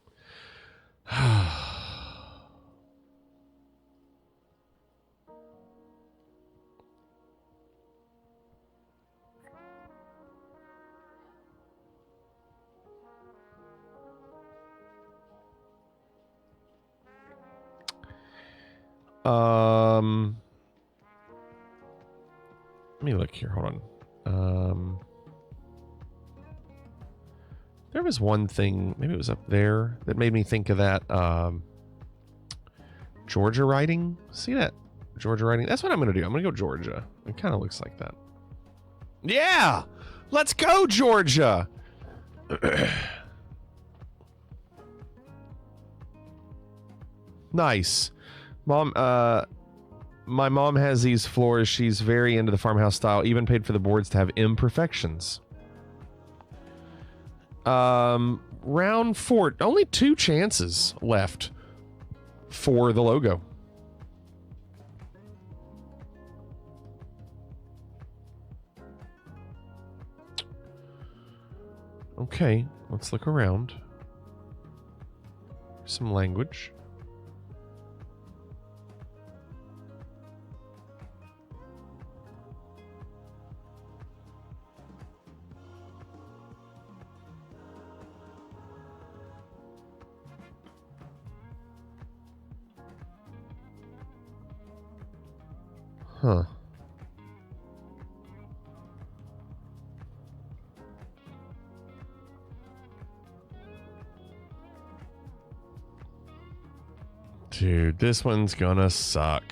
Let me look here. Hold on. There was one thing, maybe it was up there, that made me think of that Georgia writing. See that? Georgia writing. That's what I'm going to do. I'm going to go Georgia. It kind of looks like that. Yeah! Let's go, Georgia! Nice. Mom, my mom has these floors. She's very into the farmhouse style. Even paid for the boards to have imperfections. Round 4. Only 2 chances left for the logo. Okay, let's look around. Some language. Huh. Dude, this one's gonna suck.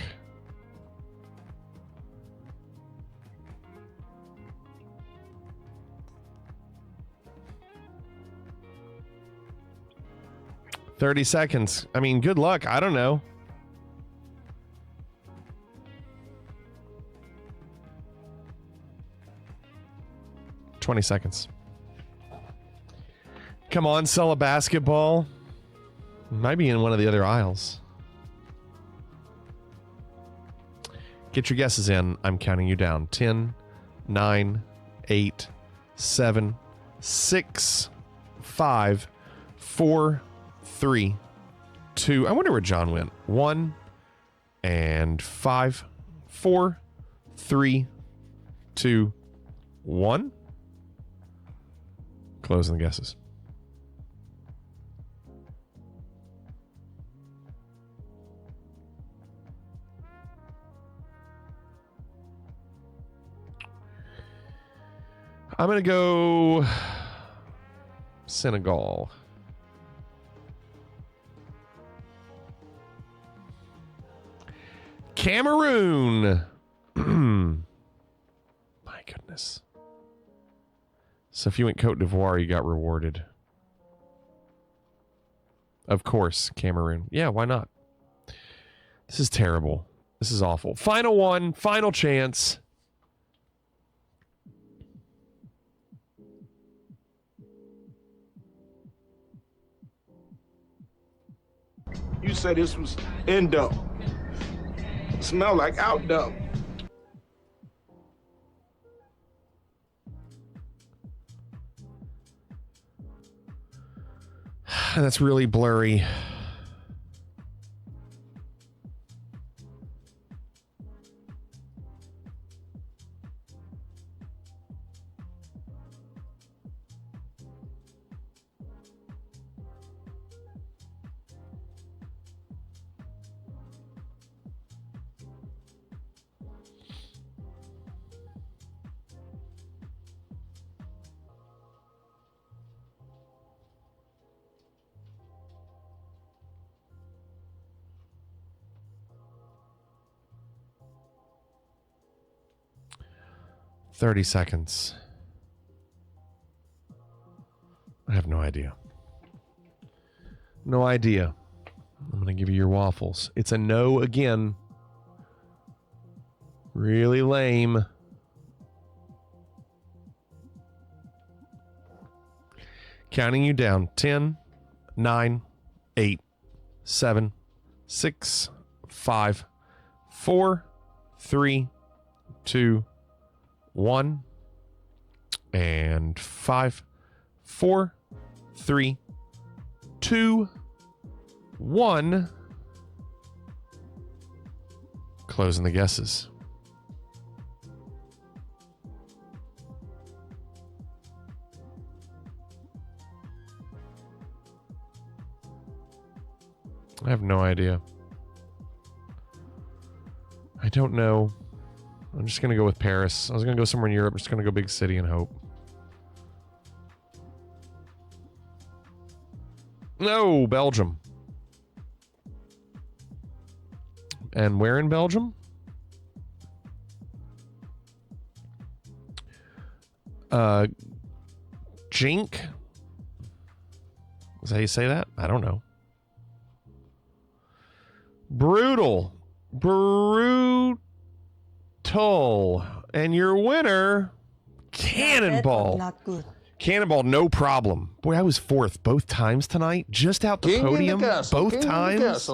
$30 seconds. I mean, good luck. I don't know. $20 seconds. Come on, sell a basketball. Might be in one of the other aisles. Get your guesses in. I'm counting you down. 10, 9, 8, 7, 6, 5, 4, 3, 2. I wonder where John went. 1 and 5, 4, 3, 2, 1. Closing the guesses. I'm going to go Senegal. Cameroon. My goodness. So if you went Cote d'Ivoire, you got rewarded. Of course, Cameroon. Yeah, why not? This is terrible. This is awful. Final one. Final chance. You said this was Indo. Smell like outdoor. That's really blurry. $30 seconds. I have no idea. No idea. I'm going to give you your waffles. It's a no again. Really lame. Counting you down. 10, 9, 8, 7, 6, 5, 4, 3, 2, 1 and 5, 4, 3, 2, 1. Closing the guesses. I have no idea. I don't know. I'm just going to go with Paris. I was going to go somewhere in Europe. I'm just going to go big city and hope. No, Belgium. And where in Belgium? Jink? Is that how you say that? I don't know. Brutal. And your winner, Cannonball. Not good. Cannonball, no problem. Boy, I was fourth both times tonight. Just out the podium both times.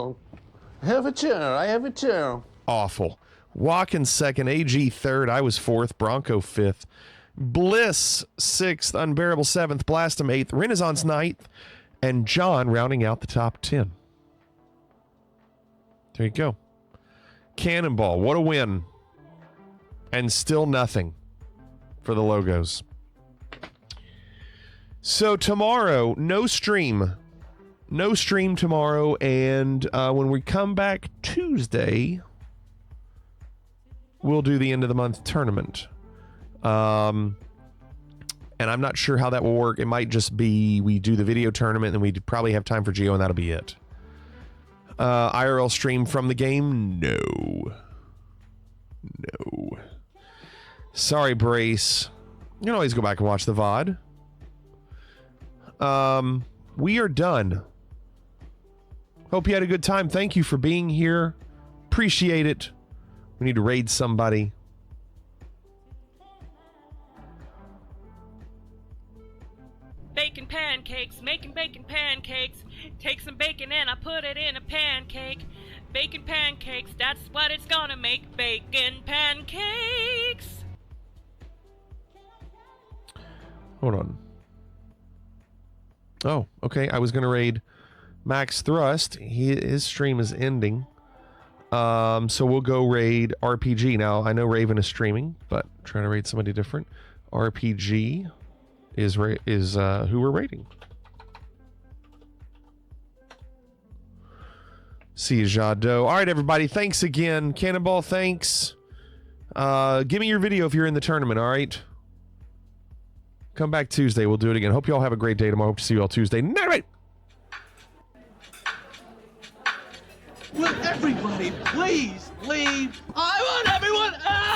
I have a chair. I have a chair. Awful. Watkins second, AG third. I was fourth. Bronco fifth. Bliss sixth. Unbearable seventh. Blastum eighth. Renaissance ninth. And John rounding out the top 10. There you go. Cannonball, what a win. And still nothing for the logos. So tomorrow, no stream. No stream tomorrow. And when we come back Tuesday, we'll do the end of the month tournament. And I'm not sure how that will work. It might just be we do the video tournament and we probably have time for Geo and that'll be it. IRL stream from the game? No. Sorry, Brace. You can always go back and watch the VOD. We are done. Hope you had a good time. Thank you for being here. Appreciate it. We need to raid somebody. Bacon pancakes, making bacon pancakes. Take some bacon and I put it in a pancake. Bacon pancakes, that's what it's gonna make. Bacon pancakes. Hold on. Oh, okay. I was gonna raid Max Thrust. His stream is ending. So we'll go raid RPG. Now, I know Raven is streaming, but trying to raid somebody different. RPG is who we're raiding. See you, Jado. All right, everybody. Thanks again. Cannonball, thanks. Give me your video if you're in the tournament, all right? Come back Tuesday. We'll do it again. Hope you all have a great day tomorrow. Hope to see you all Tuesday. Night. Will everybody please leave? I want everyone out!